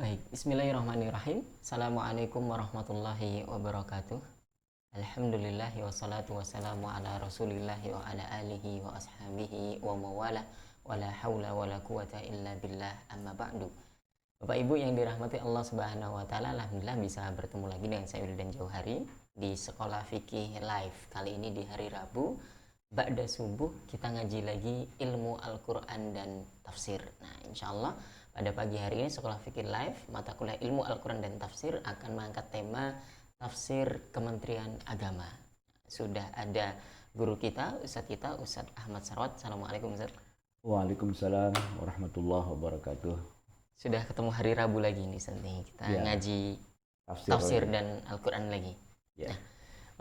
Baik, bismillahirrahmanirrahim. Assalamualaikum warahmatullahi wabarakatuh. Alhamdulillahi wassalatu wassalamu ala rasulillahi wa ala alihi wa ashabihi wa mawala wa la hawla wa la quwata illa billah amma ba'du. Bapak Ibu yang dirahmati Allah Subhanahu wa taala, alhamdulillah bisa bertemu lagi dengan saya Wildan Jauhari di Sekolah Fikih Live. Kali ini di hari Rabu ba'da subuh kita ngaji lagi ilmu Al-Qur'an dan tafsir. Nah, insyaallah pada pagi hari ini Sekolah Fikih Live mata kuliah ilmu Al-Qur'an dan tafsir akan mengangkat tema tafsir Kementerian Agama. Sudah ada guru kita, Ustadz Ahmad Sarwat. Assalamualaikum Ustadz. Waalaikumsalam warahmatullahi wabarakatuh. Sudah ketemu hari Rabu lagi nih Ustadz nih. Kita Ya, ngaji tafsir dan Al-Qur'an lagi. Ya. Nah,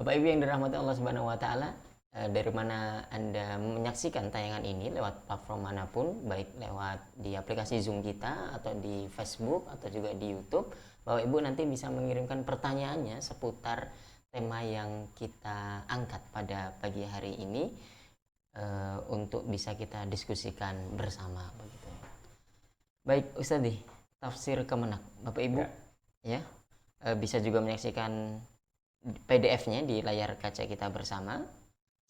Bapak Ibu yang dirahmati Allah Subhanahu wa taala, dari mana Anda menyaksikan tayangan ini lewat platform manapun, baik lewat di aplikasi Zoom kita atau di Facebook atau juga di YouTube, Bapak Ibu nanti bisa mengirimkan pertanyaannya seputar tema yang kita angkat pada pagi hari ini untuk bisa kita diskusikan bersama begitu. Baik Ustadz, tafsir Kemenak, Bapak Ibu ya, bisa juga menyaksikan PDF-nya di layar kaca kita bersama.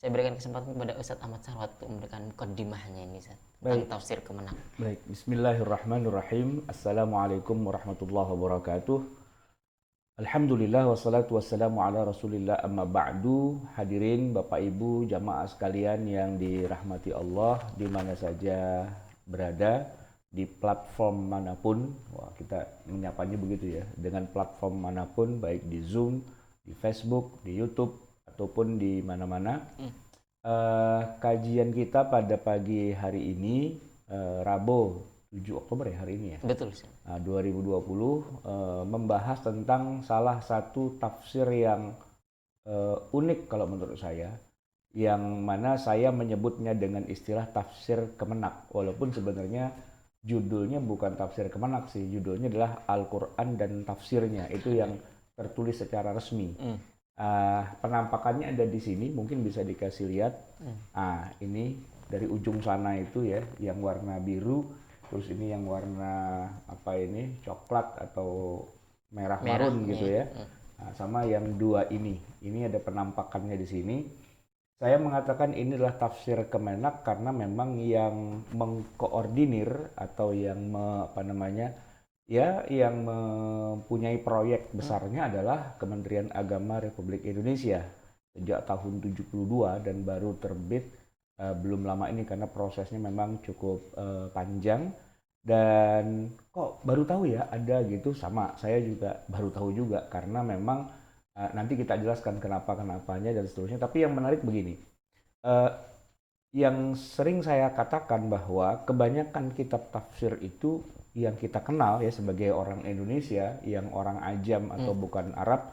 Saya berikan kesempatan kepada Ustadz Ahmad Sarwat untuk memberikan mukaddimahnya ini Ustadz, tentang tafsir Kemenak. Baik, bismillahirrahmanirrahim. Assalamualaikum warahmatullahi wabarakatuh. Alhamdulillah wassalatu wassalamu ala rasulillah amma ba'du. Hadirin Bapak Ibu jamaah sekalian yang dirahmati Allah di mana saja berada, di platform manapun. Wah, kita menyapanya begitu ya, dengan platform manapun, baik di Zoom, di Facebook, di YouTube ataupun di mana-mana. Kajian kita pada pagi hari ini, Rabu 7 Oktober ya hari ini ya. Betul. 2020 membahas tentang salah satu tafsir yang unik kalau menurut saya, yang mana saya menyebutnya dengan istilah tafsir Kemenak, walaupun sebenarnya judulnya bukan tafsir Kemenak sih, judulnya adalah Al-Qur'an dan tafsirnya, itu yang tertulis secara resmi. Penampakannya ada di sini, mungkin bisa dikasih lihat. Ini dari ujung sana itu ya, yang warna biru, terus ini yang warna apa ini, coklat atau merah marun gitu ya. Sama yang dua ini ada penampakannya di sini. Saya mengatakan ini adalah tafsir Kemenak karena memang yang mengkoordinir atau yang yang mempunyai proyek besarnya adalah Kementerian Agama Republik Indonesia sejak tahun 72 dan baru terbit belum lama ini karena prosesnya memang cukup panjang. Dan kok baru tahu ya ada gitu, sama saya juga baru tahu juga karena memang nanti kita jelaskan kenapanya dan seterusnya. Tapi yang menarik begini, yang sering saya katakan bahwa kebanyakan kitab tafsir itu yang kita kenal ya sebagai orang Indonesia, yang orang ajam atau bukan Arab,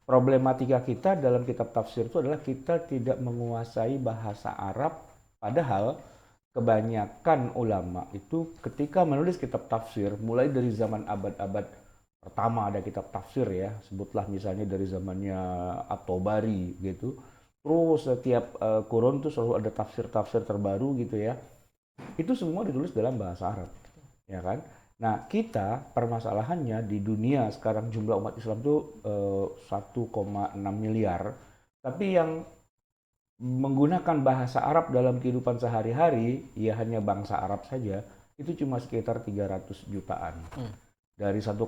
problematika kita dalam kitab tafsir itu adalah kita tidak menguasai bahasa Arab, padahal kebanyakan ulama itu ketika menulis kitab tafsir, mulai dari zaman abad-abad pertama ada kitab tafsir ya, sebutlah misalnya dari zamannya At-Tabari gitu, terus setiap kurun tuh selalu ada tafsir-tafsir terbaru gitu ya, itu semua ditulis dalam bahasa Arab. Ya kan? Nah, kita permasalahannya di dunia sekarang jumlah umat Islam itu 1,6 miliar, tapi yang menggunakan bahasa Arab dalam kehidupan sehari-hari ya hanya bangsa Arab saja itu cuma sekitar 300 jutaan. Dari 1,6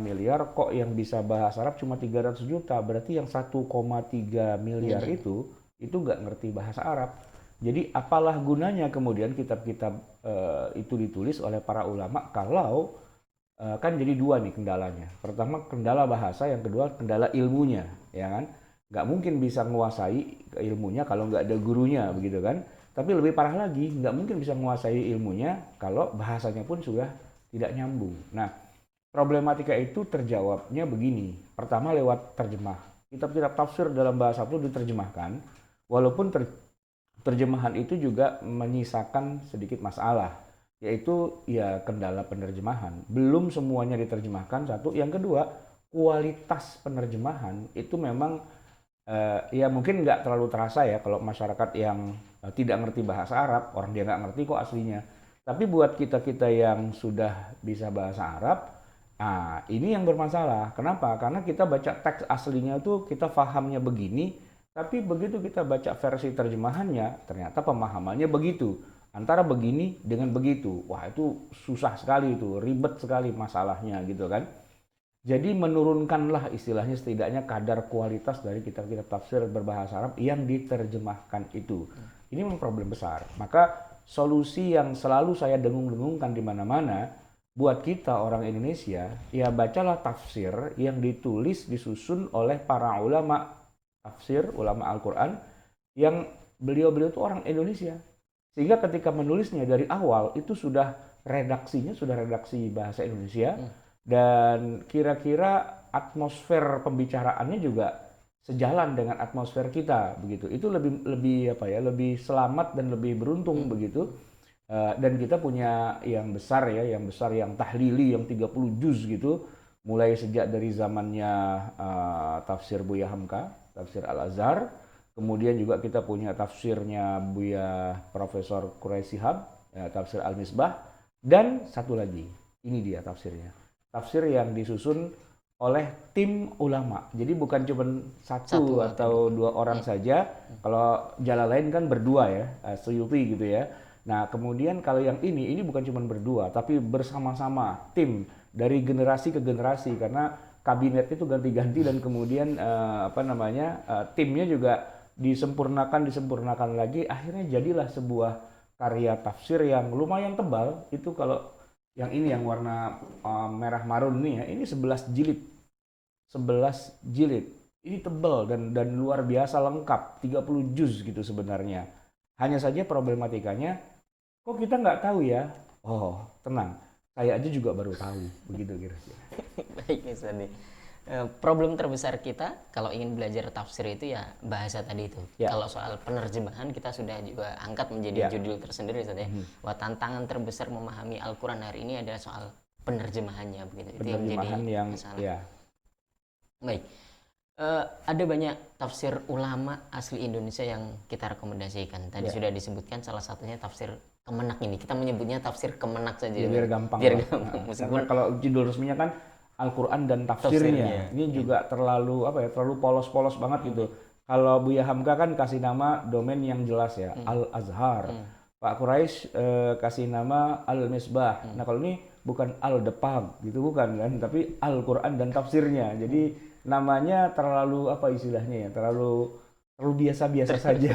miliar kok yang bisa bahasa Arab cuma 300 juta, berarti yang 1,3 miliar itu nggak ngerti bahasa Arab. Jadi apalah gunanya kemudian kitab-kitab itu ditulis oleh para ulama kalau kan jadi dua nih kendalanya. Pertama kendala bahasa, yang kedua kendala ilmunya, ya kan? Nggak mungkin bisa menguasai ilmunya kalau nggak ada gurunya, begitu kan? Tapi lebih parah lagi, nggak mungkin bisa menguasai ilmunya kalau bahasanya pun sudah tidak nyambung. Nah, problematika itu terjawabnya begini. Pertama lewat terjemah. Kitab-kitab tafsir dalam bahasa itu diterjemahkan, walaupun terjemahan itu juga menyisakan sedikit masalah, yaitu ya kendala penerjemahan. Belum semuanya diterjemahkan, satu. Yang kedua, kualitas penerjemahan itu memang ya mungkin nggak terlalu terasa ya kalau masyarakat yang tidak ngerti bahasa Arab, orang dia nggak ngerti kok aslinya. Tapi buat kita-kita yang sudah bisa bahasa Arab, Nah, ini yang bermasalah. Kenapa? Karena kita baca teks aslinya tuh kita pahamnya begini, tapi begitu kita baca versi terjemahannya, ternyata pemahamannya begitu. Antara begini dengan begitu. Wah, itu susah sekali itu, ribet sekali masalahnya gitu kan. Jadi menurunkanlah istilahnya setidaknya kadar kualitas dari kitab-kitab tafsir berbahasa Arab yang diterjemahkan itu. Ini memang problem besar. Maka solusi yang selalu saya dengung-dengungkan di mana-mana buat kita orang Indonesia, ya bacalah tafsir yang ditulis disusun oleh para ulama tafsir, ulama Al-Quran yang beliau-beliau itu orang Indonesia. Sehingga ketika menulisnya dari awal itu sudah redaksinya sudah redaksi bahasa Indonesia. Dan kira-kira atmosfer pembicaraannya juga sejalan dengan atmosfer kita begitu. Itu lebih apa ya, lebih selamat dan lebih beruntung begitu. Dan kita punya yang besar ya, yang besar yang tahlili yang 30 juz gitu, mulai sejak dari zamannya tafsir Buya Hamka, tafsir Al-Azhar. Kemudian juga kita punya tafsirnya Buya Profesor Quraisy Shihab, ya, tafsir Al-Misbah. Dan satu lagi, ini dia tafsirnya. Tafsir yang disusun oleh tim ulama. Jadi bukan cuma satu atau dua orang saja. Kalau Jalalain kan berdua ya, Suyuti gitu ya. Nah, kemudian kalau yang ini bukan cuma berdua, tapi bersama-sama tim dari generasi ke generasi karena kabinet itu ganti-ganti dan kemudian timnya juga disempurnakan lagi. Akhirnya jadilah sebuah karya tafsir yang lumayan tebal. Itu kalau yang ini yang warna merah marun ini ya, ini 11 jilid. 11 jilid. Ini tebal dan luar biasa lengkap, 30 juz gitu sebenarnya. Hanya saja problematikanya, kok kita nggak tahu ya? Oh, tenang. Saya aja juga baru tahu, begitu kira-kira. Baik, Ustaz. Problem terbesar kita kalau ingin belajar tafsir itu ya bahasa tadi itu. Ya. Kalau soal penerjemahan kita sudah juga angkat menjadi judul tersendiri, Ustaz ya. Bahwa tantangan terbesar memahami Al-Quran hari ini adalah soal penerjemahannya, begitu. Itu yang menjadi masalah. Ya. Baik. Ada banyak tafsir ulama asli Indonesia yang kita rekomendasikan. Tadi sudah disebutkan salah satunya tafsir Kemenak ini. Kita menyebutnya tafsir Kemenak saja. Biar gampang. Nah, karena kalau judul resminya kan Al-Quran dan tafsirnya. Ini juga terlalu polos-polos banget gitu. Kalau Buya Hamka kan kasih nama domain yang jelas ya, Al-Azhar. Pak Quraisy kasih nama Al-Misbah. Nah, kalau ini bukan Al-Depag gitu, bukan kan, tapi Al-Quran dan tafsirnya. Jadi namanya terlalu istilahnya ya, terlalu biasa-biasa saja.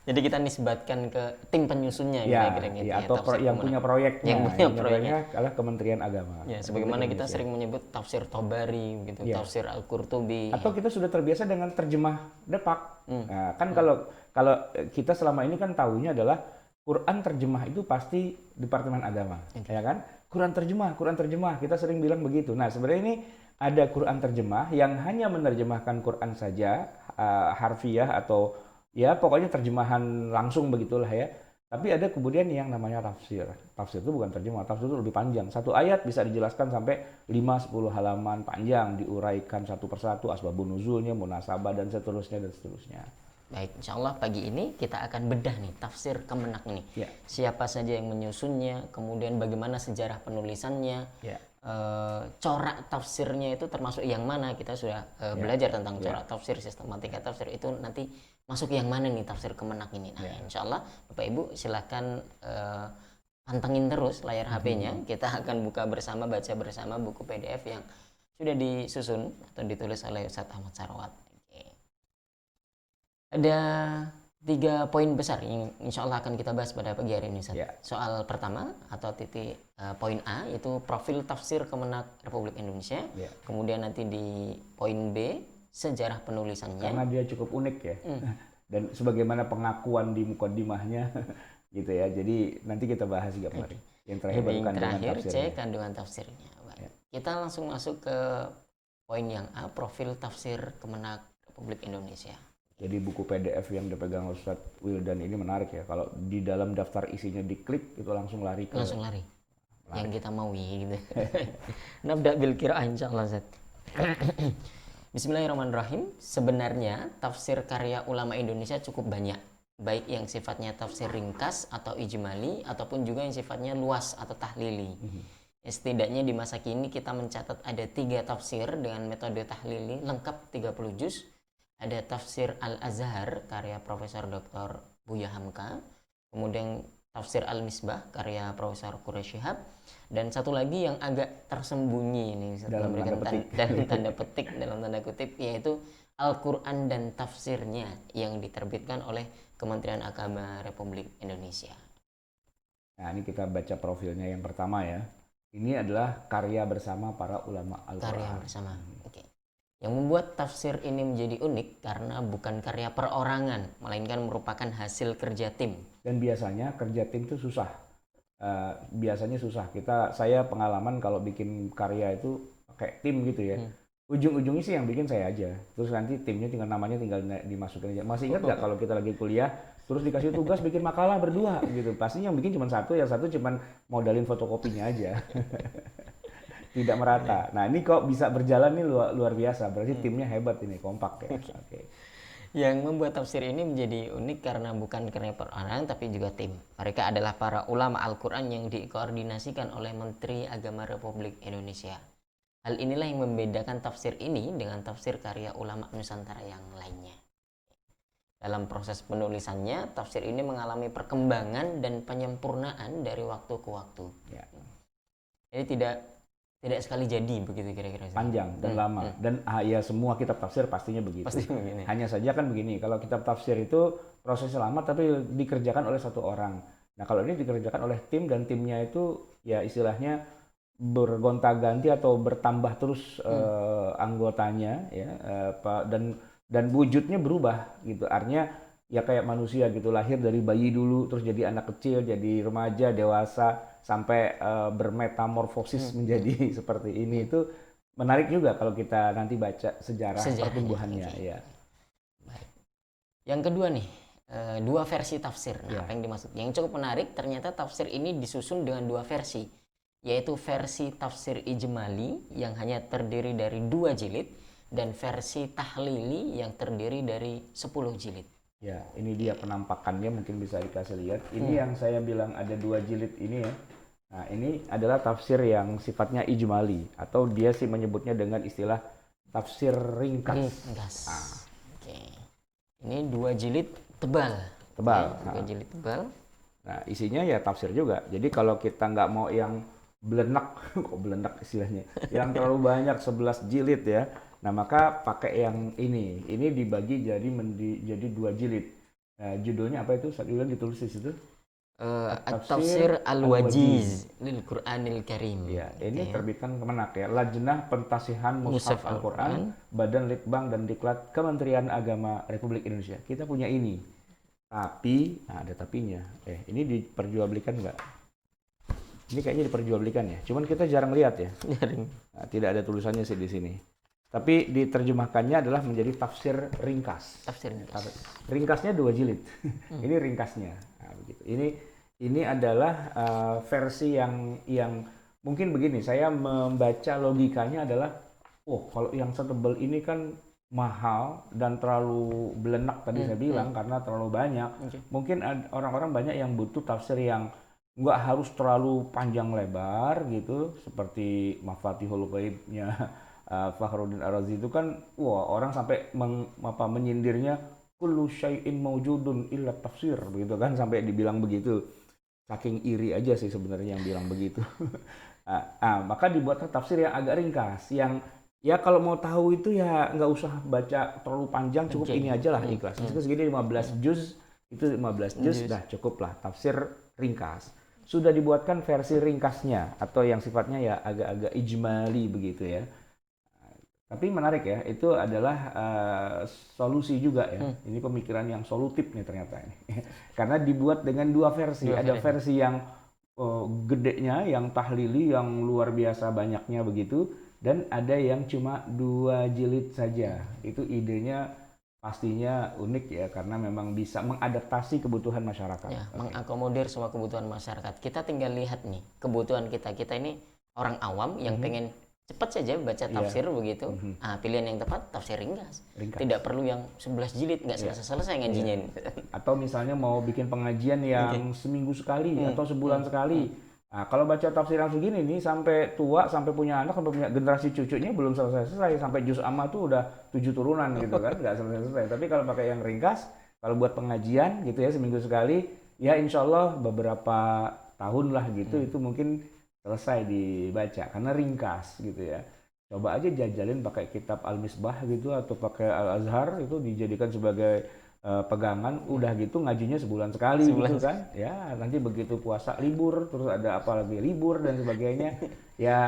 Jadi kita nisbatkan ke tim penyusunnya kira-kira gitu ya, atau yang punya proyeknya. Yang punya proyeknya adalah Kementerian Agama. Ya, sebagaimana kita sering menyebut tafsir Tobari gitu, tafsir Al-Qurtubi. Atau kita sudah terbiasa dengan terjemah Depak. Nah, kan kalau kita selama ini kan tahunya adalah Quran terjemah itu pasti Departemen Agama, ya kan? Quran terjemah, kita sering bilang begitu. Nah, sebenarnya ini ada Quran terjemah yang hanya menerjemahkan Quran saja, harfiah atau ya pokoknya terjemahan langsung begitulah ya. Tapi ada kemudian yang namanya tafsir. Tafsir itu bukan terjemah, tafsir itu lebih panjang. Satu ayat bisa dijelaskan sampai 5-10 halaman panjang, diuraikan satu persatu, asbabun nuzulnya, munasabah, dan seterusnya. Baik, insya Allah pagi ini kita akan bedah nih tafsir Kemenak ini. Ya. Siapa saja yang menyusunnya, kemudian bagaimana sejarah penulisannya, corak tafsirnya itu termasuk yang mana. Kita sudah belajar tentang corak tafsir, sistematika tafsir, itu nanti masuk yang mana nih tafsir Kemenak ini. Nah, insya Allah Bapak Ibu silakan pantengin terus layar HP-nya. Kita akan baca bersama buku PDF yang sudah disusun atau ditulis oleh Ustadz Ahmad Sarwat. Ada 3 poin besar yang insya Allah akan kita bahas pada pagi hari ini, Ustaz. Soal pertama atau poin A itu profil tafsir Kemenak Republik Indonesia. Kemudian nanti di poin B sejarah penulisannya. Karena dia cukup unik ya. Dan sebagaimana pengakuan di mukaddimahnya gitu ya. Jadi nanti kita bahas juga kemarin. Yang terakhir kandungan tafsirnya. Kita langsung masuk ke poin yang A, profil tafsir Kemenak Republik Indonesia. Jadi buku PDF yang dipegang Ustadz Wildan ini menarik ya. Kalau di dalam daftar isinya diklik itu langsung lari. Yang kita mau gitu. Nabda bil qiraah insyaallah, Ustaz. Bismillahirrahmanirrahim. Sebenarnya tafsir karya ulama Indonesia cukup banyak, baik yang sifatnya tafsir ringkas atau ijmali ataupun juga yang sifatnya luas atau tahlili. Ya, setidaknya di masa kini kita mencatat ada 3 tafsir dengan metode tahlili lengkap 30 juz. Ada tafsir Al-Azhar karya Profesor Dr. Buya Hamka, kemudian tafsir Al-Misbah karya Profesor Quraish Shihab, dan satu lagi yang agak tersembunyi ini Dalam tanda petik dalam tanda kutip, yaitu Al-Quran dan tafsirnya yang diterbitkan oleh Kementerian Agama Republik Indonesia. Nah, ini kita baca profilnya yang pertama ya. Ini adalah karya bersama para ulama Al-Quran. Karya bersama. Oke. Yang membuat tafsir ini menjadi unik karena bukan karya perorangan, melainkan merupakan hasil kerja tim. Dan biasanya kerja tim itu susah. Biasanya susah. Saya pengalaman kalau bikin karya itu kayak tim gitu ya. Ujung-ujungnya sih yang bikin saya aja. Terus nanti timnya namanya tinggal dimasukin aja. Masih ingat nggak kalau kita lagi kuliah, terus dikasih tugas bikin makalah berdua gitu. Pasti yang bikin cuma satu, yang satu cuma modalin fotokopinya aja. Tidak merata. Nah, ini kok bisa berjalan nih luar biasa. Berarti timnya hebat ini, kompak ya. Oke. Yang membuat tafsir ini menjadi unik karena bukan karena perorangan tapi juga tim. Mereka adalah para ulama Al-Quran yang dikoordinasikan oleh Menteri Agama Republik Indonesia. Hal inilah yang membedakan tafsir ini dengan tafsir karya ulama Nusantara yang lainnya. Dalam proses penulisannya, tafsir ini mengalami perkembangan dan penyempurnaan dari waktu ke waktu. Ya. Jadi tidak sekali jadi begitu kira-kira. Panjang dan lama. Dan ya semua kitab tafsir pastinya begitu. Pasti begini. Hanya saja kan begini, kalau kitab tafsir itu prosesnya lama tapi dikerjakan oleh satu orang. Nah, kalau ini dikerjakan oleh tim dan timnya itu ya istilahnya bergonta-ganti atau bertambah terus anggotanya ya, dan wujudnya berubah gitu. Artinya ya kayak manusia gitu, lahir dari bayi dulu terus jadi anak kecil, jadi remaja, dewasa sampai bermetamorfosis menjadi seperti ini. Itu menarik juga kalau kita nanti baca sejarah pertumbuhannya ya. Baik. Yang kedua nih, 2 versi tafsir. Nah, apa yang dimaksud? Yang cukup menarik ternyata tafsir ini disusun dengan 2 versi, yaitu versi tafsir ijmali yang hanya terdiri dari 2 jilid dan versi tahlili yang terdiri dari 10 jilid. Ya, ini dia penampakannya, mungkin bisa dikasih lihat. Ini yang saya bilang ada 2 jilid ini ya. Nah, ini adalah tafsir yang sifatnya ijmali atau dia sih menyebutnya dengan istilah tafsir ringkas. Oke. Ini 2 jilid tebal. Tebal. 2 jilid tebal. Nah, isinya ya tafsir juga. Jadi kalau kita nggak mau yang belenak, kok belenak istilahnya, yang terlalu banyak 11 jilid ya. Nah, maka pakai yang ini. Ini dibagi jadi 2 jilid. Nah, judulnya apa itu? Judulnya ditulis di situ. Tafsir Al-Wajiz lil Qur'anil Karim. Ya, ini terbitkan Kemenak ya. Lajnah Pentasihan Mushaf Al-Quran, Badan Litbang dan Diklat Kementerian Agama Republik Indonesia. Kita punya ini. Tapi, nah ada tapinya. Ini diperjualbelikan nggak? Ini kayaknya diperjualbelikan ya. Cuman kita jarang lihat ya. Nah, tidak ada tulisannya sih di sini. Tapi diterjemahkannya adalah menjadi tafsir ringkas. Tafsir ringkas. Ringkasnya 2 jilid. Ini ringkasnya. Nah, begitu. Ini adalah versi yang mungkin begini. Saya membaca logikanya adalah, kalau yang setebal ini kan mahal dan terlalu belenak tadi saya bilang karena terlalu banyak. Mungkin orang-orang banyak yang butuh tafsir yang nggak harus terlalu panjang lebar gitu, seperti Mafatihul Ghaibnya Fakhruddin Ar-Razi itu kan, orang sampai menyindirnya kullu syai'in maujudun illa tafsir begitu kan, sampai dibilang begitu. Saking iri aja sih sebenarnya yang bilang begitu. Maka dibuatlah tafsir yang agak ringkas, yang ya kalau mau tahu itu ya nggak usah baca terlalu panjang, cukup ini aja lah ikhlas. Itu segini 15 juz, itu 15 juz dah cukup lah tafsir ringkas. Sudah dibuatkan versi ringkasnya atau yang sifatnya ya agak-agak ijmali begitu ya. Tapi menarik ya, itu adalah solusi juga ya. Ini pemikiran yang solutif nih ternyata ini. Karena dibuat dengan 2 versi. Ada versi yang gedenya, yang tahlili, yang luar biasa banyaknya begitu. Dan ada yang cuma 2 jilid saja. Itu idenya pastinya unik ya, karena memang bisa mengadaptasi kebutuhan masyarakat. Ya, mengakomodir semua kebutuhan masyarakat. Kita tinggal lihat nih, kebutuhan kita. Kita ini orang awam yang pengen cepat saja baca tafsir begitu. Pilihan yang tepat tafsir ringkas. Tidak perlu yang 11 jilid, nggak selesai ngajinya. Atau misalnya mau bikin pengajian yang seminggu sekali atau sebulan sekali. Nah, kalau baca tafsir yang segini nih sampai tua, sampai punya anak, sampai punya generasi cucunya belum selesai-selesai. Sampai juz amma tuh udah 7 turunan gitu kan, nggak selesai-selesai. Tapi kalau pakai yang ringkas, kalau buat pengajian gitu ya seminggu sekali, ya insya Allah beberapa tahun lah gitu, itu mungkin selesai dibaca karena ringkas gitu ya. Coba aja jajalin pakai kitab Al-Misbah gitu atau pakai Al-Azhar itu dijadikan sebagai pegangan, udah gitu ngajinya sebulan sekali gitu kan. Ya, nanti begitu puasa libur, terus ada apa lagi libur dan sebagainya. Ya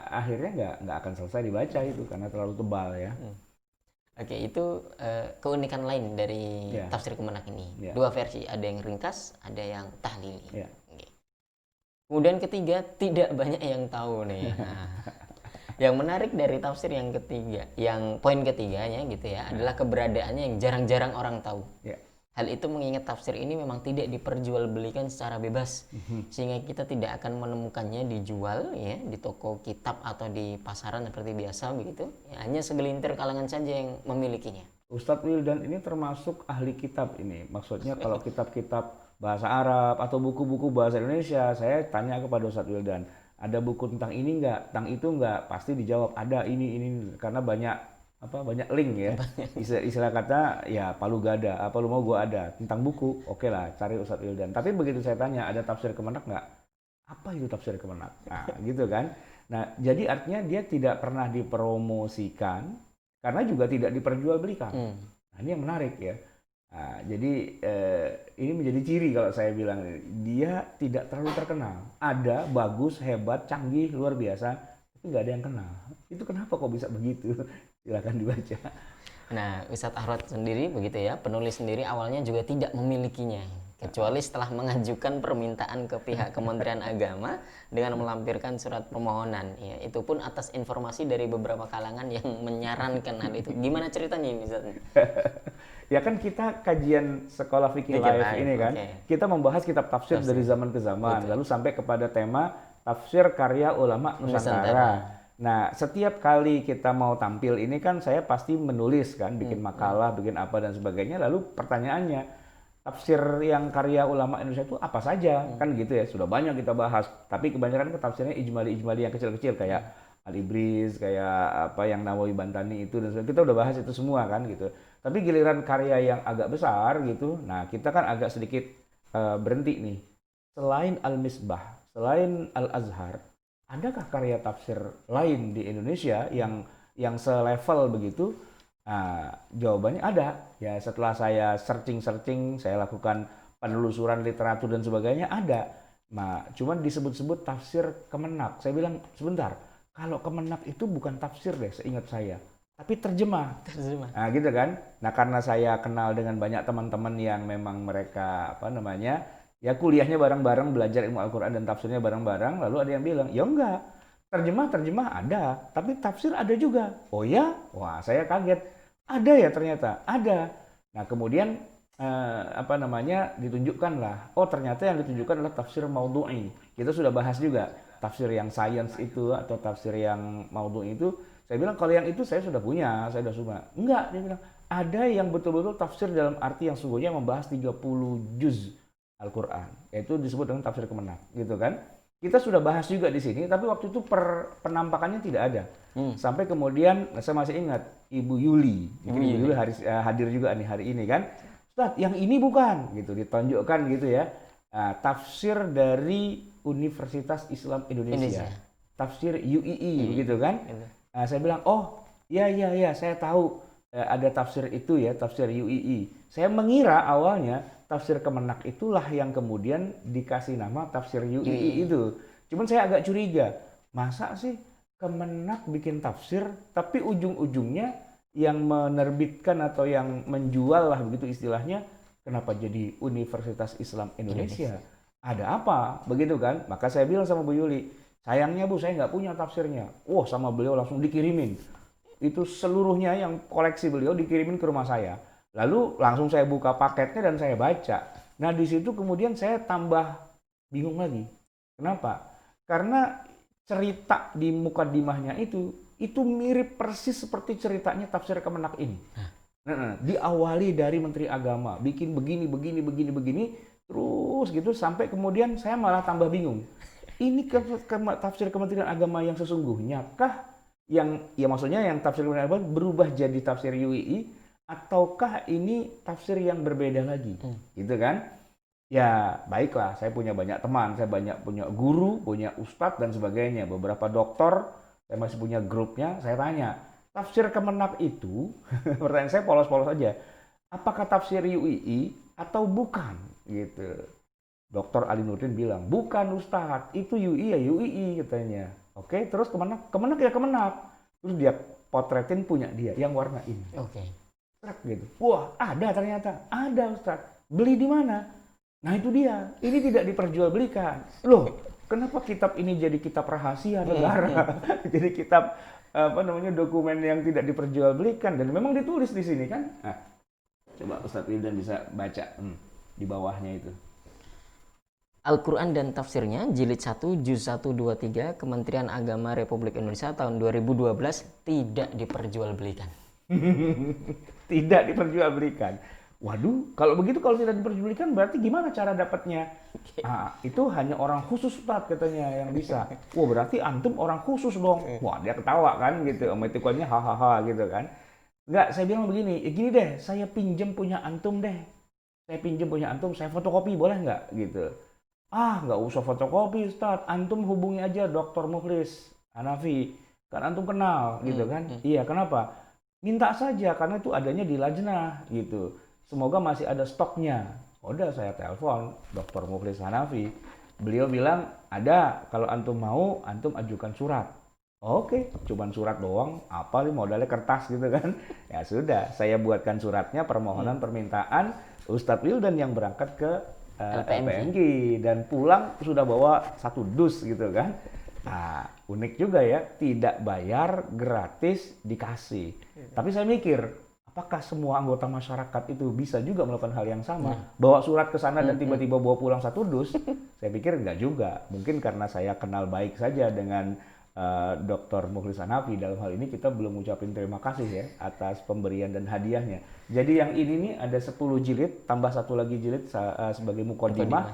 akhirnya nggak akan selesai dibaca itu karena terlalu tebal ya. Oke, itu keunikan lain dari Ya. tafsir Kemenak ini. Ya. Dua versi, ada yang ringkas, ada yang tahlili. Ya. Oke. Kemudian ketiga, tidak banyak yang tahu nih. Nah, yang menarik dari tafsir yang ketiga, yang poin ketiganya gitu ya, adalah keberadaannya yang jarang-jarang orang tahu. Ya. Hal itu mengingat tafsir ini memang tidak diperjualbelikan secara bebas, sehingga kita tidak akan menemukannya dijual ya di toko kitab atau di pasaran seperti biasa begitu. Ya, hanya segelintir kalangan saja yang memilikinya. Ustadz Wildan ini termasuk ahli kitab ini. Maksudnya kalau kitab-kitab bahasa Arab atau buku-buku bahasa Indonesia, saya tanya kepada Ustadz Wildan, ada buku tentang ini nggak, tentang itu nggak? Pasti dijawab ada ini karena banyak link ya. Istilah kata ya palu gada, apa lu mau gua ada. Tentang buku, oke lah cari Ustadz Wildan. Tapi begitu saya tanya ada tafsir Kemenak nggak? Apa itu tafsir Kemenak? Nah gitu kan. Nah jadi artinya dia tidak pernah dipromosikan karena juga tidak diperjualbelikan. Nah ini yang menarik ya. Nah, jadi ini menjadi ciri kalau saya bilang dia tidak terlalu terkenal. Ada bagus, hebat, canggih, luar biasa, tapi nggak ada yang kenal. Itu kenapa kok bisa begitu? Silakan dibaca. Nah, Ustadz Ahmad sendiri begitu ya, penulis sendiri awalnya juga tidak memilikinya, kecuali setelah mengajukan permintaan ke pihak Kementerian Agama dengan melampirkan surat permohonan. Ya, itu pun atas informasi dari beberapa kalangan yang menyarankan hal itu. Gimana ceritanya ini, Ustadz? Ya kan kita kajian sekolah fikih live ini kan, kita membahas kitab tafsir dari zaman ke zaman, lalu sampai kepada tema tafsir karya ulama Nusantara. Nah, setiap kali kita mau tampil ini kan saya pasti menulis kan, bikin makalah, bikin apa dan sebagainya. Lalu pertanyaannya, tafsir yang karya ulama Indonesia itu apa saja? Kan gitu ya, sudah banyak kita bahas. Tapi kebanyakan kan tafsirnya ijmali yang kecil-kecil kayak Al-Ibris, kayak apa yang Nawawi Bantani itu dan sebagainya. Kita udah bahas itu semua kan gitu. Tapi giliran karya yang agak besar gitu, nah kita kan agak sedikit berhenti nih. Selain Al-Misbah, selain Al-Azhar, adakah karya tafsir lain di Indonesia yang selevel begitu? Nah, jawabannya ada. Ya setelah saya searching, saya lakukan penelusuran literatur dan sebagainya ada. Nah, cuman disebut-sebut tafsir Kemenak. Saya bilang sebentar, kalau Kemenak itu bukan tafsir deh, seingat saya, tapi terjemah. Nah, gitu kan. Nah, karena saya kenal dengan banyak teman-teman yang memang mereka ya kuliahnya bareng-bareng, belajar ilmu Al-Quran dan tafsirnya bareng-bareng, lalu ada yang bilang, ya enggak, terjemah ada, tapi tafsir ada juga. Oh ya? Wah, saya kaget. Ada ya ternyata, ada. Nah, kemudian ditunjukkanlah. Oh, ternyata yang ditunjukkan adalah tafsir maudhu'i. Kita sudah bahas juga tafsir yang science itu atau tafsir yang maudhu'i itu. Saya bilang kalau yang itu saya sudah punya, saya sudah semua. Enggak, dia bilang ada yang betul-betul tafsir dalam arti yang sungguhnya membahas 30 juz Al-Quran, yaitu disebut dengan tafsir Kemenak, gitu kan? Kita sudah bahas juga di sini, tapi waktu itu penampakannya tidak ada. Sampai kemudian saya masih ingat Ibu Yuli, Ibu Yuli hadir juga nih hari ini kan? Ustadz, yang ini bukan, gitu ditunjukkan gitu ya. Nah, tafsir dari Universitas Islam Indonesia. Tafsir UII, gitu kan? Nah, saya bilang, oh ya saya tahu ada tafsir itu ya, tafsir UII. Saya mengira awalnya tafsir Kemenak itulah yang kemudian dikasih nama tafsir UII itu. Cuman saya agak curiga, masa sih Kemenak bikin tafsir, tapi ujung-ujungnya yang menerbitkan atau yang menjual lah begitu istilahnya, kenapa jadi Universitas Islam Indonesia? Ada apa? Begitu kan? Maka saya bilang sama Bu Yuli, sayangnya Bu, saya nggak punya tafsirnya. Wah, sama beliau langsung dikirimin. Itu seluruhnya yang koleksi beliau dikirimin ke rumah saya. Lalu langsung saya buka paketnya dan saya baca. Nah, di situ kemudian saya tambah bingung lagi. Kenapa? Karena cerita di mukadimahnya itu mirip persis seperti ceritanya tafsir Kemenak ini. Nah, diawali dari Menteri Agama, bikin begini, terus gitu sampai kemudian saya malah tambah bingung. ini tafsir Kementerian Agama yang sesungguhnya kah? Yang ya maksudnya yang tafsir Kementerian Agama berubah jadi tafsir UII ataukah ini tafsir yang berbeda lagi? Gitu kan? Ya baiklah, saya punya banyak teman, saya punya guru, punya ustadz dan sebagainya, beberapa dokter, saya masih punya grupnya, saya tanya, tafsir Kemenak itu, pertanyaan saya polos-polos aja, apakah tafsir UII atau bukan? Gitu. Dokter Ali Nurdin bilang, bukan Ustadz, itu UI ya UII katanya. Oke, terus Kemenak ya Kemenak. Terus dia potretin punya dia yang warna ini. Oke. Gitu. Wah, ada ternyata. Ada Ustadz. Beli di mana? Nah itu dia. Ini tidak diperjualbelikan. Loh, kenapa kitab ini jadi kitab rahasia negara? Jadi kitab dokumen yang tidak diperjualbelikan dan memang ditulis di sini kan? Nah, coba Ustadz Wildan bisa baca di bawahnya itu. Al-Quran dan Tafsirnya, Jilid 1, Juz 1, 2, 3, Kementerian Agama Republik Indonesia tahun 2012 tidak diperjualbelikan. Tidak diperjualbelikan. Waduh, kalau begitu kalau tidak diperjualbelikan berarti gimana cara dapatnya? Nah, itu hanya orang khusus Ustadz katanya yang bisa. Wah berarti antum orang khusus dong. Wah dia ketawa kan gitu, emetikuannya hahaha gitu kan. Enggak, saya bilang begini, gini deh, saya pinjem punya antum deh. Saya pinjem punya antum, saya fotokopi boleh nggak gitu. Ah, nggak usah fotokopi, Ustadz. Antum hubungi aja Dr. Mukhlis Hanafi. Kan antum kenal, gitu kan? Iya, kenapa? Minta saja, karena itu adanya di Lajnah, gitu. Semoga masih ada stoknya. Udah, saya telepon Dr. Mukhlis Hanafi. Beliau bilang, ada. Kalau antum mau, antum ajukan surat. Oke, cuman surat doang. Apa nih modalnya kertas gitu kan? Ya sudah, saya buatkan suratnya, permohonan, permintaan. Ustadz Wildan yang berangkat ke LPMG dan pulang sudah bawa 1 dus gitu kan. Nah, unik juga ya, tidak bayar, gratis, dikasih. Tapi saya mikir, apakah semua anggota masyarakat itu bisa juga melakukan hal yang sama? Bawa surat ke sana dan tiba-tiba bawa pulang 1 dus? Saya pikir enggak juga. Mungkin karena saya kenal baik saja dengan Dr. Mukhlis Hanafi, dalam hal ini kita belum ucapin terima kasih ya atas pemberian dan hadiahnya. Jadi yang ini nih ada 10 jilid, tambah 1 lagi jilid sebagai muqaddimah.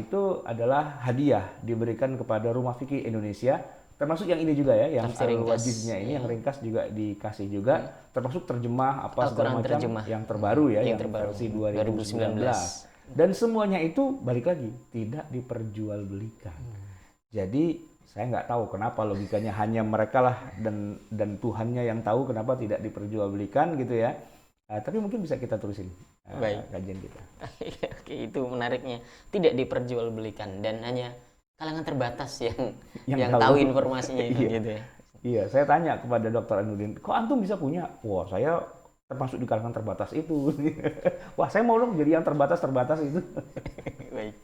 Itu adalah hadiah diberikan kepada Rumah Fikih Indonesia, termasuk yang ini juga ya, yang Al-Wajiznya ini, yang ringkas juga dikasih juga, termasuk terjemah apa segala macam yang terbaru ya, yang versi 2019. Dan semuanya itu balik lagi tidak diperjualbelikan. Jadi saya nggak tahu kenapa logikanya hanya mereka lah dan Tuhannya yang tahu kenapa tidak diperjualbelikan gitu ya. Tapi mungkin bisa kita terusin kajian kita. Oke, itu menariknya. Tidak diperjualbelikan dan hanya kalangan terbatas yang tahu informasinya itu gitu ya. Iya, saya tanya kepada Dr. Anudin, kok antum bisa punya? Wah, saya termasuk di kalangan terbatas itu. Wah, saya mau dong jadi yang terbatas itu. Baik.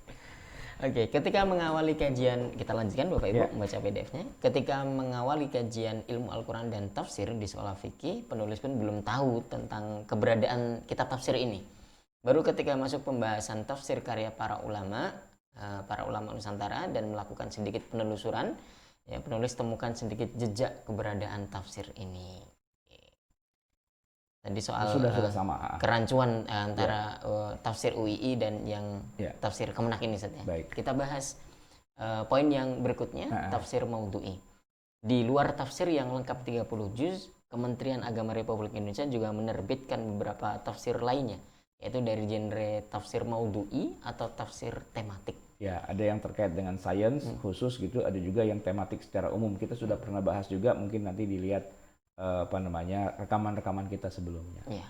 Oke, ketika mengawali kajian, kita lanjutkan Bapak Ibu membaca PDF-nya. Ketika mengawali kajian ilmu Al-Quran dan tafsir di sekolah fikih, penulis pun belum tahu tentang keberadaan kitab tafsir ini. Baru ketika masuk pembahasan tafsir karya para ulama Nusantara dan melakukan sedikit penelusuran, ya, penulis temukan sedikit jejak keberadaan tafsir ini. Tadi soal sudah sama kerancuan antara tafsir UII dan yang tafsir Kemenak ini saja. Kita bahas poin yang berikutnya, tafsir maudhu'i. Di luar tafsir yang lengkap 30 juz, Kementerian Agama Republik Indonesia juga menerbitkan beberapa tafsir lainnya, yaitu dari genre tafsir maudhu'i atau tafsir tematik. Ya, ada yang terkait dengan sains khusus gitu, ada juga yang tematik secara umum. Kita sudah pernah bahas juga, mungkin nanti dilihat rekaman-rekaman kita sebelumnya. Ya.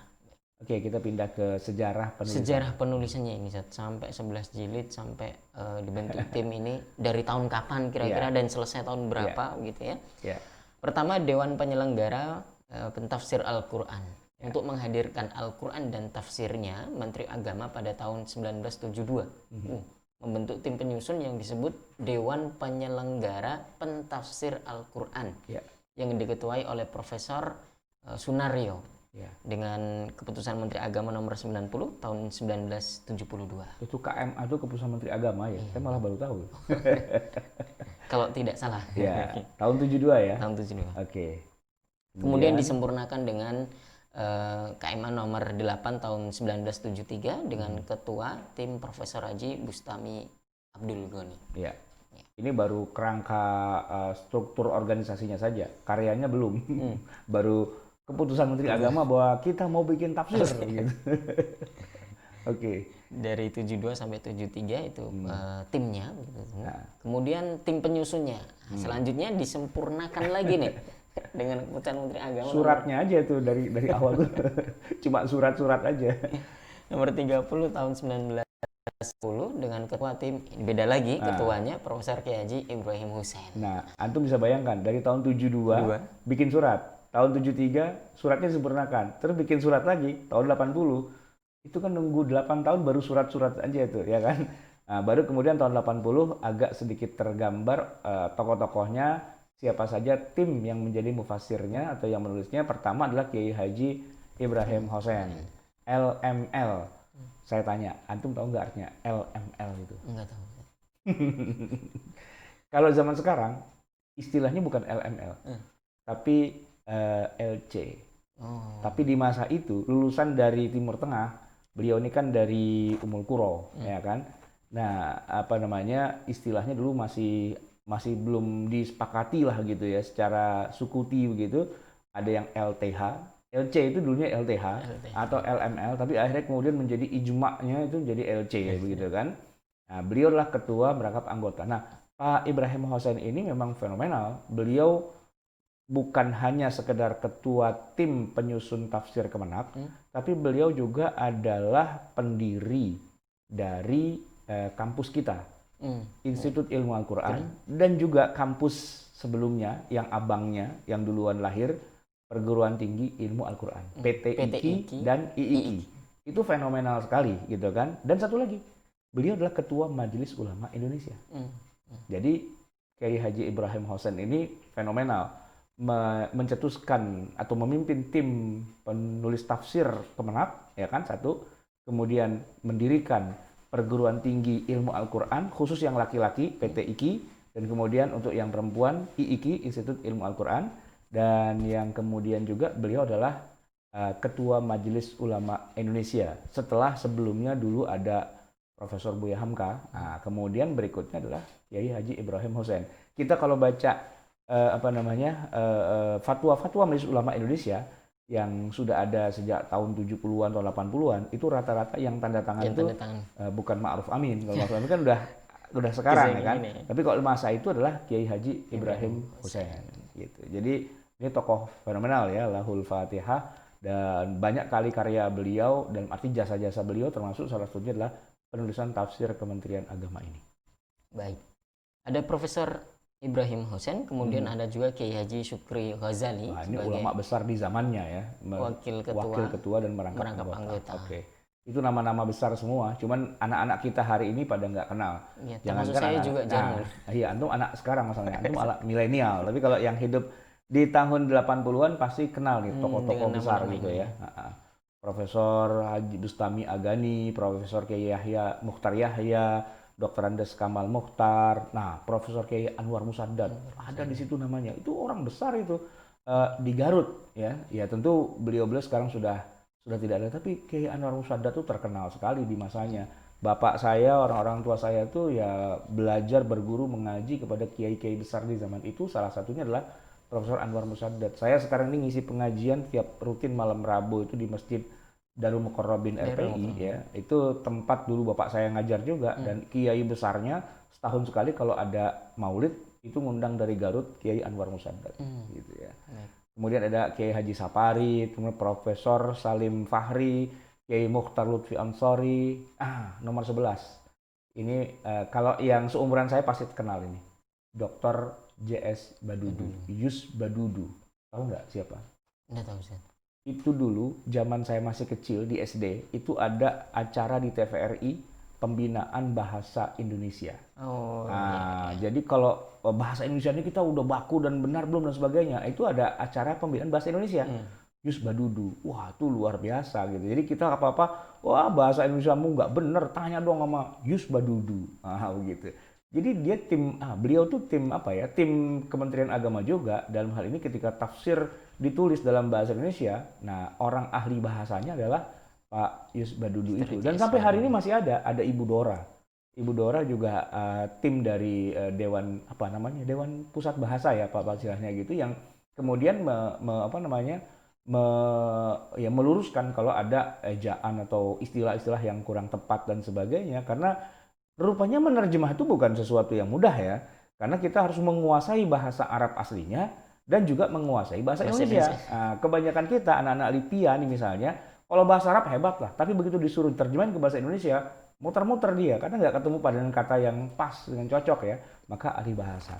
Oke, kita pindah ke sejarah penulisan. Sejarah penulisannya ini sampai 11 jilid, sampai dibentuk tim ini dari tahun kapan kira-kira dan selesai tahun berapa gitu ya. Pertama, Dewan Penyelenggara Pentafsir Al-Quran. Untuk menghadirkan Al-Quran dan tafsirnya, Menteri Agama pada tahun 1972 membentuk tim penyusun yang disebut Dewan Penyelenggara Pentafsir Al-Quran. Yang diketuai oleh Profesor Sunaryo dengan keputusan Menteri Agama nomor 90 tahun 1972. Itu KMA itu keputusan Menteri Agama ya? Saya malah baru tahu. Kalau tidak salah. Ya, tahun 72 ya? Tahun 72. Oke. Kemudian disempurnakan dengan KMA nomor 8 tahun 1973 dengan ketua tim Profesor Haji Bustami Abdul Ghani. Ya. Ini baru kerangka struktur organisasinya saja, karyanya belum. Baru keputusan Menteri Agama bahwa kita mau bikin tafsir gitu. Oke. Dari 72 sampai 73 itu timnya gitu. Kemudian tim penyusunnya. Selanjutnya disempurnakan lagi nih dengan keputusan Menteri Agama. Suratnya aja tuh dari awal tuh. Cuma surat-surat aja. Nomor 30 tahun 1910 dengan ketua tim beda lagi, ketuanya Profesor Kiai Haji Ibrahim Hussein. Nah, antum bisa bayangkan dari tahun 72 bikin surat, tahun 73 suratnya disempurnakan, terus bikin surat lagi tahun 80. Itu kan nunggu 8 tahun baru surat-surat aja itu, ya kan? Nah, baru kemudian tahun 80 agak sedikit tergambar tokoh-tokohnya, siapa saja tim yang menjadi mufassirnya atau yang menulisnya. Pertama adalah Kiai Haji Ibrahim Hussein, LML. Saya tanya, antum tahu nggak artinya LML itu? Enggak tahu. Kalau zaman sekarang, istilahnya bukan LML, tapi LC. Tapi di masa itu, lulusan dari Timur Tengah, beliau ini kan dari Ummul Qura, ya kan? Nah, apa namanya, istilahnya dulu masih belum disepakati lah gitu ya, secara sukuti begitu. Ada yang LTH, LC itu dulunya LTH atau LML, tapi akhirnya kemudian menjadi ijma-nya itu menjadi LC begitu kan. Nah, beliau adalah ketua merangkap anggota. Nah, Pak Ibrahim Hussein ini memang fenomenal. Beliau bukan hanya sekedar ketua tim penyusun tafsir Kemenak, tapi beliau juga adalah pendiri dari kampus kita, Institut Ilmu Al-Quran, dan juga kampus sebelumnya yang abangnya, yang duluan lahir, Perguruan Tinggi Ilmu Al-Quran, PTIQ dan IIQ. Itu fenomenal sekali gitu kan. Dan satu lagi, beliau adalah Ketua Majelis Ulama Indonesia. Jadi Kiai Haji Ibrahim Hussein ini fenomenal, mencetuskan atau memimpin tim penulis tafsir Kemenak, ya kan, satu. Kemudian mendirikan Perguruan Tinggi Ilmu Al-Quran, khusus yang laki-laki, PTIQ. Dan kemudian untuk yang perempuan, IIQ, Institut Ilmu Al-Quran. Dan yang kemudian juga beliau adalah Ketua Majelis Ulama Indonesia. Setelah sebelumnya dulu ada Profesor Buya Hamka. Nah, kemudian berikutnya adalah Kiai Haji Ibrahim Hussein. Kita kalau baca fatwa-fatwa Majelis Ulama Indonesia yang sudah ada sejak tahun 70-an atau 80-an, itu rata-rata yang tanda tangan itu bukan Ma'ruf Amin. Kalau Ma'ruf Amin kan udah sekarang ya kan. Tapi kalau masa itu adalah Kiai Haji Ibrahim Hussein gitu. Jadi ini tokoh fenomenal ya, lahul Fatihah, dan banyak kali karya beliau dan arti jasa-jasa beliau, termasuk salah satunya adalah penulisan tafsir Kementerian Agama ini. Baik. Ada Profesor Ibrahim Hussein, kemudian ada juga Kiai Haji Syukri Ghazali. Nah, ini ulama besar di zamannya ya. Wakil ketua dan merangkap anggota. Oke. Itu nama-nama besar semua, cuman anak-anak kita hari ini pada nggak kenal. Ya, termasuk saya juga jarang. Iya, antum anak sekarang masalahnya, antum anak milenial. Tapi kalau yang hidup di tahun 80-an pasti kenal nih tokoh-tokoh besar gitu ya. Profesor Haji Bustami Agani, Profesor Kiai Yahya Mukhtar Yahya, Dr. Andes Kamal Mukhtar, nah Profesor Kiai Anwar Musaddad, ada di situ namanya. Itu orang besar itu di Garut ya. Ya tentu beliau-beliau sekarang sudah tidak ada, tapi Kiai Anwar Musaddad itu terkenal sekali di masanya. Bapak saya, orang-orang tua saya tuh ya belajar berguru mengaji kepada kiai-kiai besar di zaman itu, salah satunya adalah Profesor Anwar Musaddad. Saya sekarang ini ngisi pengajian tiap rutin malam Rabu itu di Masjid Darul Muqarrabin RPI ya. Itu tempat dulu bapak saya ngajar juga, dan kiai besarnya setahun sekali kalau ada maulid itu ngundang dari Garut Kiai Anwar Musaddad gitu ya. Kemudian ada Kiai Haji Sapari, kemudian Profesor Salim Fahri, Kiai Mukhtar Lutfi Ansori. Nomor 11. Ini kalau yang seumuran saya pasti kenal ini. Dr. JS Badudu, Yus Badudu. Tahu nggak siapa? Nggak tahu, Ustaz. Itu dulu zaman saya masih kecil di SD, itu ada acara di TVRI pembinaan bahasa Indonesia. Jadi kalau bahasa Indonesia ini kita udah baku dan benar belum dan sebagainya, itu ada acara pembinaan bahasa Indonesia. Yus Badudu, wah itu luar biasa gitu. Jadi kita apa-apa, wah bahasa Indonesiamu nggak bener, tanya dong sama Yus Badudu, gitu. Jadi dia beliau tuh tim tim Kementerian Agama juga dalam hal ini ketika tafsir ditulis dalam bahasa Indonesia. Nah, orang ahli bahasanya adalah Pak Yus Badudu itu. Dan sampai hari ini masih ada Ibu Dora. Ibu Dora juga tim dari Dewan apa namanya Dewan Pusat Bahasa ya Pak istilahnya gitu yang kemudian apa namanya ya meluruskan kalau ada ejaan atau istilah-istilah yang kurang tepat dan sebagainya karena rupanya menerjemah itu bukan sesuatu yang mudah ya karena kita harus menguasai bahasa Arab aslinya dan juga menguasai bahasa Bahasa Indonesia. Indonesia. Kebanyakan kita anak-anak Lipia nih misalnya kalau bahasa Arab hebat lah tapi begitu disuruh terjemahin ke bahasa Indonesia muter-muter dia karena nggak ketemu padanan kata yang pas dengan cocok ya maka ahli bahasa.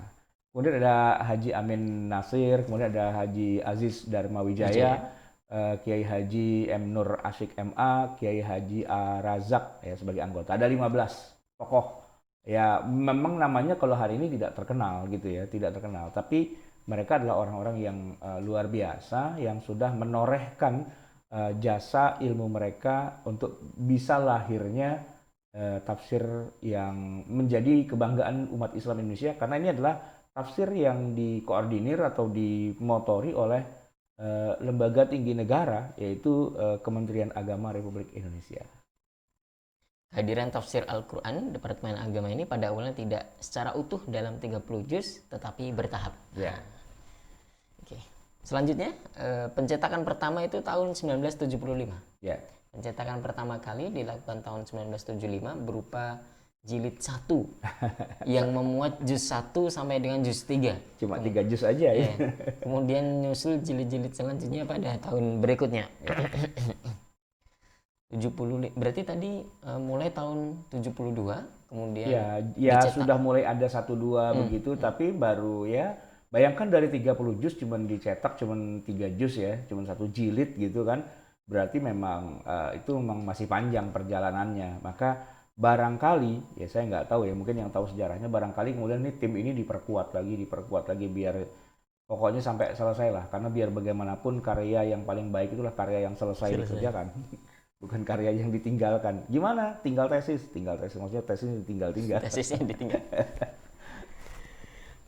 Kemudian ada Haji Amin Nasir, kemudian ada Haji Aziz Dharma Wijaya, Kiai Haji M. Nur Asyik MA, Kiai Haji A. Razak ya sebagai anggota. Ada 15 tokoh. Ya memang namanya kalau hari ini tidak terkenal gitu ya, tidak terkenal. Tapi mereka adalah orang-orang yang luar biasa yang sudah menorehkan jasa ilmu mereka untuk bisa lahirnya tafsir yang menjadi kebanggaan umat Islam Indonesia karena ini adalah tafsir yang dikoordinir atau dimotori oleh lembaga tinggi negara yaitu Kementerian Agama Republik Indonesia. Kehadiran tafsir Al-Quran Departemen Agama ini pada awalnya tidak secara utuh dalam 30 juz tetapi bertahap. Ya. Oke. Selanjutnya pencetakan pertama itu tahun 1975. Ya. Pencetakan pertama kali dilakukan tahun 1975 berupa jilid 1 yang memuat juz 1 sampai dengan juz 3. Cuma 3 juz aja ya. Kemudian nyusul jilid-jilid selanjutnya pada tahun berikutnya. 70 berarti tadi mulai tahun 72 kemudian ya dicetak. Sudah mulai ada 1-2 begitu tapi baru ya bayangkan dari 30 juz cuman dicetak cuman 3 juz ya, cuman 1 jilid gitu kan. Berarti memang itu memang masih panjang perjalanannya. Maka barangkali ya saya nggak tahu ya, mungkin yang tahu sejarahnya barangkali kemudian ini tim ini diperkuat lagi biar pokoknya sampai selesai lah karena biar bagaimanapun karya yang paling baik itulah karya yang selesai. Dikerjakan. Bukan karya yang ditinggalkan. Gimana? Tinggal tesis. Maksudnya tesis ditinggal. Tesisnya ditinggal.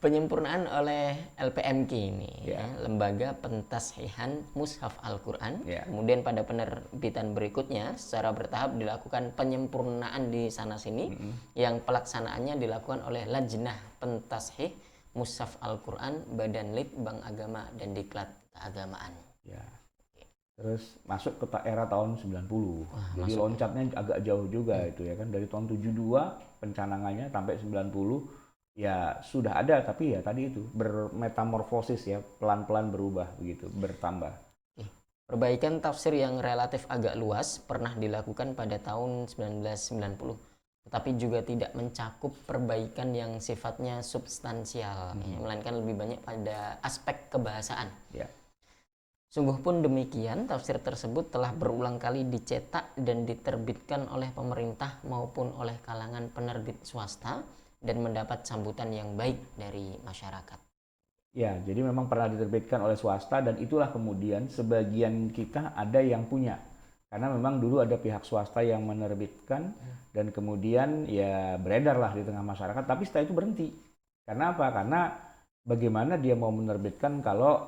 Penyempurnaan oleh LPMK ini, Lembaga Pentashihan Mushaf Al-Quran. Kemudian pada penerbitan berikutnya secara bertahap dilakukan penyempurnaan di sana-sini yang pelaksanaannya dilakukan oleh Lajnah Pentashih Mushaf Al-Quran Badan Lit Bank Agama dan Diklat Keagamaan. Ya. Terus masuk ke era tahun 90. Jadi loncatnya agak jauh juga itu ya kan. Dari tahun 72 pencanangannya sampai 90 ya sudah ada tapi ya tadi itu bermetamorfosis ya, pelan-pelan berubah begitu, bertambah. Perbaikan tafsir yang relatif agak luas pernah dilakukan pada tahun 1990. Tetapi juga tidak mencakup perbaikan yang sifatnya substansial, melainkan lebih banyak pada aspek kebahasaan. Ya. Sungguh pun demikian, tafsir tersebut telah berulang kali dicetak dan diterbitkan oleh pemerintah maupun oleh kalangan penerbit swasta dan mendapat sambutan yang baik dari masyarakat. Ya, jadi memang pernah diterbitkan oleh swasta dan itulah kemudian sebagian kita ada yang punya. Karena memang dulu ada pihak swasta yang menerbitkan dan kemudian ya beredarlah di tengah masyarakat, tapi setelah itu berhenti. Karena apa? Karena bagaimana dia mau menerbitkan kalau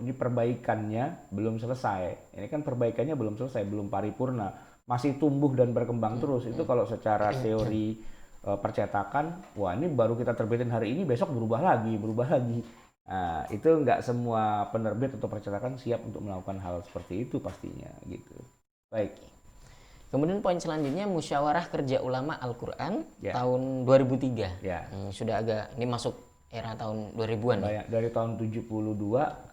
ini perbaikannya belum selesai. Ini kan perbaikannya belum selesai, belum paripurna, masih tumbuh dan berkembang terus. Itu kalau secara teori percetakan, wah ini baru kita terbitin hari ini, besok berubah lagi. Nah, itu nggak semua penerbit atau percetakan siap untuk melakukan hal seperti itu pastinya gitu. Baik. Kemudian poin selanjutnya Musyawarah Kerja Ulama Al-Quran tahun 2003. Sudah agak ini masuk era tahun 2000-an. Dari tahun 72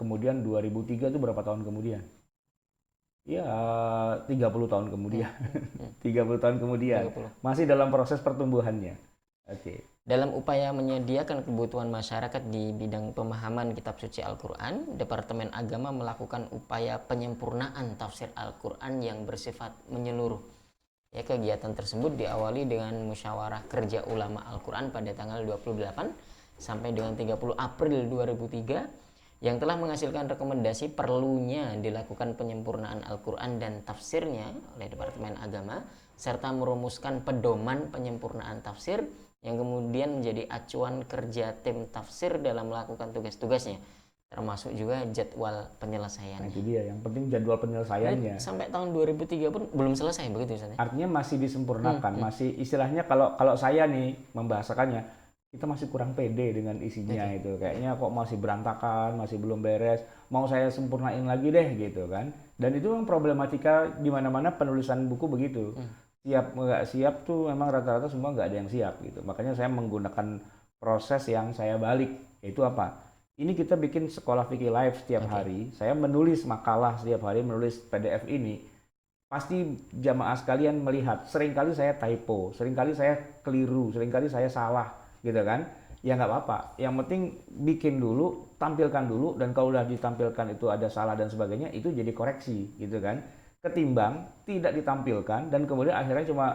kemudian 2003 itu berapa tahun kemudian? Ya 30 tahun kemudian. 30 tahun kemudian. 30. Masih dalam proses pertumbuhannya. Oke. Dalam upaya menyediakan kebutuhan masyarakat di bidang pemahaman kitab suci Al-Quran, Departemen Agama melakukan upaya penyempurnaan tafsir Al-Quran yang bersifat menyeluruh. Ya, kegiatan tersebut diawali dengan Musyawarah Kerja Ulama Al-Quran pada tanggal 28 sampai dengan 30 April 2003 yang telah menghasilkan rekomendasi perlunya dilakukan penyempurnaan Al-Quran dan tafsirnya oleh Departemen Agama serta merumuskan pedoman penyempurnaan tafsir yang kemudian menjadi acuan kerja tim tafsir dalam melakukan tugas-tugasnya. termasuk juga jadwal Nah, penyelesaiannya. itu dia, yang penting jadwal penyelesaiannya. Sampai tahun 2003 pun belum selesai begitu Ustaz ya? Artinya masih disempurnakan, masih istilahnya kalau kalau saya nih membahasakannya, kita masih kurang pede dengan isinya itu. Kayaknya kok masih berantakan, masih belum beres. Mau saya sempurnain lagi deh gitu kan. Dan itu memang problematika di mana-mana penulisan buku begitu. Siap nggak siap tuh memang rata-rata semua nggak ada yang siap gitu. Makanya saya menggunakan proses yang saya balik. Yaitu apa? Ini kita bikin sekolah fikih live setiap hari. Saya menulis makalah setiap hari, menulis PDF ini. Pasti jamaah sekalian melihat, seringkali saya typo, seringkali saya keliru, seringkali saya salah, gitu kan? Ya nggak apa-apa. Yang penting bikin dulu, tampilkan dulu, dan kalau udah ditampilkan itu ada salah dan sebagainya, itu jadi koreksi, gitu kan? Ketimbang tidak ditampilkan dan kemudian akhirnya cuma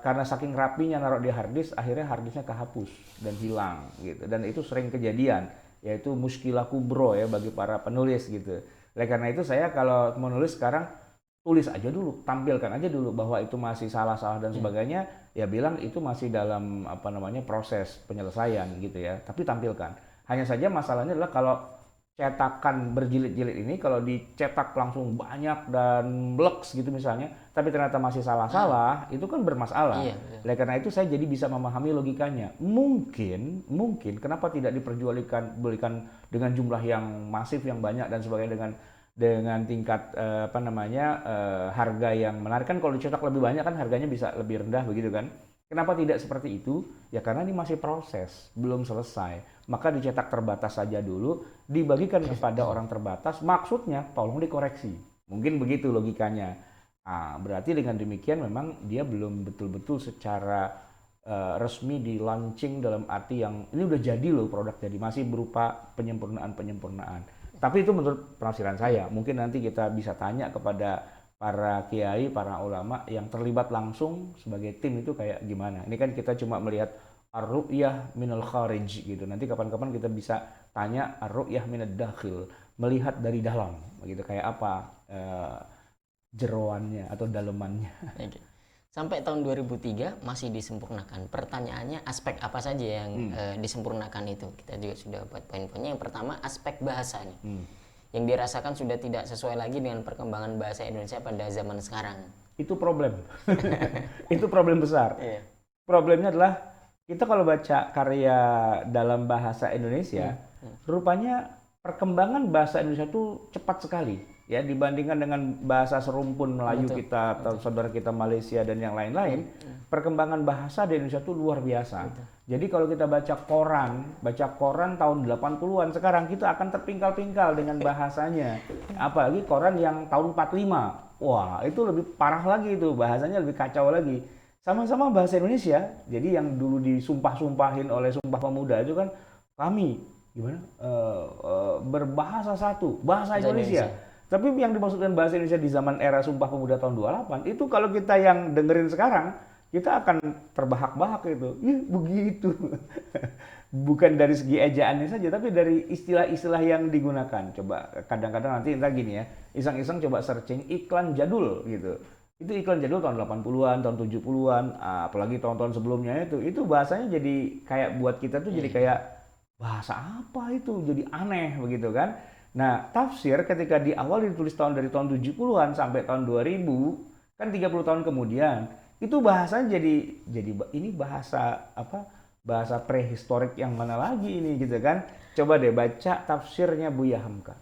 karena saking rapinya naruh di harddisk, akhirnya harddisknya kehapus dan hilang, gitu. Dan itu sering kejadian, yaitu muskilah kubro ya bagi para penulis, gitu. Oleh karena itu saya kalau menulis sekarang tulis aja dulu, tampilkan aja dulu bahwa itu masih salah-salah dan sebagainya, ya bilang itu masih dalam apa namanya proses penyelesaian gitu ya. Tapi tampilkan. Hanya saja masalahnya adalah kalau cetakan berjilid-jilid ini kalau dicetak langsung banyak dan bleks gitu misalnya, tapi ternyata masih salah-salah, itu kan bermasalah. Iya, Oleh karena itu saya jadi bisa memahami logikanya. Mungkin kenapa tidak belikan dengan jumlah yang masif yang banyak dan sebagainya dengan tingkat harga yang menarik. Kan kalau dicetak lebih banyak kan harganya bisa lebih rendah begitu kan. Kenapa tidak seperti itu? Ya karena ini masih proses, belum selesai. Maka dicetak terbatas saja dulu, dibagikan kepada orang terbatas, maksudnya tolong dikoreksi. Mungkin begitu logikanya. Nah, berarti dengan demikian memang dia belum betul-betul secara resmi di launching dalam arti yang ini udah jadi loh produk, jadi masih berupa penyempurnaan. Tapi itu menurut penafsiran saya. Mungkin nanti kita bisa tanya kepada para kiai, para ulama yang terlibat langsung sebagai tim itu kayak gimana. Ini kan kita cuma melihat ar-ru'yah minal kharij gitu. Nanti kapan-kapan kita bisa tanya ar-ru'yah minad dakhil, melihat dari dalam gitu, kayak apa jeroannya atau dalemannya. Sampai tahun 2003 masih disempurnakan. Pertanyaannya aspek apa saja yang disempurnakan itu? Kita juga sudah buat poin-poinnya. Yang pertama aspek bahasanya. Yang dirasakan sudah tidak sesuai lagi dengan perkembangan bahasa Indonesia pada zaman sekarang. Itu problem. Itu problem besar. Iya. Problemnya adalah kita kalau baca karya dalam bahasa Indonesia, rupanya perkembangan bahasa Indonesia itu cepat sekali ya dibandingkan dengan bahasa serumpun Melayu kita atau saudara kita Malaysia dan yang lain-lain. Perkembangan bahasa di Indonesia itu luar biasa. Jadi kalau kita baca koran tahun 80-an, sekarang kita akan terpingkal-pingkal dengan bahasanya. Apalagi koran yang tahun 45. Wah, itu lebih parah lagi itu, bahasanya lebih kacau lagi. Sama-sama bahasa Indonesia. Jadi yang dulu disumpah-sumpahin oleh Sumpah Pemuda itu kan kami gimana? Berbahasa satu, bahasa Indonesia. Tapi yang dimaksudkan bahasa Indonesia di zaman era Sumpah Pemuda tahun 28 itu kalau kita yang dengerin sekarang, kita akan terbahak-bahak itu. Begitu. Bukan dari segi ejaannya saja, tapi dari istilah-istilah yang digunakan. Coba kadang-kadang nanti entah gini ya, iseng-iseng coba searching iklan jadul gitu. Itu iklan jadul tahun 80-an, tahun 70-an, apalagi tahun-tahun sebelumnya itu bahasanya jadi kayak buat kita tuh jadi kayak bahasa apa itu? Jadi aneh begitu kan. Nah, tafsir ketika di awal ditulis dari tahun 70-an sampai tahun 2000, kan 30 tahun kemudian, itu bahasanya jadi ini bahasa apa? Bahasa prehistorik yang mana lagi ini gitu kan. Coba deh baca tafsirnya Buya Hamka.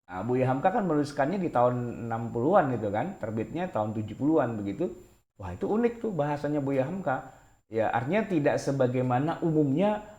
Nah, Buya Hamka kan menuliskannya di tahun 60-an gitu kan, terbitnya tahun 70-an begitu. Wah, itu unik tuh bahasanya Buya Hamka. Ya, artinya tidak sebagaimana umumnya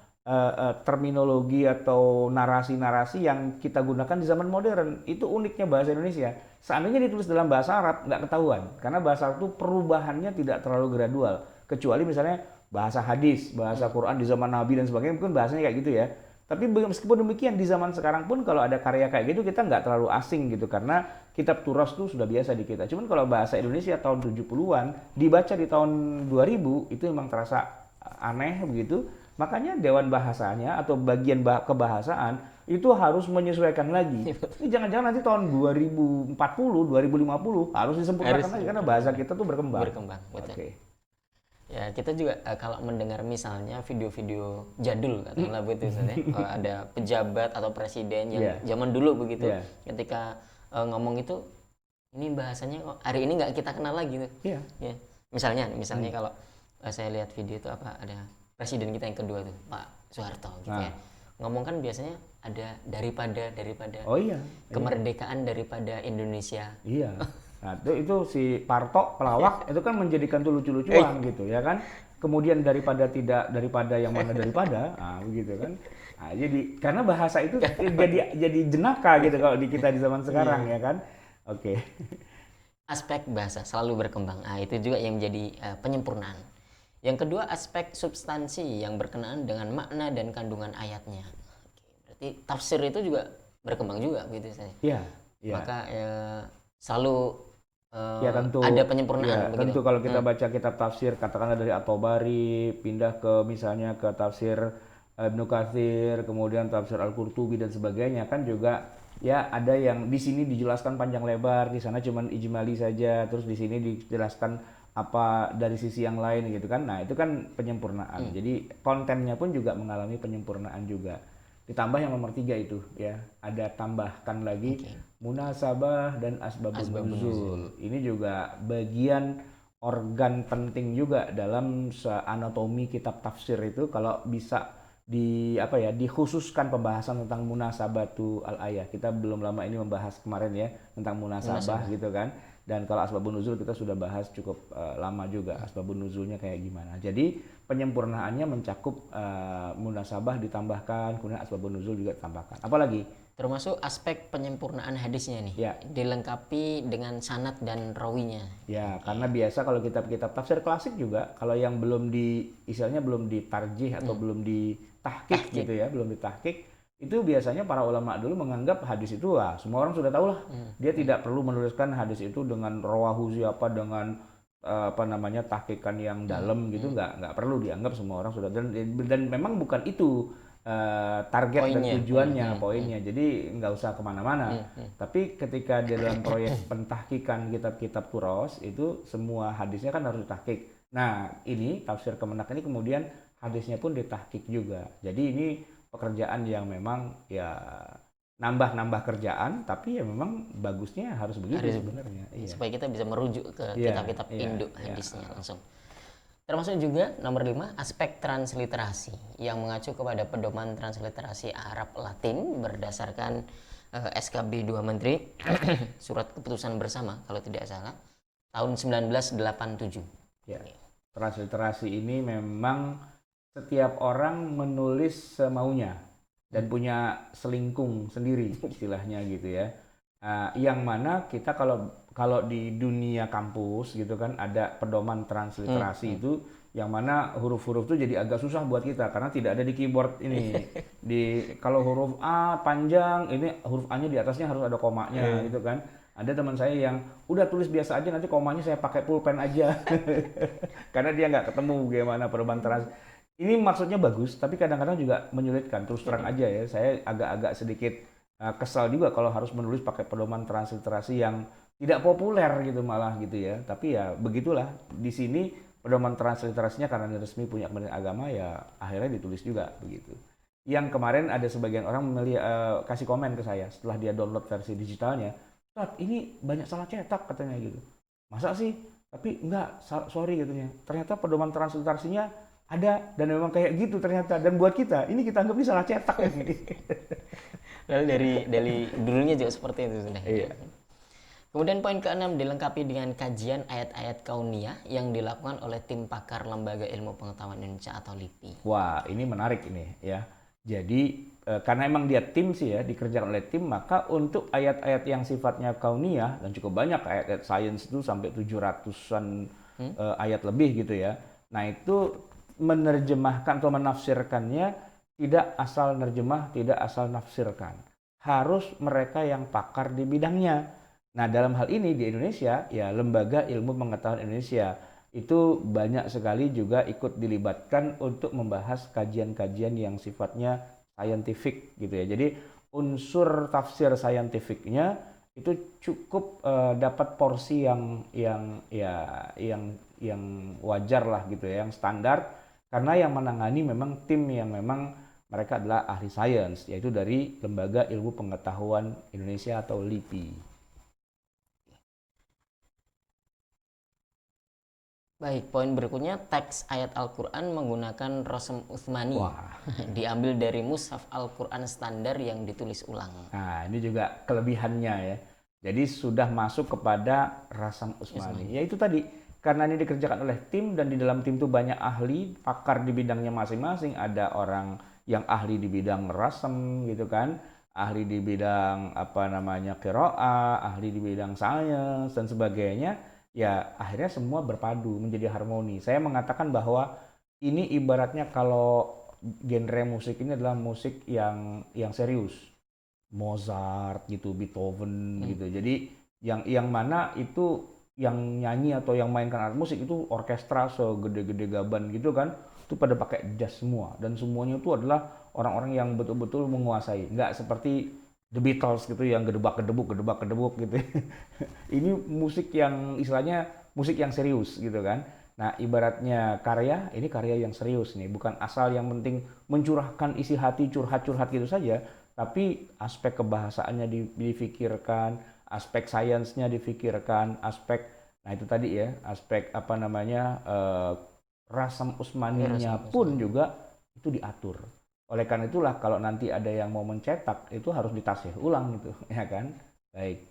terminologi atau narasi-narasi yang kita gunakan di zaman modern. Itu uniknya bahasa Indonesia. Seandainya ditulis dalam bahasa Arab, nggak ketahuan. Karena bahasa Arab itu perubahannya tidak terlalu gradual. Kecuali misalnya bahasa hadis, bahasa Quran di zaman Nabi dan sebagainya, mungkin bahasanya kayak gitu ya. Tapi meskipun demikian, di zaman sekarang pun kalau ada karya kayak gitu, kita nggak terlalu asing gitu. Karena kitab turas itu sudah biasa di kita. Cuman kalau bahasa Indonesia tahun 70-an, dibaca di tahun 2000, itu memang terasa aneh begitu. Makanya Dewan Bahasanya atau bagian kebahasaan itu harus menyesuaikan lagi. Ini jangan-jangan nanti tahun 2040, 2050 harus disempurnakan lagi karena bahasa kita tuh berkembang. Betul. Okay. Ya, kita juga kalau mendengar misalnya video-video jadul katakanlah begitu misalnya, ada pejabat atau presiden yang Iya. zaman dulu begitu, Iya. ketika ngomong itu, ini bahasanya kok hari ini nggak kita kenal lagi tuh. Iya. Ya, misalnya kalau saya lihat video itu ada presiden kita yang kedua tuh, Pak Soeharto gitu ya. Ngomong kan biasanya ada daripada Oh iya. kemerdekaan daripada Indonesia. Iya. Nah, itu si Parto pelawak itu kan menjadikan tuh lucu-lucuan gitu ya kan. Kemudian daripada yang mana daripada, begitu kan. Nah, jadi karena bahasa itu jadi jenaka gitu kalau di kita di zaman sekarang ya kan. Oke. Aspek bahasa selalu berkembang. Itu juga yang menjadi penyempurnaan. Yang kedua, aspek substansi yang berkenaan dengan makna dan kandungan ayatnya. Berarti tafsir itu juga berkembang juga gitu saya. Iya. Maka selalu Ya tentu ada penyempurnaan ya, begitu. tentu kalau kita baca kitab tafsir katakanlah dari At-Tabari pindah ke misalnya ke tafsir Ibnu Katsir, kemudian tafsir Al-Qurtubi dan sebagainya kan juga ya ada yang di sini dijelaskan panjang lebar, di sana cuman ijmali saja, terus di sini dijelaskan apa dari sisi yang lain gitu kan. Nah, itu kan penyempurnaan. Jadi kontennya pun juga mengalami penyempurnaan juga. Ditambah yang nomor 3 itu ya, ada tambahkan lagi munasabah dan asbabun nuzul. Ini juga bagian organ penting juga dalam anatomi kitab tafsir itu kalau bisa dikhususkan pembahasan tentang munasabatu al-ayah. Kita belum lama ini membahas kemarin ya tentang munasabah gitu kan. Dan kalau asbabun nuzul kita sudah bahas cukup lama juga asbabun nuzulnya kayak gimana. Jadi penyempurnaannya mencakup munasabah ditambahkan, kemudian asbabun nuzul juga ditambahkan. Apalagi? Termasuk aspek penyempurnaan hadisnya nih. Ya. Dilengkapi dengan sanad dan rawinya. Ya, karena biasa kalau kitab-kitab tafsir klasik juga kalau yang belum istilahnya belum ditarjih atau belum ditahqiq gitu ya, belum ditahqiq, itu biasanya para ulama dulu menganggap hadis itu semua orang sudah tahu lah. Dia tidak perlu menuliskan hadis itu dengan rawahu siapa, dengan tahqiqan yang dalam gitu, nggak perlu, dianggap semua orang sudah, dan memang bukan itu target dan tujuannya, poinnya. Jadi nggak usah kemana-mana. Tapi ketika dalam proyek pentahkikan kitab-kitab Turos itu semua hadisnya kan harus ditahkik. Nah, ini tafsir Kemenak ini kemudian hadisnya pun ditahkik juga. Jadi ini pekerjaan yang memang ya nambah kerjaan, tapi ya memang bagusnya harus begitu sebenarnya. Supaya kita bisa merujuk ke kitab-kitab induk hadisnya langsung. Termasuk juga nomor 5, aspek transliterasi yang mengacu kepada pedoman transliterasi Arab Latin berdasarkan SKB 2 Menteri Surat Keputusan Bersama kalau tidak salah tahun 1987. Ya. Transliterasi ini memang setiap orang menulis semaunya dan punya selingkung sendiri istilahnya gitu ya. Yang mana kita kalau di dunia kampus gitu kan ada pedoman transliterasi itu yang mana huruf-huruf itu jadi agak susah buat kita karena tidak ada di keyboard ini. Kalau huruf A panjang, ini huruf A-nya di atasnya harus ada komanya gitu kan. Ada teman saya yang udah tulis biasa aja, nanti komanya saya pakai pulpen aja. Karena dia nggak ketemu bagaimana pedoman transliterasi. Ini maksudnya bagus, tapi kadang-kadang juga menyulitkan. Terus terang aja ya, saya agak-agak sedikit kesal juga kalau harus menulis pakai pedoman transliterasi yang tidak populer gitu malah gitu ya. Tapi ya begitulah, di sini pedoman transliterasinya karena ini resmi punya Kementerian Agama ya akhirnya ditulis juga begitu. Yang kemarin ada sebagian orang kasih komen ke saya setelah dia download versi digitalnya, "Ustaz, ini banyak salah cetak," katanya gitu. "Masa sih?" Tapi enggak, sorry katanya. Ternyata pedoman transliterasinya ada dan memang kayak gitu ternyata, dan buat kita ini kita anggap ini salah cetak ini. Lalu dari dulunya juga seperti itu sudah. Iya. Kemudian poin ke-6 dilengkapi dengan kajian ayat-ayat kauniyah yang dilakukan oleh tim pakar Lembaga Ilmu Pengetahuan Indonesia atau LIPI. Wah, ini menarik ini ya. Jadi karena emang dia tim sih ya, dikerjakan oleh tim, maka untuk ayat-ayat yang sifatnya kauniyah dan cukup banyak ayat-ayat sains itu sampai 700-an ayat lebih gitu ya. Nah, itu menerjemahkan atau menafsirkannya tidak asal nerjemah, tidak asal nafsirkan. Harus mereka yang pakar di bidangnya. Nah, dalam hal ini di Indonesia, ya Lembaga Ilmu Pengetahuan Indonesia itu banyak sekali juga ikut dilibatkan untuk membahas kajian-kajian yang sifatnya scientific gitu ya. Jadi unsur tafsir saintifiknya itu cukup dapat porsi yang wajar lah gitu ya, yang standar, karena yang menangani memang tim yang memang mereka adalah ahli sains, yaitu dari Lembaga Ilmu Pengetahuan Indonesia atau LIPI. Baik, poin berikutnya teks ayat Al-Quran menggunakan Rasm Utsmani. Wah, Diambil dari mushaf Al-Quran standar yang ditulis ulang. nah ini juga kelebihannya ya. Jadi sudah masuk kepada Rasam Utsmani. Ya itu tadi, karena ini dikerjakan oleh tim dan di dalam tim itu banyak ahli, pakar di bidangnya masing-masing. Ada orang yang ahli di bidang rasam gitu kan, ahli di bidang apa namanya qiraah, ahli di bidang sains dan sebagainya. Ya akhirnya semua berpadu menjadi harmoni. Saya mengatakan bahwa ini ibaratnya kalau genre musik ini adalah musik yang serius. Mozart gitu, Beethoven gitu. Jadi yang mana itu yang nyanyi atau yang mainkan alat musik itu orkestra segede-gede gaban gitu kan, itu pada pakai jas semua dan semuanya itu adalah orang-orang yang betul-betul menguasai. Nggak seperti The Beatles gitu yang gedebak-gedebuk gitu. Ini musik yang istilahnya musik yang serius gitu kan. Nah, ibaratnya karya, ini karya yang serius nih, bukan asal yang penting mencurahkan isi hati, curhat-curhat gitu saja, tapi aspek kebahasaannya difikirkan, aspek sainsnya difikirkan, aspek, nah itu tadi ya, aspek apa namanya, rasam Ya, usmaninya Rasm pun Utsmani. juga itu diatur. Oleh karena itulah kalau nanti ada yang mau mencetak, itu harus ditafsir ulang gitu, ya kan? Baik.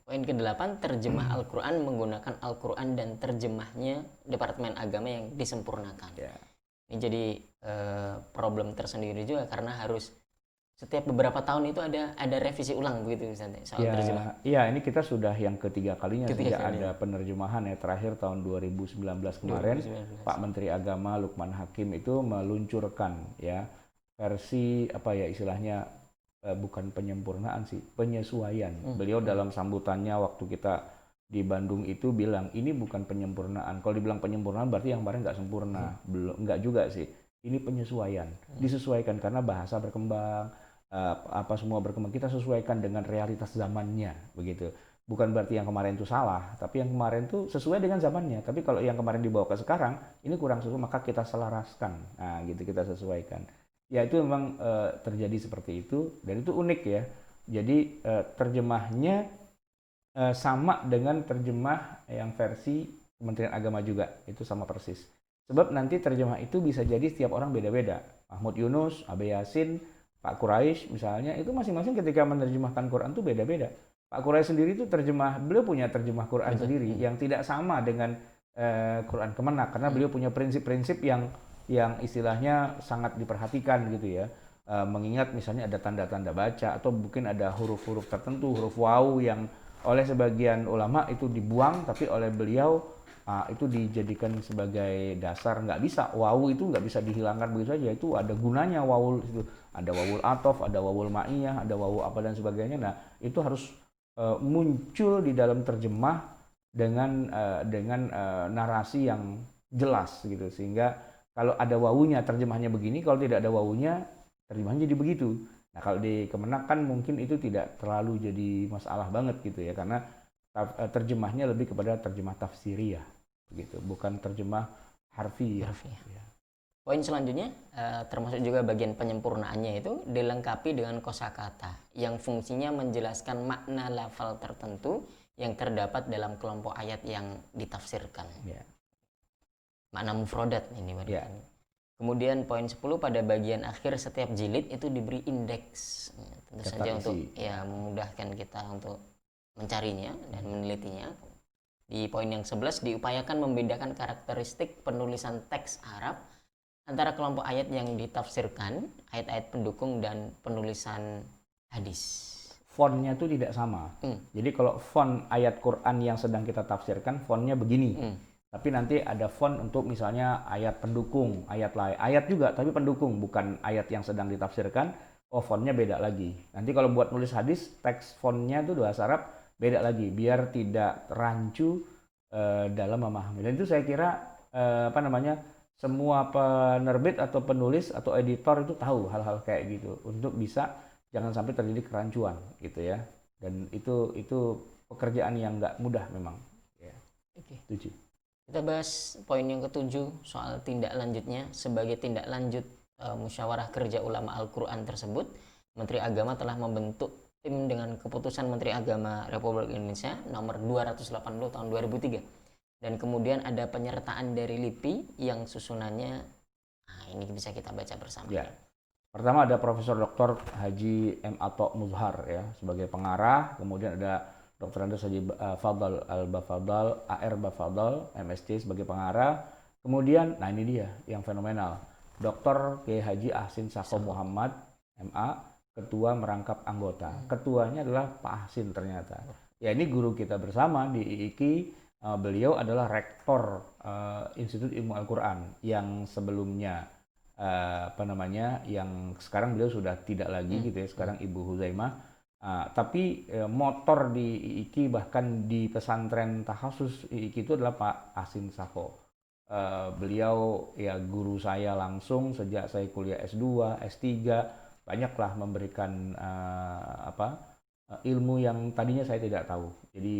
Poin ke-8, terjemah Al-Quran menggunakan Al-Quran dan terjemahnya Departemen Agama yang disempurnakan. Ya. Ini jadi problem tersendiri juga karena harus setiap beberapa tahun itu ada revisi ulang begitu misalnya soal terjemah. Ya, ini kita sudah yang ketiga kalinya Ketiga sejak kali ada penerjemahan ya, terakhir tahun 2019 kemarin 2019. Pak Menteri Agama Lukman Hakim itu meluncurkan ya versi apa ya istilahnya, bukan penyempurnaan sih, penyesuaian. Beliau dalam sambutannya waktu kita di Bandung itu bilang ini bukan penyempurnaan. Kalau dibilang penyempurnaan berarti yang kemarin nggak sempurna. Belum, nggak juga sih. Ini penyesuaian. Disesuaikan karena bahasa berkembang, apa semua berkembang. Kita sesuaikan dengan realitas zamannya, begitu. Bukan berarti yang kemarin itu salah, tapi yang kemarin itu sesuai dengan zamannya. Tapi kalau yang kemarin dibawa ke sekarang, ini kurang sesuai, maka kita selaraskan. Nah, gitu kita sesuaikan. Ya itu memang terjadi seperti itu dan itu unik ya. Jadi terjemahnya sama dengan terjemah yang versi Kementerian Agama juga, itu sama persis. Sebab nanti terjemah itu bisa jadi setiap orang beda-beda. Mahmud Yunus, Abe Yasin, Pak Quraisy misalnya, itu masing-masing ketika menerjemahkan Quran itu beda-beda. Pak Quraisy sendiri itu beliau punya terjemah Quran sendiri yang tidak sama dengan Quran Kemenak karena beliau punya prinsip-prinsip yang istilahnya sangat diperhatikan gitu ya. Mengingat misalnya ada tanda-tanda baca atau mungkin ada huruf-huruf tertentu, huruf wawu yang oleh sebagian ulama itu dibuang, tapi oleh beliau itu dijadikan sebagai dasar. Nggak bisa, wawu itu nggak bisa dihilangkan begitu saja, itu ada gunanya wawu itu. Ada wawul atof, ada wawul ma'iyah, ada wawu apa dan sebagainya. Nah itu harus muncul di dalam terjemah dengan narasi yang jelas gitu, sehingga kalau ada wawunya terjemahnya begini, kalau tidak ada wawunya terjemahnya jadi begitu. Nah kalau di Kemenak kan mungkin itu tidak terlalu jadi masalah banget gitu ya, karena terjemahnya lebih kepada terjemah tafsiriyah begitu, bukan terjemah harfiah. Ya. Poin selanjutnya termasuk juga bagian penyempurnaannya itu dilengkapi dengan kosakata yang fungsinya menjelaskan makna lafal tertentu yang terdapat dalam kelompok ayat yang ditafsirkan. Ya. Makna mufrodat ini berarti. Ya. Kemudian poin 10, pada bagian akhir setiap jilid itu diberi indeks. Tentu Daftar saja isi. untuk ya memudahkan kita untuk mencarinya dan menelitinya. Di poin yang 11 diupayakan membedakan karakteristik penulisan teks Arab antara kelompok ayat yang ditafsirkan, ayat-ayat pendukung dan penulisan hadis. Fontnya itu tidak sama. Jadi kalau font ayat Quran yang sedang kita tafsirkan, fontnya begini. Tapi nanti ada font untuk misalnya ayat pendukung, ayat lain, ayat juga tapi pendukung, bukan ayat yang sedang ditafsirkan. Oh, fontnya beda lagi. Nanti kalau buat nulis hadis, teks fontnya itu bahasa Arab beda lagi, biar tidak rancu dalam memahami. Dan itu saya kira semua penerbit atau penulis atau editor itu tahu hal-hal kayak gitu untuk bisa jangan sampai terjadi kerancuan gitu ya. Dan itu pekerjaan yang nggak mudah memang. Ya. Oke. Setuju. Kita bahas poin yang ketujuh soal tindak lanjutnya. Sebagai tindak lanjut musyawarah kerja ulama Al-Quran tersebut, Menteri Agama telah membentuk tim dengan keputusan Menteri Agama Republik Indonesia nomor 280 tahun 2003. Dan kemudian ada penyertaan dari LIPI yang susunannya, nah ini bisa kita baca bersama. Ya. Pertama ada Profesor Dr. Haji M. Ato Muzhar ya sebagai pengarah, kemudian ada Dr. Andes Haji Fadal Al-Bafadal, AR Bafadal, MSc sebagai pengarah. Kemudian, nah ini dia yang fenomenal, Dr. Kiai Haji Ahsin Sakho Muhammad, MA, ketua merangkap anggota. Ketuanya adalah Pak Ahsin ternyata. Ya ini guru kita bersama di IIKI, beliau adalah rektor Institut Ilmu Al-Quran yang sebelumnya yang sekarang beliau sudah tidak lagi gitu ya, sekarang Ibu Huzaimah. Tapi motor di IIKI bahkan di pesantren Tahasus IIKI itu adalah Pak Ahsin Sakho. Beliau ya guru saya langsung sejak saya kuliah S2, S3, banyaklah memberikan ilmu yang tadinya saya tidak tahu. Jadi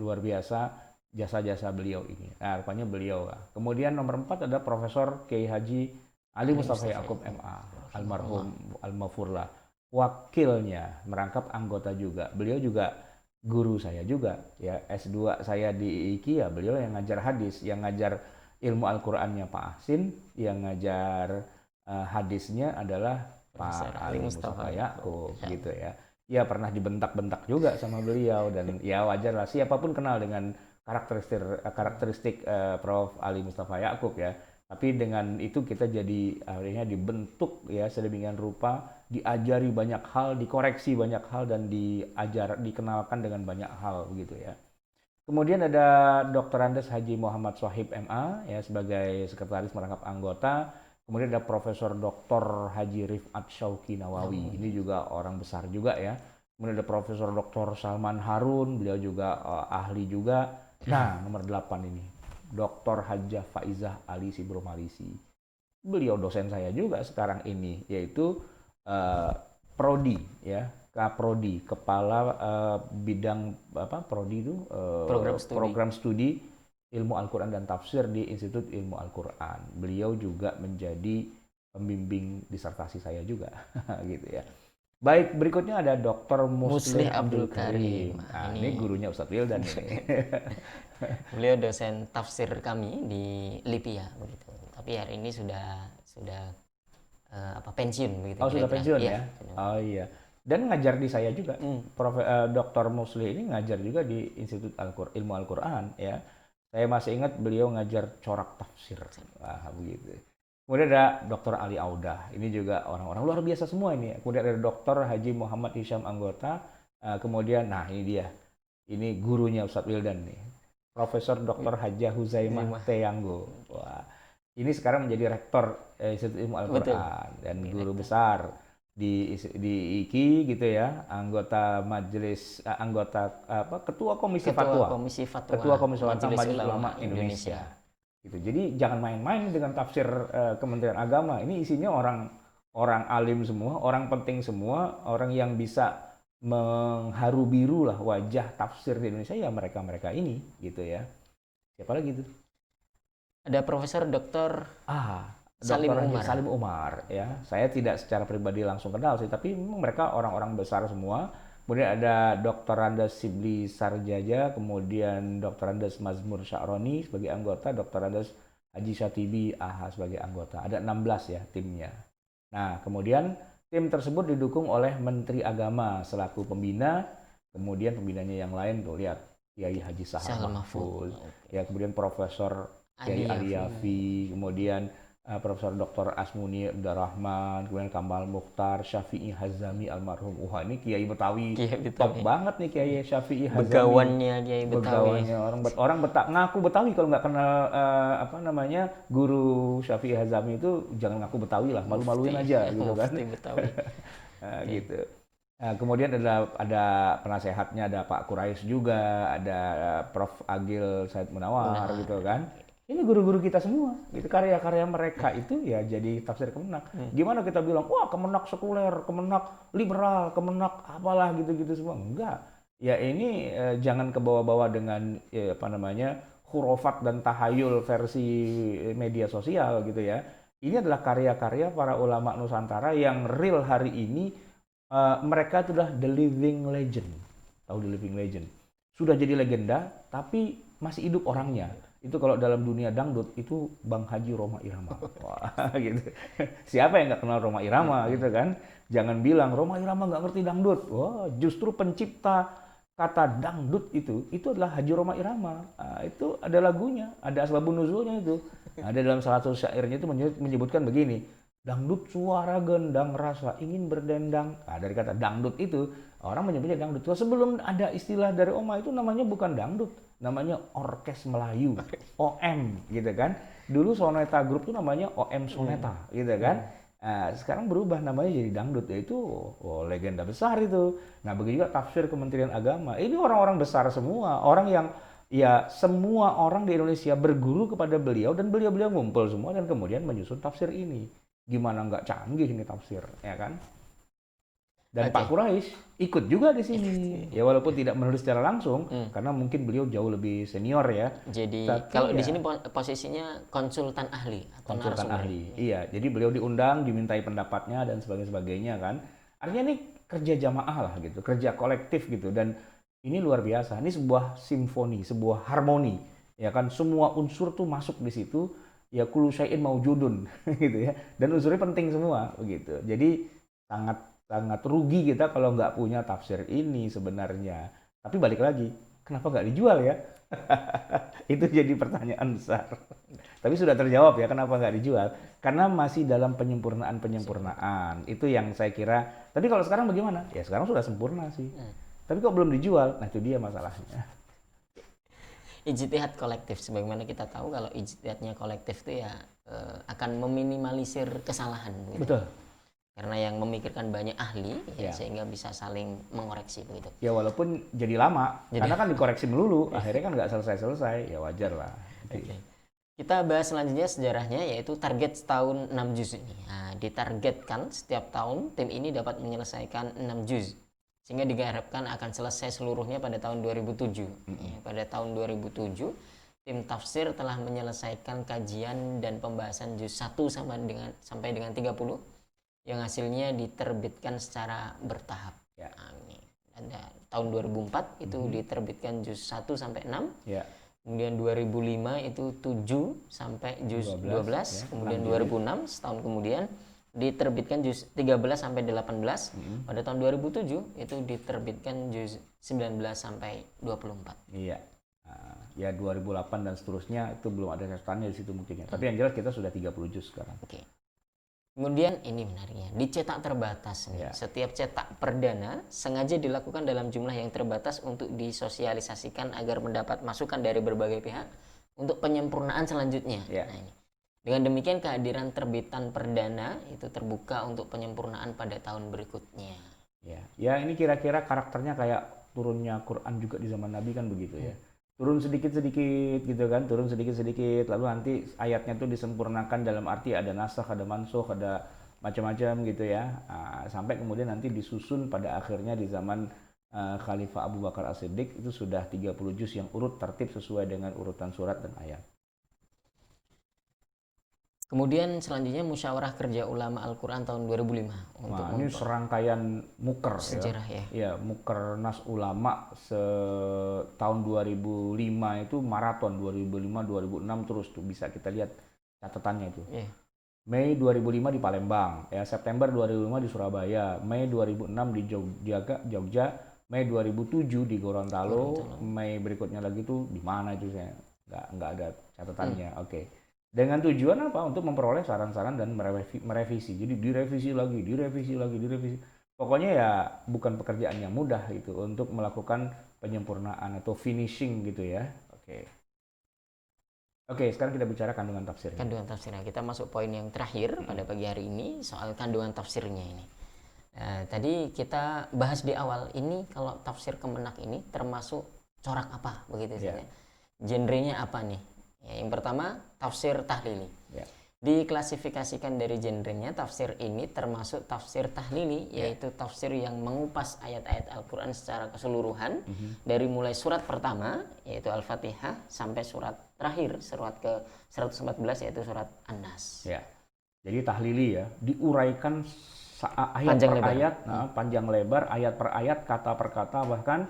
luar biasa jasa-jasa beliau ini. Nah, rupanya beliau. Kemudian nomor 4 ada Profesor Kiai Haji Ali Mustafa Ya'qub MA, almarhum al-Mafurlah. Wakilnya merangkap anggota juga. Beliau juga guru saya juga ya. S2 saya di IIKI ya beliau yang ngajar hadis, yang ngajar ilmu Al-Qur'annya Pak Ahsin, yang ngajar hadisnya adalah Pak Ali Mustafa Ya'qub gitu ya. Ya pernah dibentak-bentak juga sama beliau dan ya wajar lah siapapun kenal dengan karakteristik Prof. Ali Mustafa Ya'qub ya. Tapi dengan itu kita jadi akhirnya dibentuk ya sedemikian rupa, diajari banyak hal, dikoreksi banyak hal dan dikenalkan dengan banyak hal begitu ya. Kemudian ada Dr. Andes Haji Muhammad Shahib MA ya sebagai sekretaris merangkap anggota. Kemudian ada Profesor Dr. Haji Rifat Syauqi Nawawi. Ini juga orang besar juga ya. Kemudian ada Profesor Dr. Salman Harun, beliau juga ahli juga. Nah, nomor 8 ini, Dr. Hajjah Faizah Ali Sibro Malisi. Beliau dosen saya juga sekarang ini, yaitu Prodi, ya, Kaprodi, Kepala Bidang Prodi itu program studi Ilmu Al-Quran dan Tafsir di Institut Ilmu Al-Quran. Beliau juga menjadi pembimbing disertasi saya juga, gitu ya. Baik, berikutnya ada Dr. Muslih Abdul Karim. Nah, ini gurunya Ustadz Wildan ini. Beliau dosen tafsir kami di LIPI ya begitu. Tapi hari ini sudah pensiun begitu. Oh, sudah pensiun ya? Oh iya. Dan ngajar di saya juga. Dr. Muslih ini ngajar juga di Institut Ilmu Al-Quran ya. Saya masih ingat beliau ngajar corak tafsir. Wah, begitu. Kemudian ada Dr. Ali Audah, ini juga orang-orang luar biasa semua ini. Kemudian ada Dr. Haji Muhammad Hisham anggota. Kemudian, nah ini dia, ini gurunya Ustadz Wildan nih, Profesor Dr. Hajjah Huzaimah Teyanggo. Wah, ini sekarang menjadi rektor Institut Ilmu Al-Quran dan guru besar di IIKI gitu ya, ketua Komisi Fatwa Majelis Ulama Indonesia. Gitu. Jadi jangan main-main dengan tafsir Kementerian Agama. Ini isinya orang alim semua, orang penting semua, orang yang bisa mengharu biru lah wajah tafsir di Indonesia ya mereka ini gitu ya. Siapa lagi itu? Ada Profesor Dr. Salim Umar ya. Saya tidak secara pribadi langsung kenal sih, tapi memang mereka orang-orang besar semua. Kemudian ada Dr. Andes Sibli Sarjaja, kemudian Dr. Andes Mazmur Sya'roni sebagai anggota, Dr. Andes Haji Syatibi Aha sebagai anggota. Ada 16 ya timnya. Nah, kemudian tim tersebut didukung oleh Menteri Agama selaku pembina, kemudian pembinanya yang lain tuh lihat Kiai Haji Sahal Mahfuz, ya kemudian Profesor Kiai Aliyafi, kemudian Profesor Dr. Asmuni Abdurrahman, kemudian Kamal Mukhtar, Syafi'i Hazami almarhum. Wah, ini Kiai Betawi. Top banget nih Kiai Syafi'i Hazami. Begawannya Kiai Betawi. Orang Betawi ngaku Betawi kalau nggak kenal guru Syafi'i Hazami itu jangan ngaku Betawi lah, malu-maluin aja gitu kan. Betawi. Gitu. Nah, kemudian ada penasehatnya, ada Pak Quraisy juga, ada Prof. Agil Said Munawar gitu kan. Ini guru-guru kita semua, gitu. Karya-karya mereka itu ya jadi tafsir Kemenak. Gimana kita bilang, wah Kemenak sekuler, Kemenak liberal, Kemenak apalah gitu-gitu semua. Enggak. Ya ini jangan kebawa-bawa dengan apa namanya hurufat dan tahayul versi media sosial gitu ya. Ini adalah karya-karya para ulama Nusantara yang real hari ini. Mereka itu adalah the living legend. Tahu the living legend? Sudah jadi legenda, tapi masih hidup orangnya. Itu kalau dalam dunia dangdut itu Bang Haji Rhoma Irama. Wah, gitu. Siapa yang nggak kenal Rhoma Irama gitu kan? Jangan bilang Rhoma Irama nggak ngerti dangdut. Wah, justru pencipta kata dangdut itu adalah Haji Rhoma Irama. Nah, itu ada lagunya, ada asbabun nuzulnya itu. Ada dalam salah satu syairnya itu menyebutkan begini. Dangdut suara gendang rasa ingin berdendang. Nah, dari kata dangdut itu orang menyebutnya dangdut. Sebelum ada istilah dari Oma itu namanya bukan dangdut, namanya orkes Melayu, OM gitu kan. Dulu Soneta Group itu namanya OM Soneta gitu kan. Nah, sekarang berubah namanya jadi dangdut, yaitu legenda besar itu. Nah, begitu juga tafsir Kementerian Agama. Ini orang-orang besar semua, orang yang ya semua orang di Indonesia berguru kepada beliau dan beliau-beliau ngumpul semua dan kemudian menyusun tafsir ini. Gimana nggak canggih ini tafsir, ya kan? Dan Pak Quraisy ikut juga di sini. Ya walaupun tidak menulis secara langsung, karena mungkin beliau jauh lebih senior ya. Jadi tapi kalau ya, di sini posisinya konsultan ahli atau konsultan narasumber. ahli. Iya, jadi beliau diundang, dimintai pendapatnya dan sebagainya kan. Artinya ini kerja jamaah lah gitu, kerja kolektif gitu. Dan ini luar biasa. Ini sebuah simfoni, sebuah harmoni. Ya kan, semua unsur tuh masuk di situ. Ya kullu syai'in maujudun gitu ya. Dan unsurnya penting semua begitu. Jadi sangat rugi kita kalau nggak punya tafsir ini sebenarnya. Tapi balik lagi, kenapa nggak dijual ya? Itu jadi pertanyaan besar. Tapi sudah terjawab ya kenapa nggak dijual. Karena masih dalam penyempurnaan. Itu yang saya kira. Tapi kalau sekarang bagaimana? Ya sekarang sudah sempurna sih. Tapi kok belum dijual? Nah itu dia masalahnya. Ijtihad kolektif, sebagaimana kita tahu kalau ijtihadnya kolektif itu ya akan meminimalisir kesalahan gitu. Betul. Karena yang memikirkan banyak ahli ya, sehingga bisa saling mengoreksi begitu. Ya walaupun jadi lama, karena kan dikoreksi melulu, akhirnya kan nggak selesai-selesai, ya wajar lah. Okay. Kita bahas selanjutnya sejarahnya, yaitu target setahun 6 juz ini. Nah, ditargetkan setiap tahun tim ini dapat menyelesaikan 6 juz. Sehingga diharapkan akan selesai seluruhnya pada tahun 2007. Ya, pada tahun 2007, tim tafsir telah menyelesaikan kajian dan pembahasan juz 1 sampai dengan 30 yang hasilnya diterbitkan secara bertahap. Ya. Nah, ini ada tahun 2004 itu diterbitkan juz 1 sampai 6. Ya. Kemudian 2005 itu 7 sampai juz 12. Ya. Kemudian 2006 setahun kemudian diterbitkan juz 13 sampai 18. Pada tahun 2007 itu diterbitkan juz 19 sampai 24. Iya. Ya 2008 dan seterusnya itu belum ada catatannya di situ mungkin ya. Tapi yang jelas kita sudah 30 juz sekarang. Oke. Kemudian ini menariknya, dicetak terbatas nih. Setiap cetak perdana sengaja dilakukan dalam jumlah yang terbatas untuk disosialisasikan agar mendapat masukan dari berbagai pihak untuk penyempurnaan selanjutnya. Nah, ini. Dengan demikian kehadiran terbitan perdana itu terbuka untuk penyempurnaan pada tahun berikutnya. Ya ini kira-kira karakternya kayak turunnya Quran juga di zaman Nabi kan begitu ya. Turun sedikit-sedikit gitu kan, turun sedikit-sedikit, lalu nanti ayatnya tuh disempurnakan dalam arti ada nasakh, ada mansukh, ada macam-macam gitu ya. Sampai kemudian nanti disusun pada akhirnya di zaman Khalifah Abu Bakar As-Siddiq itu sudah 30 juz yang urut tertib sesuai dengan urutan surat dan ayat. Kemudian selanjutnya Musyawarah Kerja Ulama Al-Quran tahun 2005. Nah, ini serangkaian muker sejarah ya. Ya, muker nas ulama tahun 2005 itu maraton, 2005-2006 terus tuh bisa kita lihat catatannya itu. Mei 2005 di Palembang, ya September 2005 di Surabaya, Mei 2006 di Jogja, Mei 2007 di Gorontalo, Mei berikutnya lagi tuh di mana itu saya nggak ada catatannya. Oke. Dengan tujuan apa? Untuk memperoleh saran-saran dan merevisi. Jadi direvisi lagi. Pokoknya ya bukan pekerjaan yang mudah itu untuk melakukan penyempurnaan atau finishing gitu ya. Oke, sekarang kita bicara kandungan tafsirnya. Kandungan tafsirnya. Kita masuk poin yang terakhir pada pagi hari ini soal kandungan tafsirnya ini. Tadi kita bahas di awal ini kalau tafsir Kemenak ini termasuk corak apa begitu ya. Genrenya apa nih? Ya, yang pertama tafsir tahlili. Ya. Diklasifikasikan dari genrenya, tafsir ini termasuk tafsir tahlili, yaitu tafsir yang mengupas ayat-ayat Al-Quran secara keseluruhan dari mulai surat pertama yaitu Al-Fatihah sampai surat terakhir, surat ke 114 yaitu surat An-Nas. Ya. Jadi tahlili ya, diuraikan ayat Panjang per lebar. ayat, panjang lebar, ayat per ayat, kata per kata, bahkan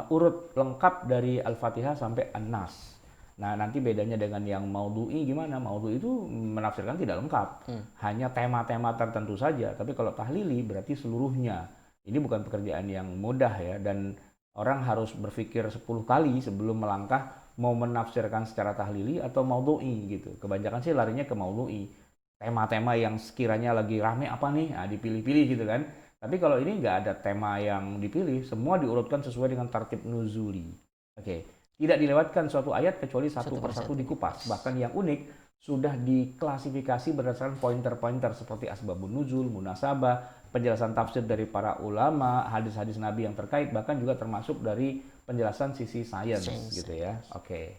urut lengkap dari Al-Fatihah sampai An-Nas. Nah, nanti bedanya dengan yang maudhu'i gimana? Maudhu'i itu menafsirkan tidak lengkap. Hanya tema-tema tertentu saja. Tapi kalau tahlili berarti seluruhnya. Ini bukan pekerjaan yang mudah ya. Dan orang harus berpikir 10 kali sebelum melangkah mau menafsirkan secara tahlili atau maudhu'i gitu. Kebanyakan sih larinya ke maudhu'i. Tema-tema yang sekiranya lagi rame apa nih? Nah, dipilih-pilih gitu kan. Tapi kalau ini nggak ada tema yang dipilih. Semua diurutkan sesuai dengan tartib nuzuli. Oke. Tidak dilewatkan suatu ayat kecuali satu persatu dikupas. Bahkan yang unik sudah diklasifikasi berdasarkan pointer-pointer seperti asbabun nuzul, munasabah, penjelasan tafsir dari para ulama, hadis-hadis Nabi yang terkait, bahkan juga termasuk dari penjelasan sisi sains gitu ya. Oke.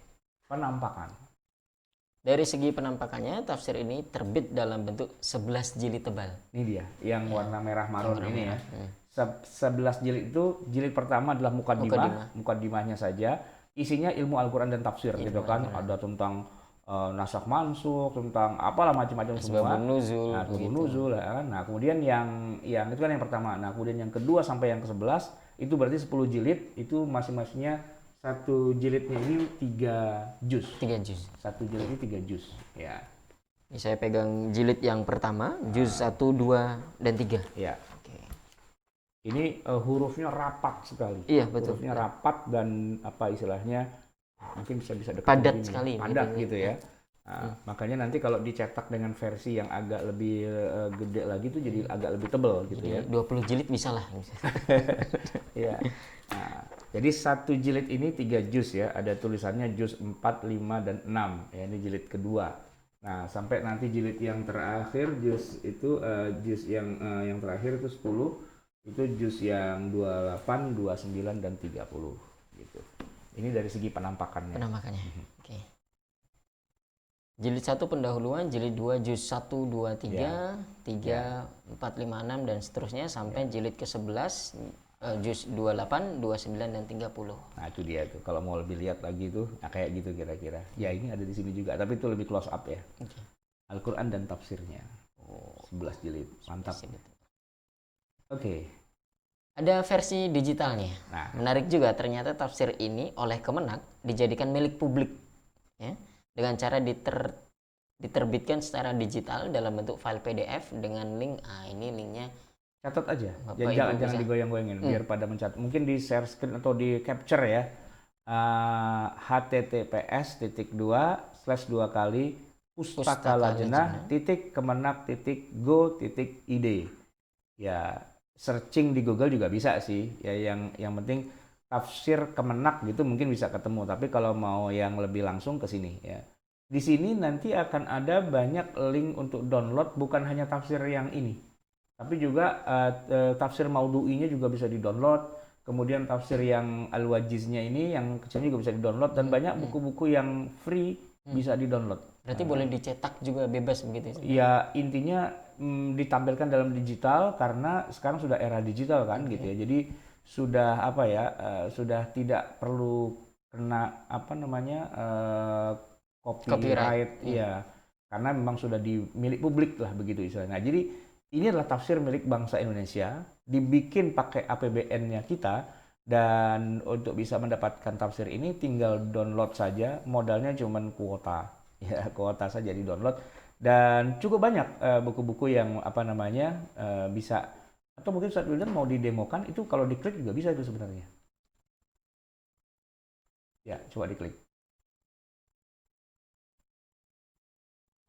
Penampakan. Dari segi penampakannya, tafsir ini terbit dalam bentuk 11 jilid tebal. Ini dia, yang warna merah marun ini ya. 11 jilid itu, jilid pertama adalah mukadimahnya saja. Isinya ilmu Al-Quran dan tafsir gitu kan. Ada tentang nasakh mansukh, tentang apalah macam-macam semua. Asbabun nuzul. Nah, kemudian yang itu kan yang pertama. Nah, kemudian yang kedua sampai yang ke-11 itu berarti 10 jilid, itu masing-masingnya satu jilidnya ini 3 juz. 3 juz. Satu jilid ini 3 juz. Ya. Ini saya pegang jilid yang pertama, juz 1, 2, dan 3. Ya. Ini hurufnya rapat sekali. Iya, betul. Hurufnya rapat dan apa istilahnya mungkin bisa dekat padat begini. sekali. Padat gitu ya. Nah, makanya nanti kalau dicetak dengan versi yang agak lebih gede lagi tuh jadi agak lebih tebal gitu ya. 20 jilid bisa lah. Iya. Nah, jadi satu jilid ini 3 juz ya. Ada tulisannya juz 4, 5, dan 6. Ya, ini jilid kedua. Nah, sampai nanti jilid yang terakhir juz itu juz yang terakhir itu 10. Itu juz yang 28, 29, dan 30 gitu. Ini dari segi penampakannya. Oke. Jilid 1 pendahuluan, jilid 2 juz 1, 2, 3, 3, 4, 5, 6 dan seterusnya sampai jilid ke-11 juz 28, 29 dan 30. Nah, itu dia tuh. Kalau mau lebih lihat lagi tuh, nah kayak gitu kira-kira. Ya, ini ada di sini juga, tapi itu lebih close up ya. Okay. Al-Qur'an dan tafsirnya. 11 jilid. Mantap. Oke. Ada versi digitalnya. Nah, menarik juga, ternyata tafsir ini oleh Kemenak dijadikan milik publik ya, dengan cara diterbitkan secara digital dalam bentuk file PDF dengan link. Ini linknya. Catat aja. Jangan digoyang-goyangin biar pada mencatat. Mungkin di share screen atau di capture ya. https://pustakalajnah.kemenak.go.id. Ya, searching di Google juga bisa sih. Ya, yang penting tafsir Kemenak gitu mungkin bisa ketemu. Tapi kalau mau yang lebih langsung ke sini ya. Di sini nanti akan ada banyak link untuk download, bukan hanya tafsir yang ini. Tapi juga tafsir maudhu'inya juga bisa di-download. Kemudian tafsir yang Al-Wajiznya ini yang kecilnya juga bisa di-download, dan banyak buku-buku yang free bisa di-download. Berarti boleh dicetak juga bebas begitu? Ya, intinya ditampilkan dalam digital karena sekarang sudah era digital kan gitu ya. Jadi sudah sudah tidak perlu kena copyright ya. Karena memang sudah di milik publik lah begitu istilahnya. Nah, jadi ini adalah tafsir milik bangsa Indonesia, dibikin pakai APBN-nya kita, dan untuk bisa mendapatkan tafsir ini tinggal download saja, modalnya cuma kuota. Ya, kuota saja di-download, dan cukup banyak buku-buku yang bisa, atau mungkin Ustadz Wildan mau didemokan, itu kalau diklik juga bisa itu sebenarnya. Ya, coba diklik.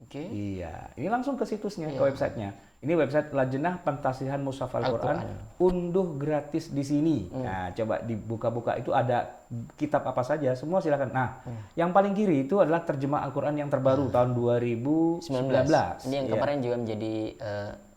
Oke. Iya, ini langsung ke situsnya, ke websitenya. Ini website Lajnah Pentasihan Mushaf Al-Quran, unduh gratis di sini. Nah, coba dibuka-buka, itu ada kitab apa saja, semua silakan. Nah, yang paling kiri itu adalah terjemah Al-Quran yang terbaru tahun 2019. Ini yang kemarin juga menjadi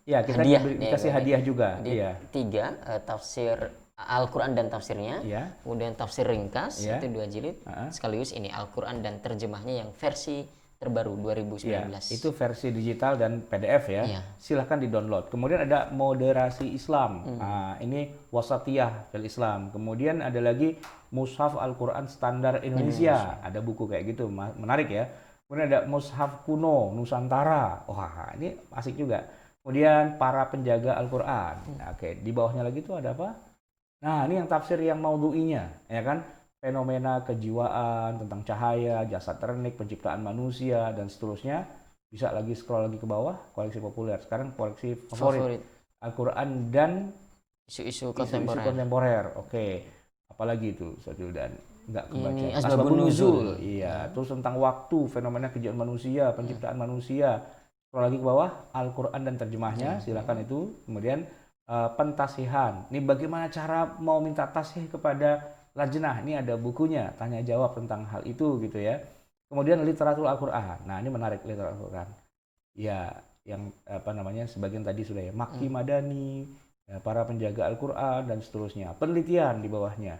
kita hadiah, dikasih hadiah juga. Jadi 3 tafsir Al-Quran dan tafsirnya, Ya. kemudian tafsir ringkas Ya. itu 2 jilid, sekaligus ini Al-Quran dan terjemahnya yang versi terbaru 2019. Ya, itu versi digital dan PDF ya. Iya. Silahkan di-download. Kemudian ada moderasi Islam. Nah, ini wasatiyah fil Islam. Kemudian ada lagi Mushaf Al-Quran Standar Indonesia. Ada buku kayak gitu, menarik ya. Kemudian ada Mushaf Kuno Nusantara. Wah, ini asik juga. Kemudian para penjaga Al-Quran. Nah, oke, di bawahnya lagi tuh ada apa? Nah, ini yang tafsir yang maudhu'inya, ya kan? Fenomena kejiwaan, tentang cahaya, jasad ternik, penciptaan manusia, dan seterusnya. Bisa lagi scroll lagi ke bawah, koleksi populer. Sekarang koleksi favorit. Al-Quran dan Isu-isu isu-isu kontemporer. Oke. Apalagi itu, Ustaz dan nggak kebaca. Ini Asbabun Nuzul. Iya. Terus tentang waktu, fenomena kejiwaan manusia, penciptaan manusia. Scroll lagi ke bawah, Al-Quran dan terjemahnya. Silakan itu. Kemudian pentasihan. Ini bagaimana cara mau minta tasih kepada lajnah. Ini ada bukunya, tanya jawab tentang hal itu gitu ya. Kemudian literatur Al-Quran. Nah, ini menarik literatur Al-Quran. Ya, yang apa namanya sebagian tadi sudah ya. Makki Madani, ya, para penjaga Al-Quran dan seterusnya. Penelitian di bawahnya.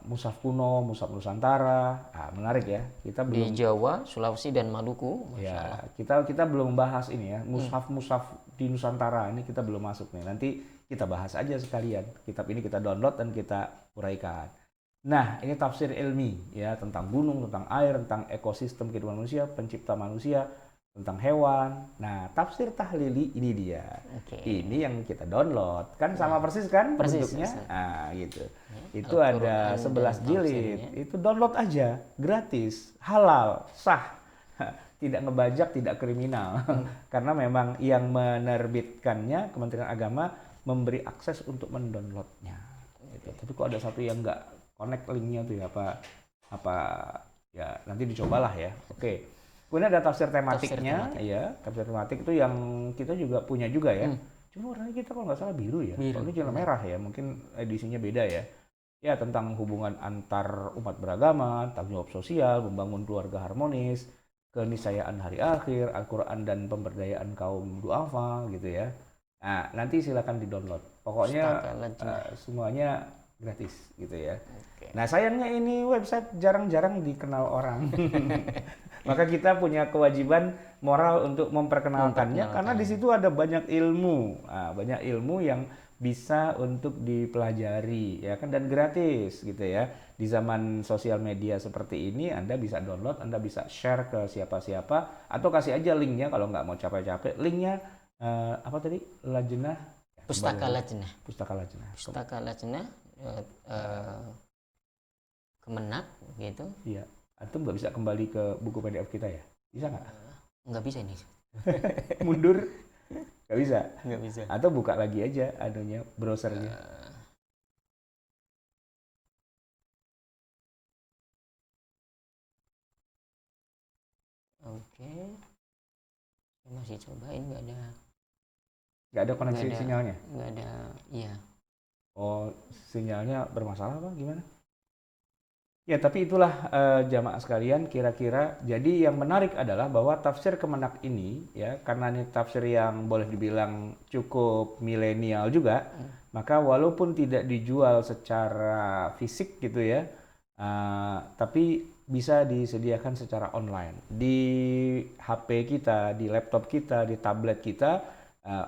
Mushaf Kuno, Mushaf Nusantara. Menarik ya. Kita belum di Jawa, Sulawesi dan Maluku. Ya, kita belum bahas ini ya. Mushaf di Nusantara ini kita belum masuk nih. Nanti kita bahas aja sekalian. Kitab ini kita download dan kita uraikan. Nah, ini tafsir ilmi ya tentang gunung, tentang air, tentang ekosistem kehidupan manusia, pencipta manusia, tentang hewan. Nah, tafsir tahlili ini dia. Ini yang kita download. Kan sama persis kan bentuknya? Nah, gitu. Itu ada 11 jilid. Itu download aja, gratis, halal, sah. Tidak ngebajak, tidak kriminal. Karena memang yang menerbitkannya Kementerian Agama memberi akses untuk mendownloadnya. Gitu. Tapi kok ada satu yang nggak connect linknya tuh ya apa ya nanti dicobalah ya. Oke. Kemudian ada tafsir tematiknya, ya tafsir tematik itu yang kita juga punya juga ya. Cuma warnanya kita kalau nggak salah biru ya. Kalau ini warna merah ya, mungkin edisinya beda ya. Ya tentang hubungan antar umat beragama, tanggung jawab sosial, membangun keluarga harmonis, keniscayaan hari akhir, Al-Quran dan pemberdayaan kaum duafa gitu ya. Nah, nanti silakan di-download. Pokoknya semuanya gratis gitu ya. Nah, sayangnya ini website jarang-jarang dikenal orang. Maka kita punya kewajiban moral untuk memperkenalkannya karena di situ ada banyak ilmu. Banyak ilmu yang bisa untuk dipelajari ya kan dan gratis gitu ya. Di zaman sosial media seperti ini Anda bisa download, Anda bisa share ke siapa-siapa atau kasih aja linknya kalau nggak mau capek-capek. Linknya apa tadi? Lajnah Pustaka Lajnah. Pustaka Lajnah Kemenak gitu. Iya. Antum nggak bisa kembali ke buku PDF kita ya? Bisa nggak? Nggak bisa ini. Mundur? Nggak bisa? Nggak bisa. Atau buka lagi aja anunya, browsernya. Oke. Saya masih cobain nggak ada. Nggak ada koneksi sinyalnya? Nggak ada, iya. Oh, sinyalnya bermasalah apa? Gimana? Ya, tapi itulah jamaah sekalian kira-kira. Jadi yang menarik adalah bahwa tafsir Kemenak ini ya, karena ini tafsir yang boleh dibilang cukup milenial juga, maka walaupun tidak dijual secara fisik gitu ya, tapi bisa disediakan secara online di HP kita, di laptop kita, di tablet kita,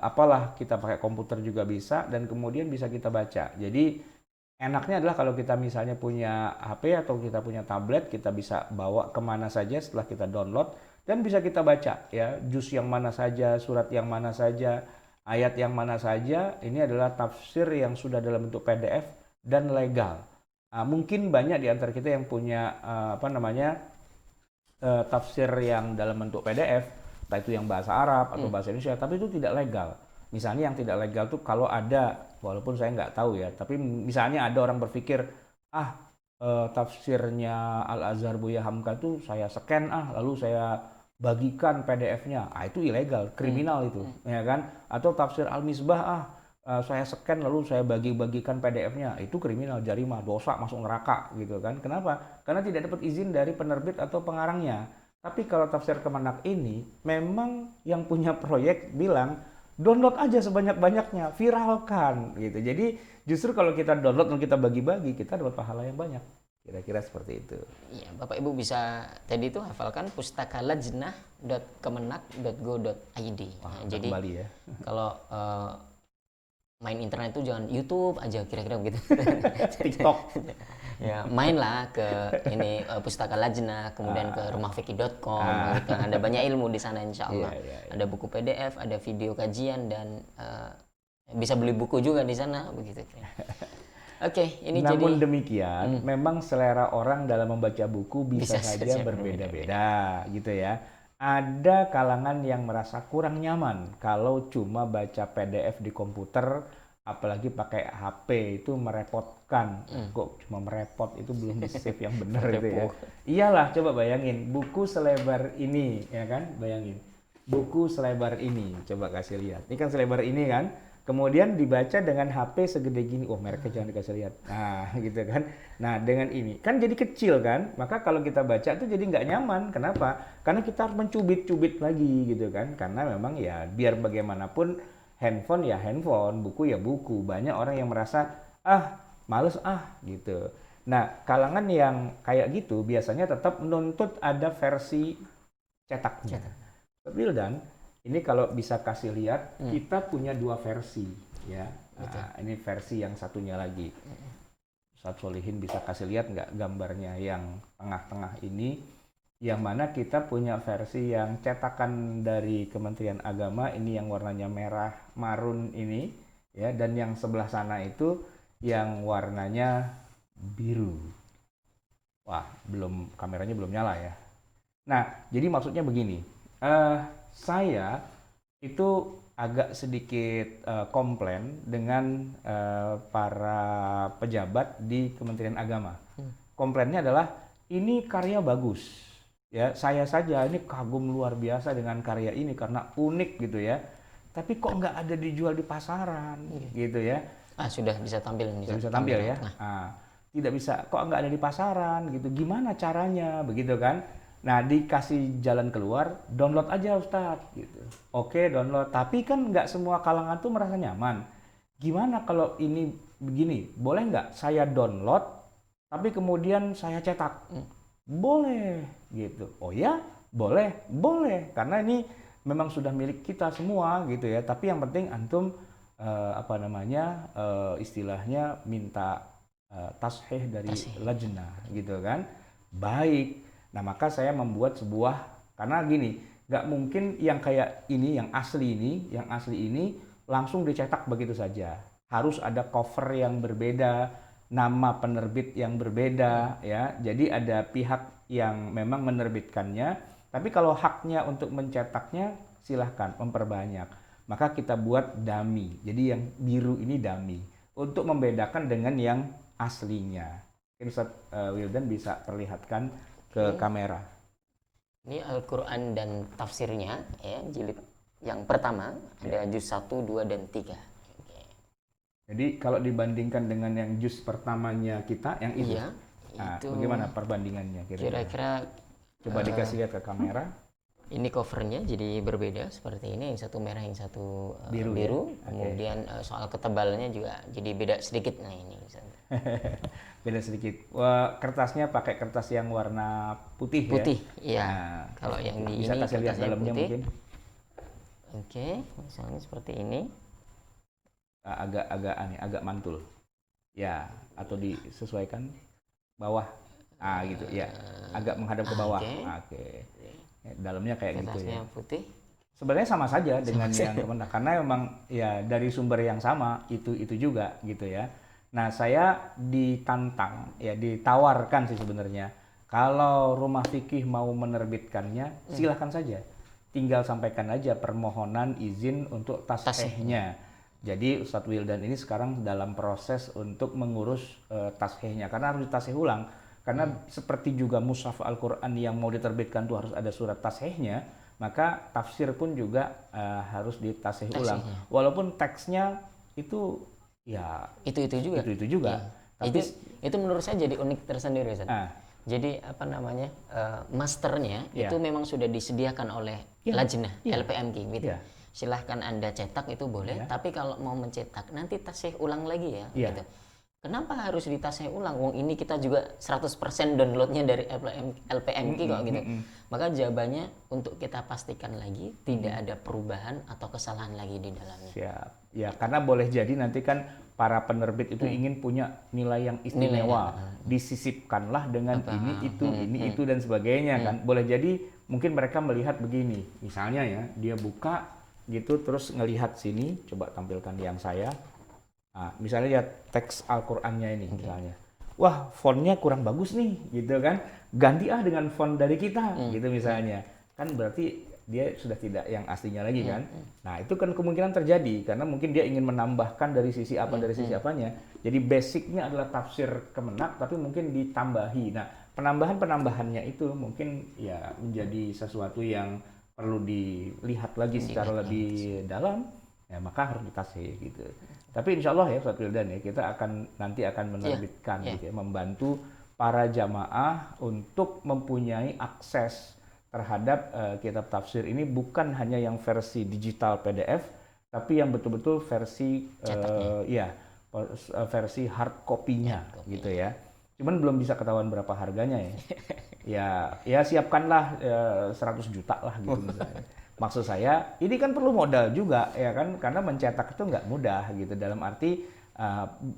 apalah kita pakai komputer juga bisa dan kemudian bisa kita baca. Jadi enaknya adalah kalau kita misalnya punya HP atau kita punya tablet, kita bisa bawa kemana saja setelah kita download dan bisa kita baca ya, juz yang mana saja, surat yang mana saja, ayat yang mana saja. Ini adalah tafsir yang sudah dalam bentuk PDF dan legal. Mungkin banyak di antara kita yang punya tafsir yang dalam bentuk PDF, entah itu yang bahasa Arab atau bahasa Indonesia, tapi itu tidak legal. Misalnya yang tidak legal tuh kalau ada, walaupun saya nggak tahu ya, tapi misalnya ada orang berpikir, tafsirnya Al-Azhar Buya Hamka tuh saya scan lalu saya bagikan PDF-nya, itu ilegal, kriminal itu, ya kan? Atau tafsir Al-Misbah, saya scan lalu saya bagikan PDF-nya, itu kriminal, jarimah, dosa, masuk neraka gitu kan? Kenapa? Karena tidak dapat izin dari penerbit atau pengarangnya. Tapi kalau tafsir Kemenak ini, memang yang punya proyek bilang, download aja sebanyak-banyaknya, viralkan gitu. Jadi justru kalau kita download dan kita bagi-bagi, kita dapat pahala yang banyak. Kira-kira seperti itu. Iya, Bapak Ibu bisa tadi itu hafalkan pustakalajnah.kemenak.go.id. Wah, Nah, jadi kembali ya. kalau main internet itu jangan YouTube aja kira-kira begitu. TikTok. Ya, mainlah ke ini Pustaka Lajnah, kemudian ke rumahfikih.com gitu. Ada banyak ilmu di sana insya Allah. Iya. Ada buku PDF, ada video kajian dan bisa beli buku juga di sana begitu. Oke, ini Namun jadi demikian, memang selera orang dalam membaca buku bisa saja berbeda-beda gitu ya. Ada kalangan yang merasa kurang nyaman kalau cuma baca PDF di komputer, apalagi pakai HP itu merepotkan. Kok cuma merepot, itu belum di save yang benar itu ya. Iyalah, coba bayangin buku selebar ini ya kan, bayangin. Buku selebar ini, coba kasih lihat. Ini kan selebar ini kan. Kemudian dibaca dengan HP segede gini, oh mereknya jangan dikasih lihat. Nah gitu kan. Nah dengan ini, kan jadi kecil kan. Maka kalau kita baca itu jadi nggak nyaman. Kenapa? Karena kita harus mencubit-cubit lagi gitu kan. Karena memang ya biar bagaimanapun handphone ya handphone, buku ya buku. Banyak orang yang merasa, males gitu. Nah kalangan yang kayak gitu biasanya tetap menuntut ada versi cetaknya. Wildan, ini kalau bisa kasih lihat, kita punya dua versi, ya. Nah, ini versi yang satunya lagi. Ustadz Solihin bisa kasih lihat nggak gambarnya yang tengah-tengah ini, yang mana kita punya versi yang cetakan dari Kementerian Agama, ini yang warnanya merah marun ini, ya, dan yang sebelah sana itu yang warnanya biru. Wah, kameranya belum nyala ya. Nah, jadi maksudnya begini. Saya itu agak sedikit komplain dengan para pejabat di Kementerian Agama. Komplainnya adalah ini karya bagus, ya saya saja ini kagum luar biasa dengan karya ini karena unik gitu ya. Tapi kok nggak ada dijual di pasaran, gitu ya? sudah bisa tampil nih. Sudah bisa tampil ya? Tidak bisa, kok nggak ada di pasaran gitu? Gimana caranya, begitu kan? Nah, dikasih jalan keluar, download aja Ustadz gitu. Oke, download. Tapi kan nggak semua kalangan tuh merasa nyaman. Gimana kalau ini begini? Boleh nggak saya download, tapi kemudian saya cetak? Boleh gitu. Oh ya, boleh. Karena ini memang sudah milik kita semua gitu ya. Tapi yang penting antum istilahnya minta tasheh dari lajnah gitu kan. Baik. Nah maka saya membuat sebuah, karena gini, nggak mungkin yang kayak ini, yang asli ini langsung dicetak begitu saja. Harus ada cover yang berbeda, nama penerbit yang berbeda, ya. Jadi ada pihak yang memang menerbitkannya, tapi kalau haknya untuk mencetaknya silahkan memperbanyak. Maka kita buat dummy, jadi yang biru ini dummy, untuk membedakan dengan yang aslinya. Mungkin Ustadz Wildan bisa perlihatkan ke kamera. Ini Al-Quran dan tafsirnya ya, jilid yang pertama ada juz 1, 2 dan 3. Jadi kalau dibandingkan dengan yang juz pertamanya kita yang itu. Itu bagaimana perbandingannya kira-kira? Coba dikasih lihat ke kamera. Ini covernya jadi berbeda seperti ini, yang satu merah, yang satu biru. Ya? Kemudian soal ketebalannya juga jadi beda sedikit. Nah ini beda sedikit. Wah, kertasnya pakai kertas yang warna putih ya? Putih, iya. Nah, kalau yang di bisa ini kasih lihat dalamnya putih. Mungkin. Oke, misalnya seperti ini. Agak mantul. Ya, atau disesuaikan bawah. Gitu ya. Agak menghadap ke bawah. Oke. Dalamnya kayak gitu ya. Putih. Sebenarnya sama saja dengan yang Kemendak, karena memang ya dari sumber yang sama itu juga gitu ya. Nah, saya ditantang ya, ditawarkan sih sebenarnya. Kalau Rumah Fikih mau menerbitkannya, silahkan saja. Tinggal sampaikan aja permohonan izin untuk tashehnya. Jadi Ustadz Wildan ini sekarang dalam proses untuk mengurus tashehnya, karena harus ditasheh ulang. Karena seperti juga mushaf Al-Quran yang mau diterbitkan tuh harus ada surat tashehnya, maka tafsir pun juga harus ditasheh ulang. Walaupun teksnya itu ya itu juga. Ya. Tapi itu menurut saya jadi unik tersendiri, Ustaz. Jadi masternya itu memang sudah disediakan oleh lajnah LPMK gitu. silahkan Anda cetak itu boleh, Ya. tapi kalau mau mencetak nanti tasih ulang lagi ya, Iya. gitu. Kenapa harus ditasih ulang? Wong ini kita juga 100% downloadnya dari LPMK kok gitu. Maka jawabannya untuk kita pastikan lagi tidak ada perubahan atau kesalahan lagi di dalamnya. Siap. Ya, karena boleh jadi nanti kan para penerbit itu ingin punya nilai yang istimewa. Disisipkanlah dengan ini itu dan sebagainya kan. Boleh jadi mungkin mereka melihat begini. Misalnya ya, dia buka gitu terus ngelihat sini, coba tampilkan yang saya. Nah, misalnya lihat teks Al-Qur'annya ini misalnya. Wah, fontnya kurang bagus nih, gitu kan. Ganti dengan font dari kita, gitu misalnya. Kan berarti dia sudah tidak yang aslinya lagi kan. Nah, itu kan kemungkinan terjadi karena mungkin dia ingin menambahkan dari sisi apa dari sisi apanya. Jadi basicnya adalah tafsir Kemenak tapi mungkin ditambahi. Nah, penambahan-penambahannya itu mungkin ya menjadi sesuatu yang perlu dilihat lagi secara lebih dalam. Ya, maka harus ditasih gitu. Tapi insya Allah ya Ustaz Wildan ya, kita nanti akan menerbitkan gitu ya, membantu para jamaah untuk mempunyai akses terhadap kitab tafsir ini bukan hanya yang versi digital PDF, tapi yang betul-betul versi versi hard copy-nya gitu ya. Cuman belum bisa ketahuan berapa harganya ya. Ya siapkanlah 100 juta lah gitu misalnya. Maksud saya, ini kan perlu modal juga ya kan, karena mencetak itu nggak mudah gitu. Dalam arti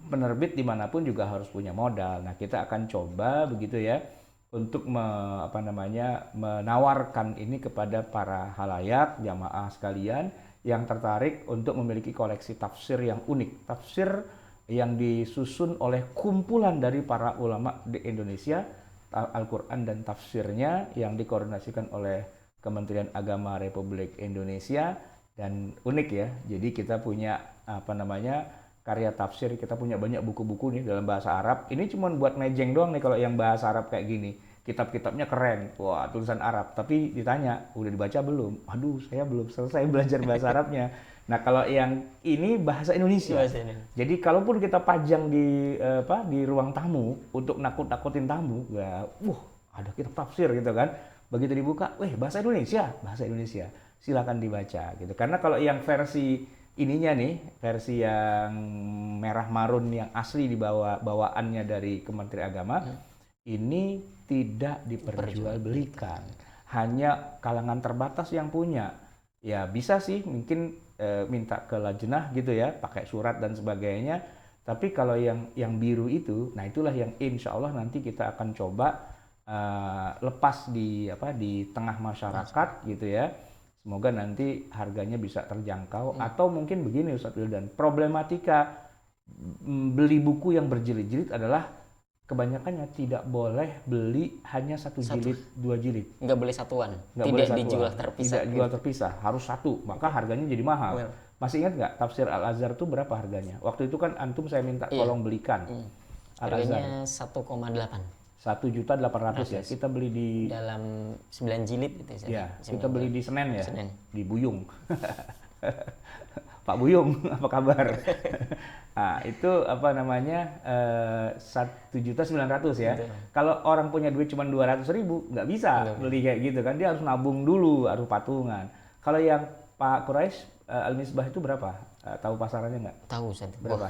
penerbit dimanapun juga harus punya modal. Nah, kita akan coba begitu ya untuk menawarkan ini kepada para halayak jamaah sekalian yang tertarik untuk memiliki koleksi tafsir yang unik, tafsir yang disusun oleh kumpulan dari para ulama di Indonesia, Al-Quran dan tafsirnya yang dikoordinasikan oleh Kementerian Agama Republik Indonesia. Dan unik ya, jadi kita punya karya tafsir, kita punya banyak buku-buku nih dalam bahasa Arab. Ini cuma buat mejeng doang nih kalau yang bahasa Arab kayak gini. Kitab-kitabnya keren, wah tulisan Arab. Tapi ditanya, udah dibaca belum? Aduh, saya belum selesai belajar bahasa Arabnya. Nah, kalau yang ini bahasa Indonesia. Jadi kalaupun kita pajang di ruang tamu untuk nakut-nakutin tamu, ya, ada kitab tafsir gitu kan. Begitu dibuka, bahasa Indonesia, silakan dibaca gitu. Karena kalau yang versi ininya nih, versi yang merah marun yang asli bawaannya dari Kementerian Agama, ini tidak diperjualbelikan. Hanya kalangan terbatas yang punya. Ya bisa sih mungkin minta ke lajnah gitu ya, pakai surat dan sebagainya. Tapi kalau yang biru itu, nah itulah yang insya Allah nanti kita akan coba lepas di tengah masyarakat gitu ya. Semoga nanti harganya bisa terjangkau. Atau mungkin begini Ustaz Wildan, problematika beli buku yang berjilid-jilid adalah kebanyakannya tidak boleh beli hanya satu jilid, 2 jilid. Nggak boleh satuan, tidak dijual terpisah. Tidak jual terpisah, harus satu. Maka harganya jadi mahal. Masih ingat nggak tafsir Al-Azhar itu berapa harganya? Waktu itu kan antum saya minta tolong belikan. Harganya 1,8. 1.800.000 ya. Kita beli di dalam 9 jilid gitu ya. Kita beli di Senen ya. Senen. Di Buyung. Pak Buyung, apa kabar? Nah, itu 1.900.000 ya. Kalau orang punya duit cuma 200.000, nggak bisa beli kayak gitu kan. Dia harus nabung dulu, harus patungan. Kalau yang Pak Quraisy Al-Misbah itu berapa? Tahu pasarannya nggak? Tahu satu. Berapa?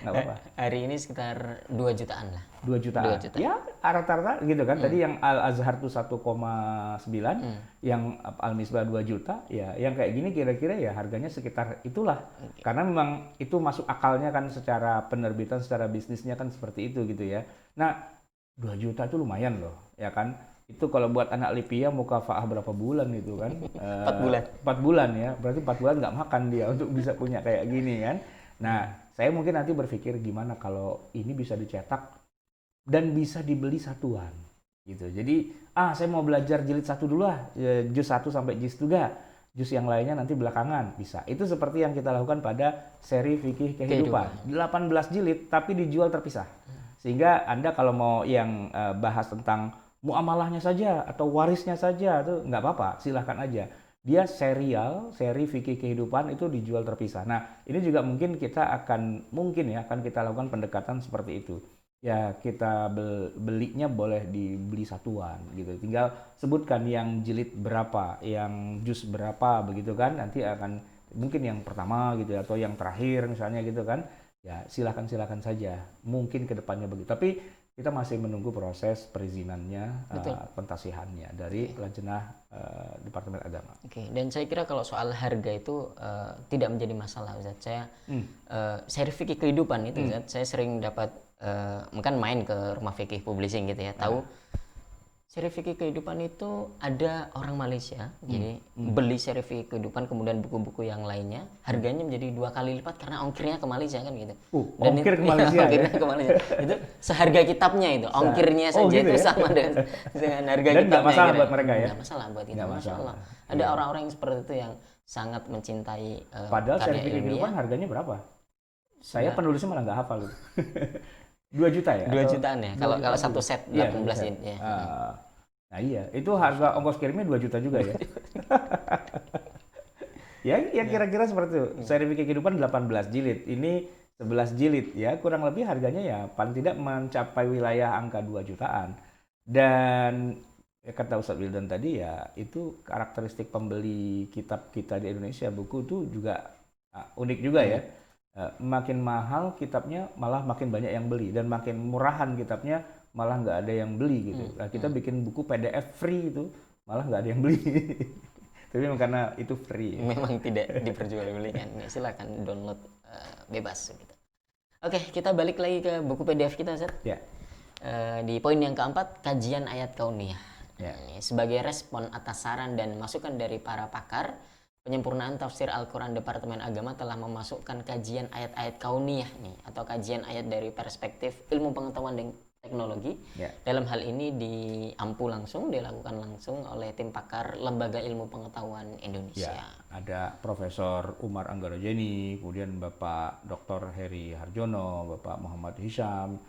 Nggak apa-apa. Hari ini sekitar 2 jutaan lah. 2 jutaan. Ya, rata-rata gitu kan. Tadi yang Al-Azhar tuh 1,9, yang Al-Misbah 2 juta, ya yang kayak gini kira-kira ya harganya sekitar itulah. Karena memang itu masuk akalnya kan secara penerbitan, secara bisnisnya kan seperti itu gitu ya. Nah, 2 juta itu lumayan loh, ya kan? Itu kalau buat anak Lipia mukafaah berapa bulan itu kan? 4 bulan. 4 bulan ya. Berarti 4 bulan nggak makan dia untuk bisa punya kayak gini kan. Nah, saya mungkin nanti berpikir gimana kalau ini bisa dicetak dan bisa dibeli satuan gitu. Jadi, saya mau belajar jilid 1 dulu lah, juz 1 sampai juz 3. Juz yang lainnya nanti belakangan, bisa. Itu seperti yang kita lakukan pada seri Fikih Kehidupan. 18 jilid tapi dijual terpisah. Sehingga Anda kalau mau yang bahas tentang muamalahnya saja atau warisnya saja itu nggak apa-apa, silahkan aja. Dia seri Fikih Kehidupan itu dijual terpisah. Nah, ini juga mungkin kita akan kita lakukan pendekatan seperti itu. ya kita belinya boleh dibeli satuan gitu. Tinggal sebutkan yang jilid berapa, yang juz berapa begitu kan. Nanti akan mungkin yang pertama gitu ya, atau yang terakhir misalnya gitu kan. Ya silakan saja. Mungkin kedepannya begitu. Tapi kita masih menunggu proses perizinannya, Betul. pentasihannya dari Lajnah Departemen Agama. Oke, dan saya kira kalau soal harga itu tidak menjadi masalah, Ustaz. Saya seri fikih kehidupan itu, Ustaz, saya sering dapat mungkin main ke rumah fikih publishing gitu ya, tahu seri fikih kehidupan itu ada orang Malaysia, jadi beli seri fikih kehidupan kemudian buku-buku yang lainnya harganya menjadi 2 kali lipat karena ongkirnya ke Malaysia kan gitu. Dan Ongkir itu, ke Malaysia ongkirnya ya? ke Malaysia. Itu seharga kitabnya itu, ongkirnya saja gitu itu ya? sama dengan harga Dan nggak kitabnya. masalah Kira. buat mereka ya? Nggak masalah buat kita, Nggak Masya Allah. masalah. Ada orang-orang yang seperti itu yang sangat mencintai Padahal karya sertifikat kehidupan ilmiah. harganya berapa? Saya penulisnya malah nggak hafal. 2 juta ya? 2 jutaan ya, kalau satu set 18 Iya, jilid ya. Nah iya, itu harga ongkos kirimnya 2 juta juga ya. Ya kira-kira seperti itu. Sertifikat kehidupan 18 jilid. Ini 11 jilid ya. Kurang lebih harganya ya paling tidak mencapai wilayah angka 2 jutaan. Dan ya kata Ustadz Wildan tadi ya, itu karakteristik pembeli kitab kita di Indonesia, buku itu juga unik juga ya. Makin mahal kitabnya malah makin banyak yang beli, dan makin murahan kitabnya malah nggak ada yang beli gitu. Nah, kita bikin buku PDF free itu malah nggak ada yang beli. Tapi memang karena itu free. Memang tidak diperjualbelikan. Ya, silakan download bebas gitu. Oke, kita balik lagi ke buku PDF kita, Ustaz. Ya. Di poin yang keempat, kajian ayat kauniyah. Ya. Sebagai respon atas saran dan masukan dari para pakar, penyempurnaan tafsir Al-Quran Departemen Agama telah memasukkan kajian ayat-ayat kauniyah nih, atau kajian ayat dari perspektif ilmu pengetahuan dan teknologi. Dalam hal ini dilakukan langsung oleh tim pakar Lembaga Ilmu Pengetahuan Indonesia. Ya, ada Profesor Umar Anggarajeni, kemudian Bapak Dr. Heri Harjono, Bapak Muhammad Hisham,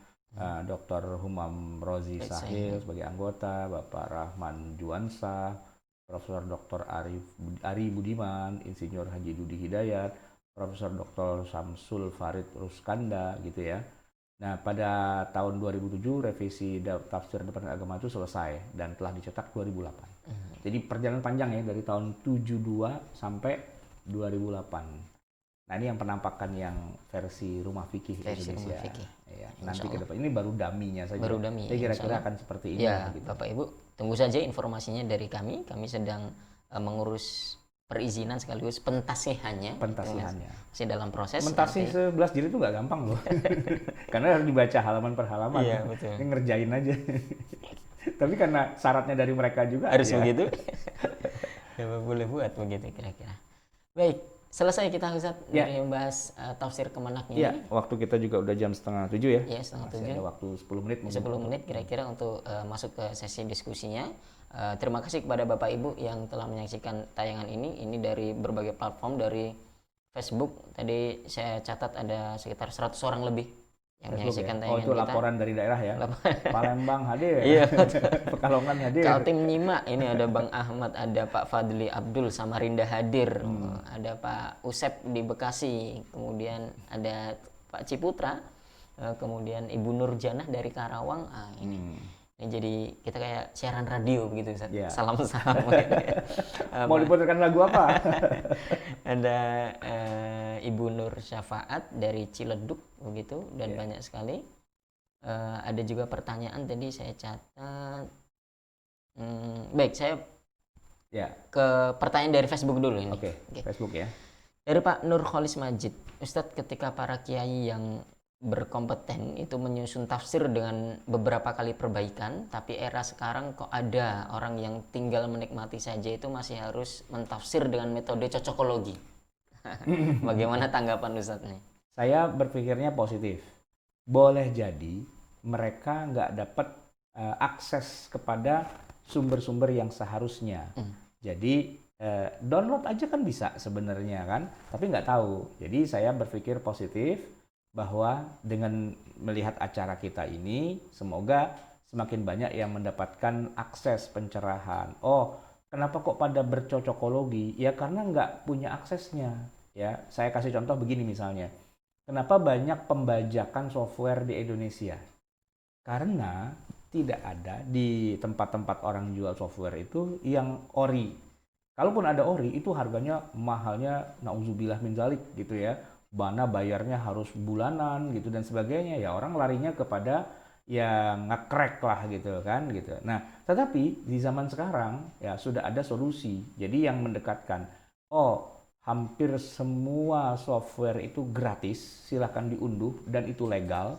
Dr. Humam Rozi Sahil sebagai anggota, Bapak Rahman Juwansa, Profesor Dr. Ari Budiman, Insinyur Haji Dudi Hidayat, Profesor Dr. Samsul Farid Ruskanda gitu ya. Nah, pada tahun 2007 revisi tafsir Departemen Agama itu selesai dan telah dicetak 2008. Jadi perjalanan panjang ya, dari tahun 72 sampai 2008. Nah, ini yang penampakan yang versi Rumah Fikih Indonesia. Ya, nanti ke depan ini baru daminya saja. Baru dummy. Saya kira-kira akan seperti ini. Ya, gitu. Bapak Ibu, tunggu saja informasinya dari kami. Kami sedang mengurus perizinan sekaligus pentasihannya. Masih dalam proses. Mentasih 11 jilid itu nggak gampang loh. Karena harus dibaca halaman per halaman. Iya, betul. Ini ngerjain aja. Tapi karena syaratnya dari mereka juga harus ya. begitu. Ya, boleh buat begitu kira-kira. Baik, selesai kita, Ustaz, dari membahas tafsir Kemenak ini. Iya, waktu kita juga udah jam 6:30 ya. Iya, 6:30. Masih ada waktu 10 menit. 10 menit kira-kira untuk masuk ke sesi diskusinya. Terima kasih kepada Bapak Ibu yang telah menyaksikan tayangan ini. Ini dari berbagai platform, dari Facebook. Tadi saya catat ada sekitar 100 orang lebih yang menyaksikan tayangan kita. Oh, itu laporan dari daerah ya? Palembang hadir. Iya. Pekalongan hadir. Kaltim nyimak. Ini ada Bang Ahmad, ada Pak Fadli Abdul Samarinda hadir. Ada Pak Usep di Bekasi. Kemudian ada Pak Ciputra. Kemudian Ibu Nurjanah dari Karawang. Ini jadi kita kayak siaran radio begitu, Ustaz. Salam-salam. Mau diputarkan lagu apa? Ada Ibu Nur Syafaat dari Ciledug begitu, dan banyak sekali. Ada juga pertanyaan tadi saya catat. Baik, saya ke pertanyaan dari Facebook dulu ini. Oke. Facebook ya. Dari Pak Nur Kholis Majid. Ustadz, ketika para kiai yang berkompeten itu menyusun tafsir dengan beberapa kali perbaikan, tapi era sekarang kok ada orang yang tinggal menikmati saja itu masih harus mentafsir dengan metode cocokologi. Bagaimana tanggapan Ustadz nih? Saya berpikirnya positif. Boleh jadi mereka nggak dapat akses kepada sumber-sumber yang seharusnya. Jadi download aja kan bisa sebenarnya kan, tapi nggak tahu. Jadi saya berpikir positif bahwa dengan melihat acara kita ini, semoga semakin banyak yang mendapatkan akses pencerahan. Oh, kenapa kok pada bercocokologi? Ya karena nggak punya aksesnya. Ya, saya kasih contoh begini misalnya. Kenapa banyak pembajakan software di Indonesia? Karena tidak ada di tempat-tempat orang jual software itu yang ori. Kalaupun ada ori, itu harganya mahalnya nauzubillah min zalik gitu ya. Mana bayarnya harus bulanan gitu dan sebagainya. Ya orang larinya kepada yang nge-crack lah gitu kan gitu. Nah, tetapi di zaman sekarang ya sudah ada solusi. Jadi yang mendekatkan, oh hampir semua software itu gratis, silahkan diunduh dan itu legal.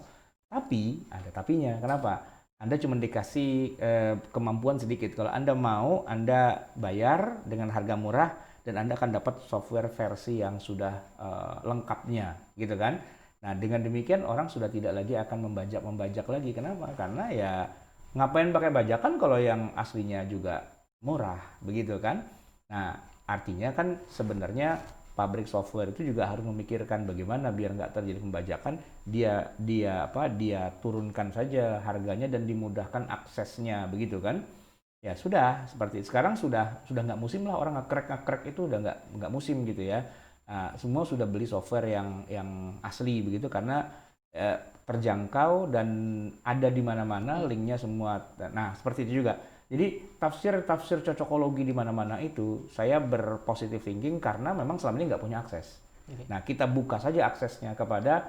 Tapi ada tapinya. Kenapa? Anda cuma dikasih kemampuan sedikit. Kalau Anda mau, Anda bayar dengan harga murah dan Anda akan dapat software versi yang sudah lengkapnya, gitu kan? Nah, dengan demikian orang sudah tidak lagi akan membajak lagi. Kenapa? Karena ya ngapain pakai bajakan kalau yang aslinya juga murah, begitu kan? Nah, artinya kan sebenarnya pabrik software itu juga harus memikirkan bagaimana biar nggak terjadi pembajakan, dia turunkan saja harganya dan dimudahkan aksesnya, begitu kan? Ya sudah, seperti sekarang sudah nggak musim lah orang nge-crack itu udah nggak musim gitu ya. Nah, semua sudah beli software yang asli begitu karena terjangkau dan ada di mana-mana linknya semua. Nah, seperti itu juga. Jadi tafsir cocokologi di mana-mana itu saya berpositive thinking karena memang selama ini nggak punya akses. Okay. Nah, kita buka saja aksesnya kepada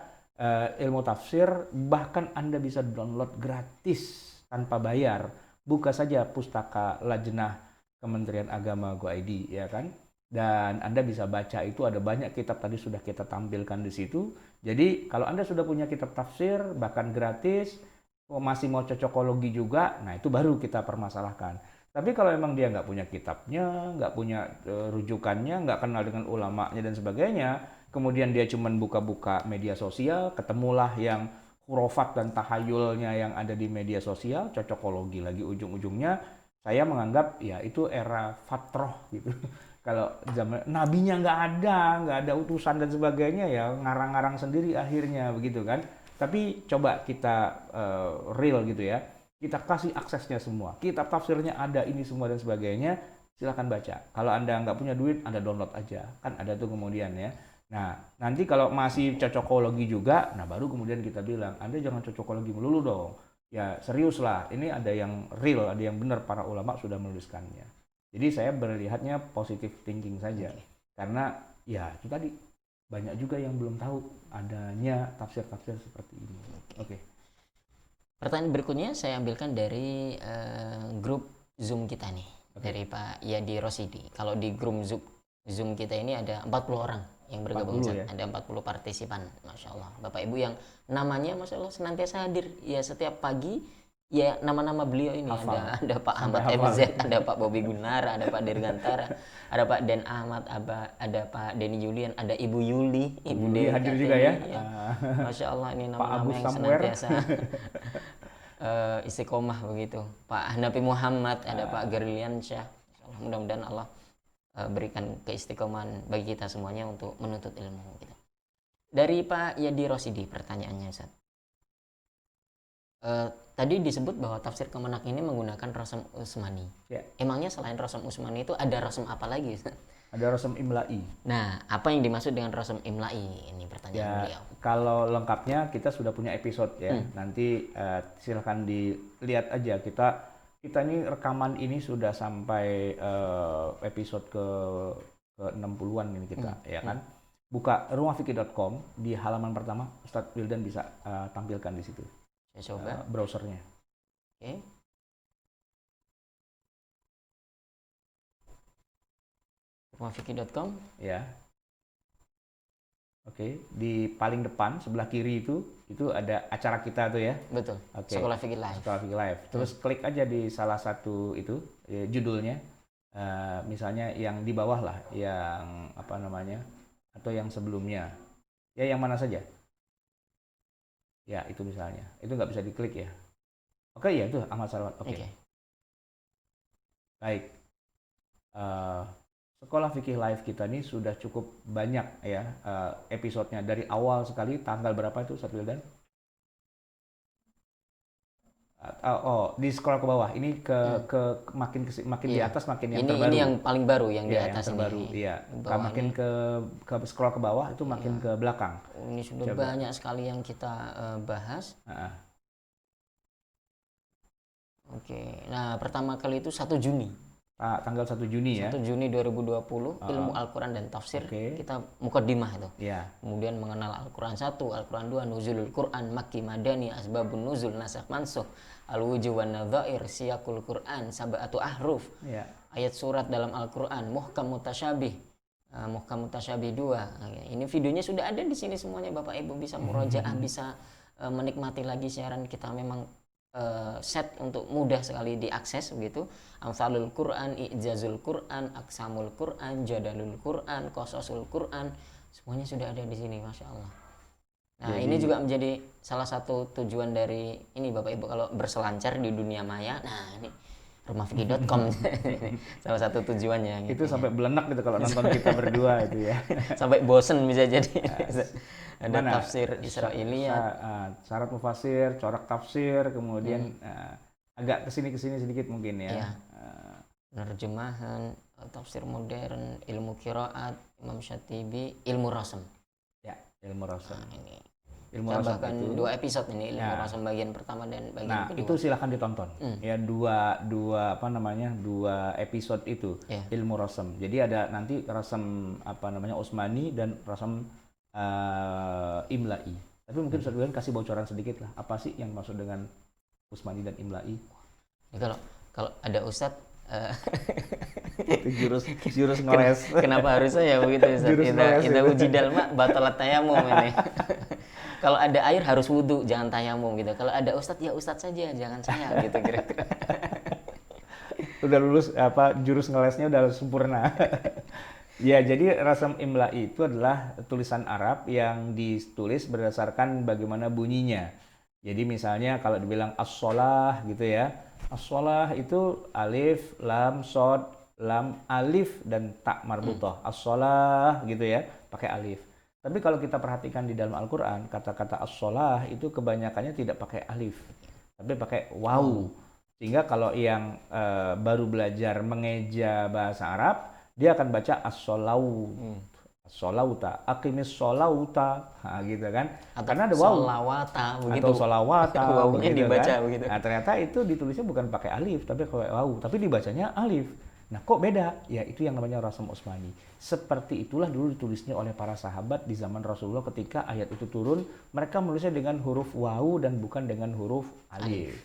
ilmu tafsir, bahkan Anda bisa download gratis tanpa bayar. Buka saja pustaka Lajnah Kementerian Agama Go.id, ya kan? Dan Anda bisa baca itu, ada banyak kitab tadi sudah kita tampilkan di situ. Jadi kalau Anda sudah punya kitab tafsir bahkan gratis, masih mau cocokologi juga, nah itu baru kita permasalahkan. Tapi kalau memang dia nggak punya kitabnya, nggak punya rujukannya, nggak kenal dengan ulamanya dan sebagainya, kemudian dia cuma buka-buka media sosial, ketemulah yang hurufat dan tahayulnya yang ada di media sosial, cocokologi lagi ujung-ujungnya, saya menganggap ya itu era fatroh gitu. Kalau zaman nabinya nggak ada utusan dan sebagainya ya ngarang-ngarang sendiri akhirnya begitu kan. Tapi coba kita real gitu ya, kita kasih aksesnya semua, kitab tafsirnya ada ini semua dan sebagainya, silahkan baca. Kalau Anda nggak punya duit, Anda download aja, kan ada tuh kemudian ya. Nah, nanti kalau masih cocokologi juga, nah baru kemudian kita bilang, Anda jangan cocokologi melulu dong. Ya serius lah, ini ada yang real, ada yang benar para ulama sudah menuliskannya. Jadi saya melihatnya positive thinking saja. Okay. Karena ya itu tadi banyak juga yang belum tahu adanya tafsir-tafsir seperti ini. Oke. Okay. Pertanyaan berikutnya saya ambilkan dari grup Zoom kita nih. Okay. Dari Pak Yadi Rosidi. Kalau di grup Zoom kita ini ada 40 orang yang bergabung. Ya? Ada 40 partisipan. Masya Allah. Bapak Ibu yang namanya Masya Allah senantiasa hadir. Ya setiap pagi ya nama-nama beliau ini ada Pak Ahmad MZ, ada Pak Bobi Gunara, ada Pak Dirgantara, ada Pak Den Ahmad, ada Pak Denny Julian, ada Ibu Yuli, Ibu Dewi hadir juga ya. Masya Allah ini nama-nama yang senantiasa istiqomah begitu. Pak Hanafi Muhammad, ada Pak Gerlian Syah. Mudah-mudahan Allah berikan keistiqomahan bagi kita semuanya untuk menuntut ilmu gitu. Dari Pak Yadi Rosidi pertanyaannya Ustaz. Tadi disebut bahwa tafsir Kemenak ini menggunakan Rasam Usmani. Ya. Emangnya selain Rasam Usmani itu ada rasam apa lagi? Ada rasam imla'i. Nah, apa yang dimaksud dengan rasam imla'i? Ini pertanyaan beliau. Kalau lengkapnya kita sudah punya episode ya. Nanti silahkan dilihat aja. Kita ini rekaman ini sudah sampai episode ke 60-an ini kita, ya kan? Buka rumahfikih.com, di halaman pertama Ustadz Wildan bisa tampilkan di situ. Saya coba browsernya. Oke. Rumahfikih.com. Ya. Oke, di paling depan sebelah kiri itu ada acara kita tuh ya. Betul. Oke. Sekolah Fikih Live. Sekolah Fikih Live. Terus klik aja di salah satu itu judulnya. Misalnya yang di bawah lah, yang apa namanya? Atau yang sebelumnya. Ya yang mana saja. Ya itu misalnya, itu nggak bisa diklik ya. Oke ya itu Ahmad Salawat. Oke. Baik. Sekolah Fikih Live kita ini sudah cukup banyak ya episodenya dari awal sekali. Tanggal berapa itu Ustadz Wildan? Di scroll ke bawah. Ini makin di atas makin yang terbaru. Ini yang paling baru yang di atas yang terbaru. Iya. Makin ke scroll ke bawah itu makin ke belakang. Ini sudah banyak sekali yang kita bahas. Oke. Nah, pertama kali itu 1 Juni. Tanggal 1 Juni ya. 1 Juni 2020, ilmu Al-Quran dan tafsir. Oke. Kita mukaddimah itu. Ya. Kemudian mengenal Al-Quran 1, Al-Quran 2, Nuzulul Quran, Makki Madani, Asbabun Nuzul, Nasakh Mansukh, Al-Wujuh wan Nadzair, Siyaqul Quran, Sab'atu Ahruf. Ya. Ayat surat dalam Al-Quran, Muhkam Mutasyabih. Muhkam Mutasyabih 2. Ini videonya sudah ada di sini semuanya, Bapak Ibu bisa murojaah, bisa menikmati lagi siaran kita. Memang set untuk mudah sekali diakses begitu. Amsalul Quran, Ijazul Quran, Aqsamul Quran, Jadalul Quran, Qasasul Quran, semuanya sudah ada di sini, Masya Allah. Nah, ini juga menjadi salah satu tujuan dari ini Bapak Ibu kalau berselancar di dunia maya. Nah, ini rumahfikih.com salah satu tujuannya Itu gitu, sampai belenak gitu kalau nonton kita berdua itu ya. sampai bosen bisa jadi. Ada Mana? tafsir Israiliyat, Syarat mufasir, corak tafsir, kemudian agak kesini sedikit mungkin ya. Iya. Penerjemahan, tafsir modern, ilmu qiraat, Imam Syatibi, ilmu rasam. Ya, ilmu rasam. Nah, ini Ilmu kita rasam bahkan itu. 2 episode ini, ilmu Ya. rasam bagian pertama dan bagian Nah, kedua. itu silakan ditonton. Ya, dua episode itu, Ya. ilmu rasam. Jadi ada nanti rasam Utsmani dan rasam Imla'i. Tapi mungkin Ustaz Wildan kasih bocoran sedikit lah. Apa sih yang maksud dengan Utsmani dan Imla'i? Jadi kalau ada Ustadz Itu jurus ngeles. kenapa harus saya begitu Ustadz? Jurus ngeles Ida itu. ujidal mak batalat tayamum ini. Kalau ada air harus wudhu, jangan tayamum gitu. Kalau ada Ustadz ya Ustadz saja, jangan saya gitu kira-kira. Udah lulus jurus ngelesnya udah sempurna. Ya, jadi rasam imla'i itu adalah tulisan Arab yang ditulis berdasarkan bagaimana bunyinya. Jadi misalnya kalau dibilang as-shalah gitu ya. As-shalah itu alif, lam, shad, lam, alif dan ta marbutah. As-shalah gitu ya, pakai alif. Tapi kalau kita perhatikan di dalam Al-Qur'an, kata-kata as-shalah itu kebanyakannya tidak pakai alif, tapi pakai waw. Sehingga kalau yang baru belajar mengeja bahasa Arab, dia akan baca as-sholawt, as-sholawta, aqimis sholawta, gitu kan. Atau Karena ada waw. sholawata begitu. Atau sholawata, Wawunya begitu dibaca kan. begitu. Nah, ternyata itu ditulisnya bukan pakai alif, tapi pakai waw, tapi dibacanya alif. Nah, kok beda? Ya, itu yang namanya rasam Utsmani. Seperti itulah dulu ditulisnya oleh para sahabat di zaman Rasulullah ketika ayat itu turun, mereka menulisnya dengan huruf waw dan bukan dengan huruf alif.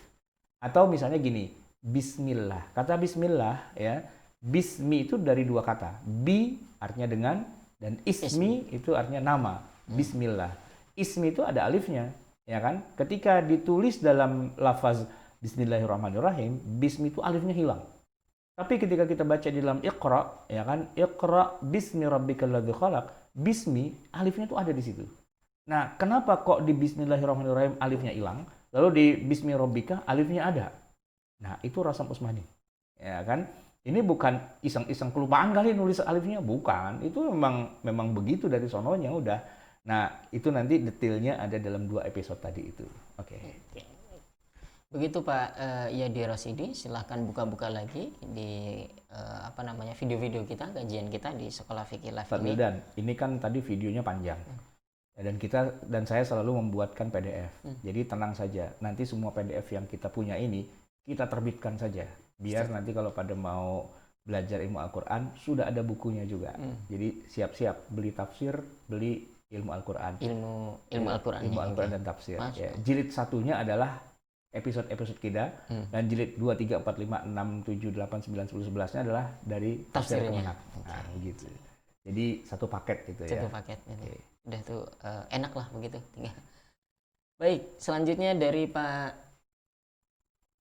Atau misalnya gini, bismillah. Kata bismillah ya, bismi itu dari 2 kata. Bi artinya dengan dan ismi itu artinya nama. Bismillah. Ismi itu ada alifnya, ya kan? Ketika ditulis dalam lafaz bismillahirrahmanirrahim, bismi itu alifnya hilang. Tapi ketika kita baca di dalam Iqra, ya kan? Iqra bismi rabbikal ladzi khalaq, bismi alifnya itu ada di situ. Nah, kenapa kok di bismillahirrahmanirrahim alifnya hilang? Lalu di bismi rabbika alifnya ada. Nah, itu rasam Utsmani. Ya kan? Ini bukan iseng-iseng kelupaan kali nulis alifnya, bukan. Itu memang begitu dari sononya udah. Nah, itu nanti detailnya ada dalam 2 episode tadi itu. Oke. Begitu Pak Yadi Rasidi, silahkan buka-buka lagi di video-video kita, kajian kita di Sekolah Fikih Live ini. Dan ini kan tadi videonya panjang. Dan saya selalu membuatkan PDF. Jadi tenang saja. Nanti semua PDF yang kita punya ini kita terbitkan saja. Biar nanti kalau pada mau belajar ilmu Al-Qur'an sudah ada bukunya juga. Jadi siap-siap beli tafsir, beli ilmu Al-Qur'an. Ilmu Al-Qur'an. Ilmu Al-Qur'an dan tafsir. Ya. Jilid 1-nya adalah episode-episode kita dan jilid 2, 3, 4, 5, 6, 7, 8, 9, 10, 11-nya adalah dari tafsir Kemenak. Nah, gitu. Jadi satu paket gitu ya. Satu paket gitu. Udah tuh enak lah begitu tinggal. Baik, selanjutnya dari Pak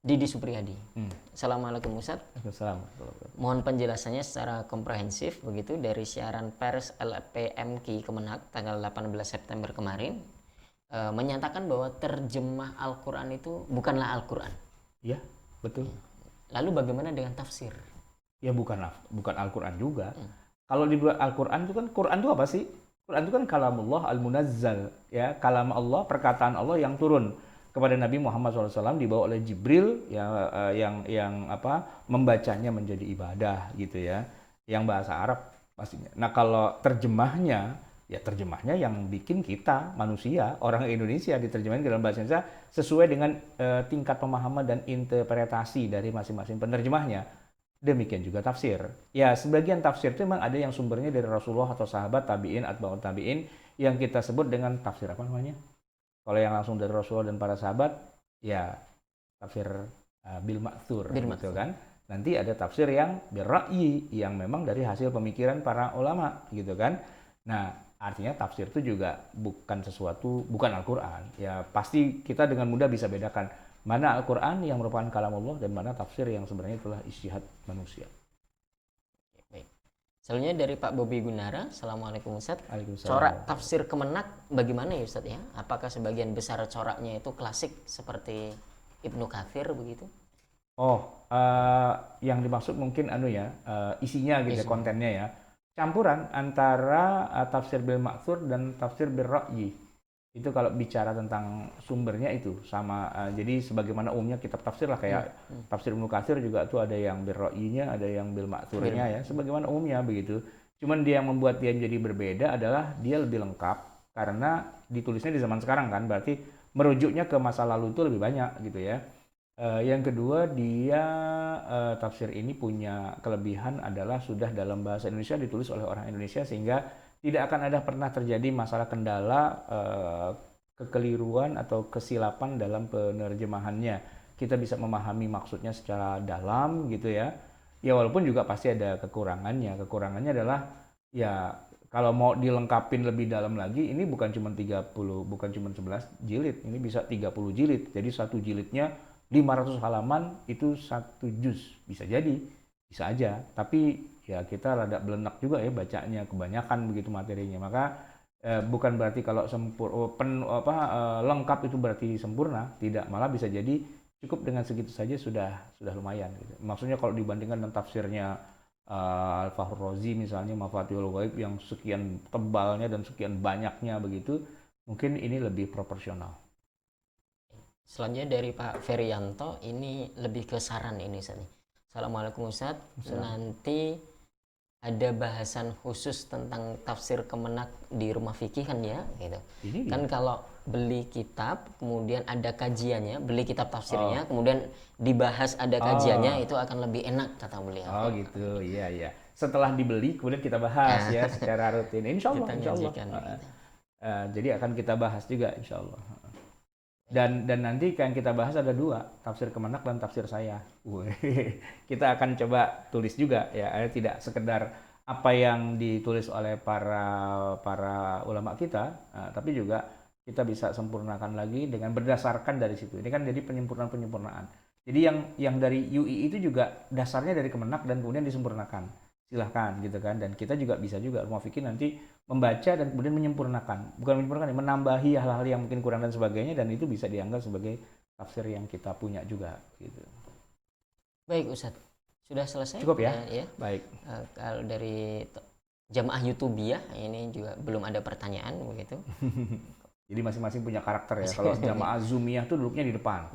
Didi Supriyadi. Assalamualaikum Ustaz. Assalamualaikum. Mohon penjelasannya secara komprehensif begitu dari siaran pers LPMK Kemenak tanggal 18 September kemarin menyatakan bahwa terjemah Al-Qur'an itu bukanlah Al-Qur'an. Ya, betul. Lalu bagaimana dengan tafsir? Ya bukan Al-Qur'an juga. Kalau dibuat Al-Qur'an itu kan Qur'an itu apa sih? Quran itu kan kalamullah al-munazzal, ya, kalam Allah, perkataan Allah yang turun kepada Nabi Muhammad SAW dibawa oleh Jibril yang membacanya menjadi ibadah gitu ya, yang bahasa Arab pastinya. Nah, kalau terjemahnya Ya terjemahnya yang bikin kita manusia, orang Indonesia diterjemahin ke dalam bahasa Indonesia sesuai dengan tingkat pemahaman dan interpretasi dari masing-masing penerjemahnya. Demikian juga tafsir. Ya sebagian tafsir itu memang ada yang sumbernya dari Rasulullah atau sahabat, tabi'in, atba'ut tabi'in yang kita sebut dengan tafsir apa namanya? Kalau yang langsung dari Rasulullah dan para sahabat, ya tafsir bil ma'thur gitu kan. Nanti ada tafsir yang bil ra'yi yang memang dari hasil pemikiran para ulama gitu kan. Nah, artinya tafsir itu juga bukan sesuatu, bukan Al-Quran. Ya pasti kita dengan mudah bisa bedakan mana Al-Quran yang merupakan kalam Allah dan mana tafsir yang sebenarnya itulah ijtihad manusia. Baik. Selanjutnya dari Pak Bobi Gunara. Assalamualaikum Ustaz. Waalaikumsalam. Corak tafsir Kemenak bagaimana ya Ustaz ya? Apakah sebagian besar coraknya itu klasik seperti Ibnu Katsir begitu? Oh, yang dimaksud mungkin isinya gitu ya, kontennya ya. Campuran antara tafsir bil ma'thur dan tafsir bil ra'yi. Itu kalau bicara tentang sumbernya itu sama. Jadi sebagaimana umumnya kitab tafsir lah kayak tafsir Ibnu Katsir juga tuh ada yang bil ra'yinya, ada yang bil ma'thurnya ya. Sebagaimana umumnya begitu. Cuman dia yang membuat dia menjadi berbeda adalah dia lebih lengkap karena ditulisnya di zaman sekarang kan. Berarti merujuknya ke masa lalu itu lebih banyak gitu ya. Yang kedua dia tafsir ini punya kelebihan adalah sudah dalam bahasa Indonesia ditulis oleh orang Indonesia sehingga tidak akan ada pernah terjadi masalah kendala kekeliruan atau kesilapan dalam penerjemahannya. Kita bisa memahami maksudnya secara dalam gitu ya. Ya walaupun juga pasti ada kekurangannya. Kekurangannya adalah ya kalau mau dilengkapin lebih dalam lagi ini bukan cuma 30, bukan cuma 11 jilid, ini bisa 30 jilid. Jadi satu jilidnya 500 halaman itu satu juz, bisa jadi, bisa aja. Tapi ya kita rada belenak juga ya bacanya, kebanyakan begitu materinya. Maka bukan berarti kalau lengkap itu berarti sempurna, tidak. Malah bisa jadi cukup dengan segitu saja sudah lumayan. Gitu. Maksudnya kalau dibandingkan dengan tafsirnya Al-Fahrur Razi misalnya Mafatihul Ghaib yang sekian tebalnya dan sekian banyaknya begitu, mungkin ini lebih proporsional. Selanjutnya dari Pak Ferianto, ini lebih ke saran ini Ustaz. Assalamualaikum Ustaz. Nanti ada bahasan khusus tentang tafsir Kemenak di rumah fikih kan ya gitu. Kan kalau beli kitab kemudian ada kajiannya, beli kitab tafsirnya kemudian dibahas ada kajiannya itu akan lebih enak kata beliau. Oh gitu, iya. Setelah dibeli kemudian kita bahas ya secara rutin. Insya Allah. Jadi akan kita bahas juga insya Allah. Dan nanti yang kita bahas ada dua, tafsir Kemenak dan tafsir saya. Kita akan coba tulis juga ya, tidak sekedar apa yang ditulis oleh para ulama kita, tapi juga kita bisa sempurnakan lagi dengan berdasarkan dari situ. Ini kan jadi penyempurnaan. Jadi yang dari UI itu juga dasarnya dari Kemenak dan kemudian disempurnakan. Silahkan gitu kan, dan kita juga bisa juga rumah fikih nanti membaca dan kemudian menambahi hal-hal yang mungkin kurang dan sebagainya, dan itu bisa dianggap sebagai tafsir yang kita punya juga gitu. Baik Ustadz, sudah selesai? Cukup ya? Baik. Kalau dari jamaah YouTubiah ini juga belum ada pertanyaan begitu. Jadi masing-masing punya karakter ya. Kalau jamaah Zoomiyah tuh duduknya di depan.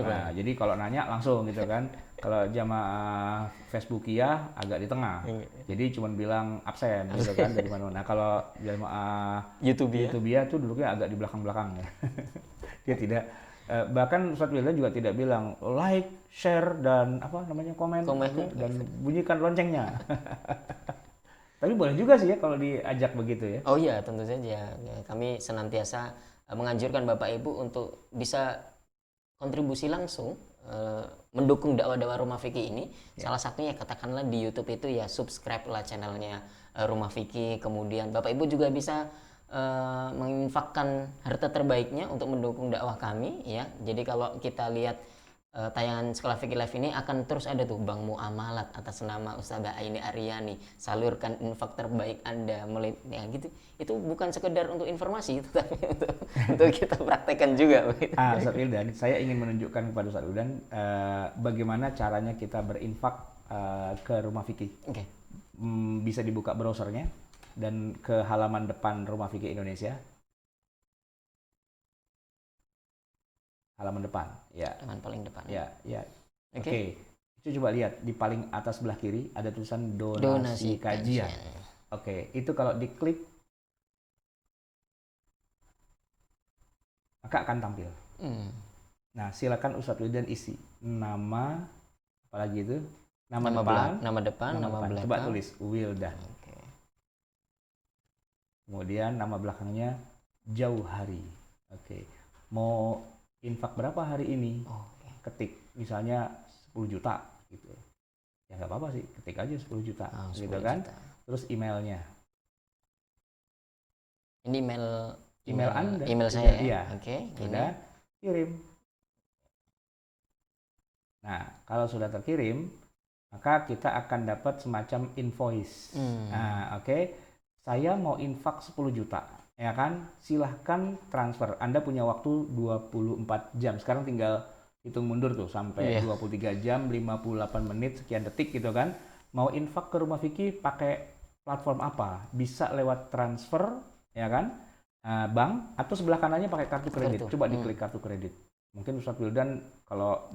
Nah, jadi kalau nanya langsung gitu kan. Kalau jamaah Facebookiyah agak di tengah. Jadi cuma bilang absen gitu kan dari mana. Nah, kalau jamaah YouTubiah tuh duduknya agak di belakang-belakang ya. Dia tidak bahkan Ustadz Wildan juga tidak bilang like, share dan komen dan bunyikan loncengnya. Tapi boleh juga sih ya kalau diajak begitu ya. Oh iya, tentu saja. Kami senantiasa menganjurkan Bapak Ibu untuk bisa kontribusi langsung mendukung dakwah-dakwah Rumah Fikih ini. Salah satunya katakanlah di YouTube itu ya subscribe lah channelnya Rumah Fikih. Kemudian Bapak Ibu juga bisa menginfakkan harta terbaiknya untuk mendukung dakwah kami ya. Jadi kalau kita lihat tayangan Sekolah Fikih Live ini akan terus ada tuh Bank Muamalat atas nama Ustazah Aini Aryani, salurkan infak terbaik Anda ya gitu. Itu bukan sekedar untuk informasi tapi untuk kita praktekkan juga begitu. Ustaz Wildan, saya ingin menunjukkan kepada Ustaz Wildan bagaimana caranya kita berinfak ke Rumah Fikih. Bisa dibuka browsernya dan ke halaman depan Rumah Fikih Indonesia. Halaman depan, ya. Halaman paling depan. Ya. Oke. Itu coba lihat di paling atas sebelah kiri ada tulisan donasi kajian. Oke, itu kalau diklik maka akan tampil. Nah, silakan Ustadz Wildan isi nama, apalagi itu, nama depan, nama belakang. Coba tulis Wildan. Kemudian nama belakangnya Jauhari. Mau infak berapa hari ini? Ketik misalnya 10 juta gitu. Ya nggak apa-apa sih, ketik aja 10 juta gitu kan. Terus emailnya. Ini email Anda. Email saya ya. Iya. Oke, sudah kirim. Nah, kalau sudah terkirim, maka kita akan dapat semacam invoice. Nah, saya mau infak 10 juta, ya kan? Silahkan transfer. Anda punya waktu 24 jam. Sekarang tinggal hitung mundur tuh sampai 23 jam, 58 menit, sekian detik gitu kan. Mau infak ke Rumah Fikih pakai platform apa? Bisa lewat transfer, ya kan? Bank, atau sebelah kanannya pakai kartu kredit. Coba diklik kartu kredit. Mungkin Ustadz Wildan kalau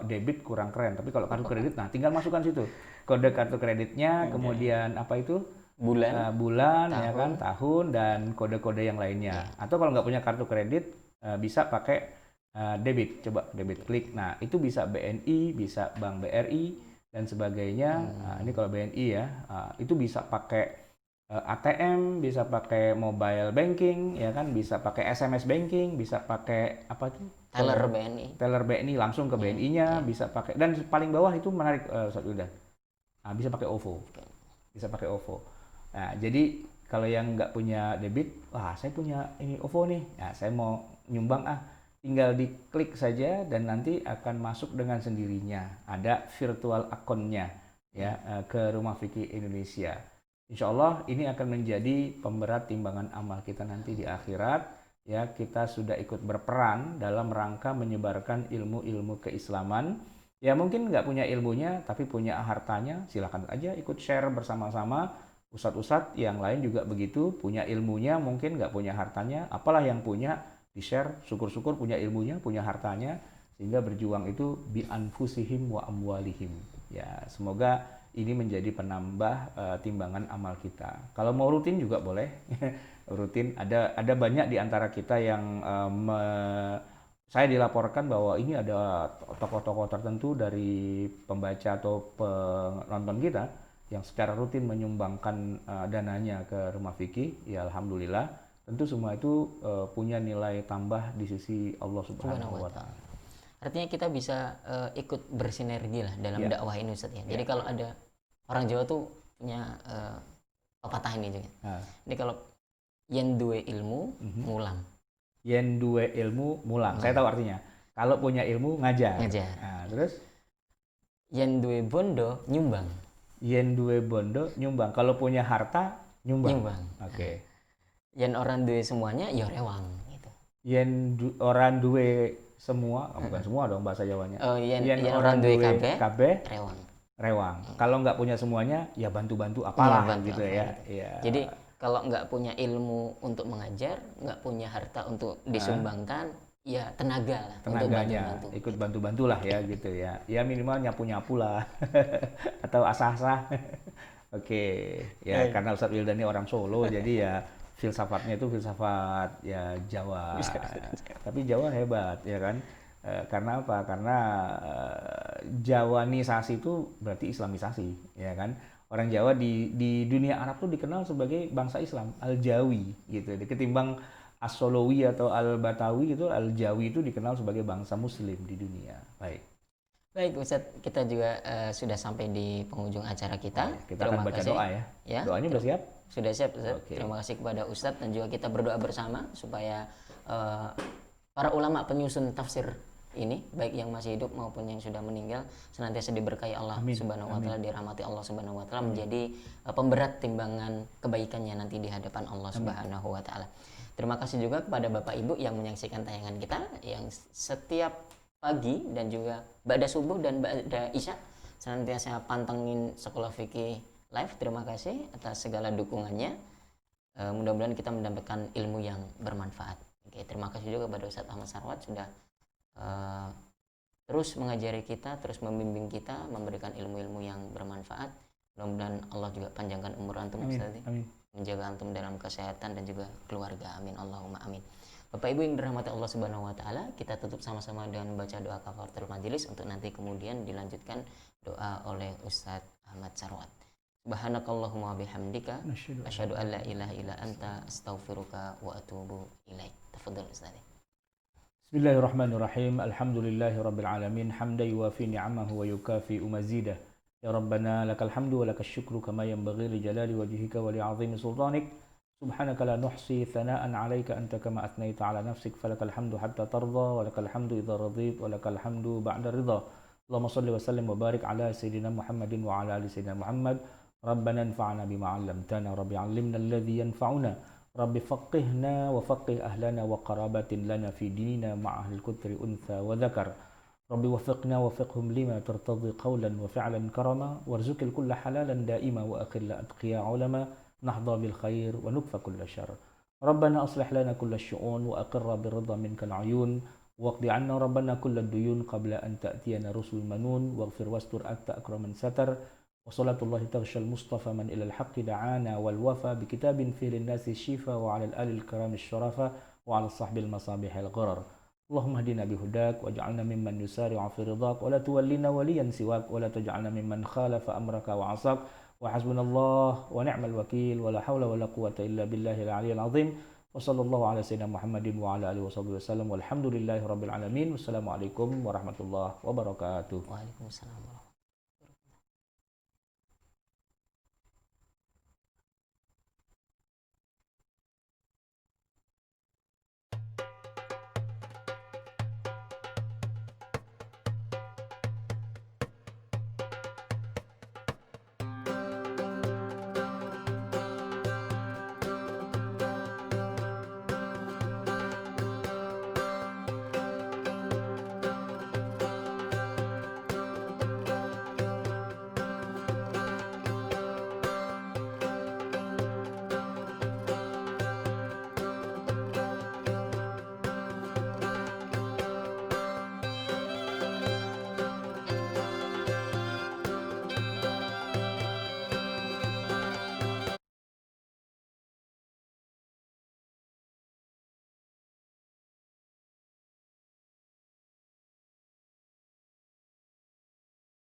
debit kurang keren, tapi kalau kartu kredit, nah tinggal masukkan situ kode kartu kreditnya, kemudian apa itu bulan ya kan, tahun, dan kode-kode yang lainnya. Atau kalau nggak punya kartu kredit, bisa pakai debit. Coba debit, klik. Nah, itu bisa BNI, bisa Bank BRI dan sebagainya. Nah, ini kalau BNI ya, itu bisa pakai ATM, bisa pakai mobile banking, ya kan, bisa pakai SMS banking, bisa pakai apa tuh? Teller BNI langsung ke BNI-nya, bisa pakai, dan paling bawah itu menarik, udah. Nah, bisa pakai OVO. Bisa pakai OVO. Nah, jadi kalau yang nggak punya debit, wah saya punya ini OVO nih. Nah, saya mau nyumbang, tinggal diklik saja dan nanti akan masuk dengan sendirinya. Ada virtual account-nya ya ke Rumah Fikih Indonesia. Insya Allah ini akan menjadi pemberat timbangan amal kita nanti di akhirat. Ya, kita sudah ikut berperan dalam rangka menyebarkan ilmu-ilmu keislaman. Ya mungkin nggak punya ilmunya, tapi punya hartanya, silakan aja ikut share bersama-sama. Ustadz-ustadz yang lain juga begitu, punya ilmunya, mungkin nggak punya hartanya. Apalah yang punya, di-share, syukur-syukur punya ilmunya, punya hartanya, sehingga berjuang itu bi anfusihim wa amwalihim. Ya, semoga ini menjadi penambah timbangan amal kita. Kalau mau rutin juga boleh. Rutin, ada banyak di antara kita yang saya dilaporkan bahwa ini ada tokoh-tokoh tertentu dari pembaca atau penonton kita yang secara rutin menyumbangkan dananya ke Rumah Fikih. Ya alhamdulillah, tentu semua itu punya nilai tambah di sisi Allah Subhanahu wa Ta'ala. Artinya kita bisa ikut bersinergi lah dalam dakwah ini, Ustaz ya. Jadi kalau ada orang Jawa tuh punya pepatah ini juga. Ini kalau yen duwe ilmu mulang. Yen duwe ilmu mulang. Saya tahu artinya. Kalau punya ilmu ngajar. Nah, terus yen duwe bondo nyumbang. Yen duwe bondo nyumbang. Kalau punya harta nyumbang. Oke. Yen orang duwe semuanya ya rewang gitu. Yen orang duwe semua, bukan semua dong bahasa Jawanya. Yen orang duwe kabeh rewang. Kalau nggak punya semuanya ya bantu-bantu apalah gitu ya. Jadi kalau nggak punya ilmu untuk mengajar, nggak punya harta untuk disumbangkan, ya tenaga lah. Tenaganya untuk ikut bantu-bantu lah ya gitu ya. Ya minimal nyapu-nyapu lah atau asah-asah. Oke. Ya karena Ustadz Wildan ini orang Solo, jadi ya filsafatnya itu filsafat ya Jawa. Tapi Jawa hebat ya kan. Karena apa? Karena Jawanisasi itu berarti Islamisasi ya kan. Orang Jawa di dunia Arab tuh dikenal sebagai bangsa Islam, Al-Jawi gitu. Ketimbang As-Solowi atau Al-Batawi itu, Al-Jawi itu dikenal sebagai bangsa Muslim di dunia. Baik Ustadz, kita juga sudah sampai di penghujung acara kita. Kita akan baca doa ya. Doanya sudah siap? Sudah siap Ustadz. Terima kasih kepada Ustadz dan juga kita berdoa bersama supaya para ulama penyusun tafsir ini, baik yang masih hidup maupun yang sudah meninggal, senantiasa diberkahi Allah Subhanahu wa Ta'ala, dirahmati Allah Subhanahu wa Ta'ala, menjadi pemberat timbangan kebaikannya nanti di hadapan Allah Subhanahu wa Ta'ala. Terima kasih juga kepada Bapak Ibu yang menyaksikan tayangan kita, yang setiap pagi dan juga ba'da subuh dan ba'da isya senantiasa pantengin Sekolah Fikih Live. Terima kasih atas segala dukungannya. Mudah-mudahan kita mendapatkan ilmu yang bermanfaat. Terima kasih juga kepada Ustadz Ahmad Sarwat sudah terus mengajari kita, terus membimbing kita, memberikan ilmu-ilmu yang bermanfaat. Mudah-mudahan Allah juga panjangkan umur antum, Ustaz, menjaga antum dalam kesehatan dan juga keluarga. Amin Allahumma amin. Bapak Ibu yang dirahmati Allah Subhanahu wa taala, kita tutup sama-sama dengan membaca doa kafaratul majelis untuk nanti kemudian dilanjutkan doa oleh Ustadz Ahmad Sarwat. Subhanakallahumma bihamdika asyhadu an la ilaha illa anta astaghfiruka wa atubu ilaik. Tafadhal Ustaz. Bismillahirrahmanirrahim. Alhamdulillahi rabbil alamin. Hamdan yuwafi ni'amahu wa yukafi mazidah. Ya Rabbana lakal hamdu wa lakal syukru kama yanbaghi li jalali wajhika wa li 'azimi sultanik. Subhanaka la nuhsi thana'an 'alaika anta kama athnayta 'ala nafsik falakal hamdu hatta tarda wa lakal hamdu idza radit wa lakal hamdu ba'da ridha. Allahumma shalli wa sallim wa barik ala sayyidina Muhammadin wa ala ali sayyidina Muhammad. Rabbana anfa'na bima 'allamtana, rabbi 'allimna alladhi yanfa'una. Rabbi faqihna wa faqih ahlana wa qarabatin lana fi dinina ma'ahil kutri untha wa dhakar. Rabbi wafiqna wafiqhum lima tartadhi qawlan wa fi'lan karama warzuqil kulla halalan daima wa akhilla atqiya ulama nahda bil khair wa nukfa kulla syar. Rabbana aslih lana kulla syu'un wa aqirra birridha minkal ayun waqdi 'anna rabbana kulla duyun qabla an ta'tiyana rusul manun waghfir wastur anta akraman satar. وصلاة الله تغشى المصطفى من إلى الحق دعانا والوفى بكتاب فيه للناس الشفا وعلى الآل الكرام الشرفاء وعلى الصحب المصابيح الغرر. اللهم اهدنا بهداك واجعلنا ممن يسارع في رضاك ولا تولنا وليا سواك ولا تجعلنا ممن خالف أمرك وعصاك وحسبنا الله ونعم الوكيل ولا حول ولا قوة إلا بالله العلي العظيم وصلى الله على سيدنا محمد وعلى آله وصحبه وسلم والحمد لله رب العالمين والسلام عليكم ورحمة الله وبركاته. Waalaikumsalam warahmatullahi wabarakatuh.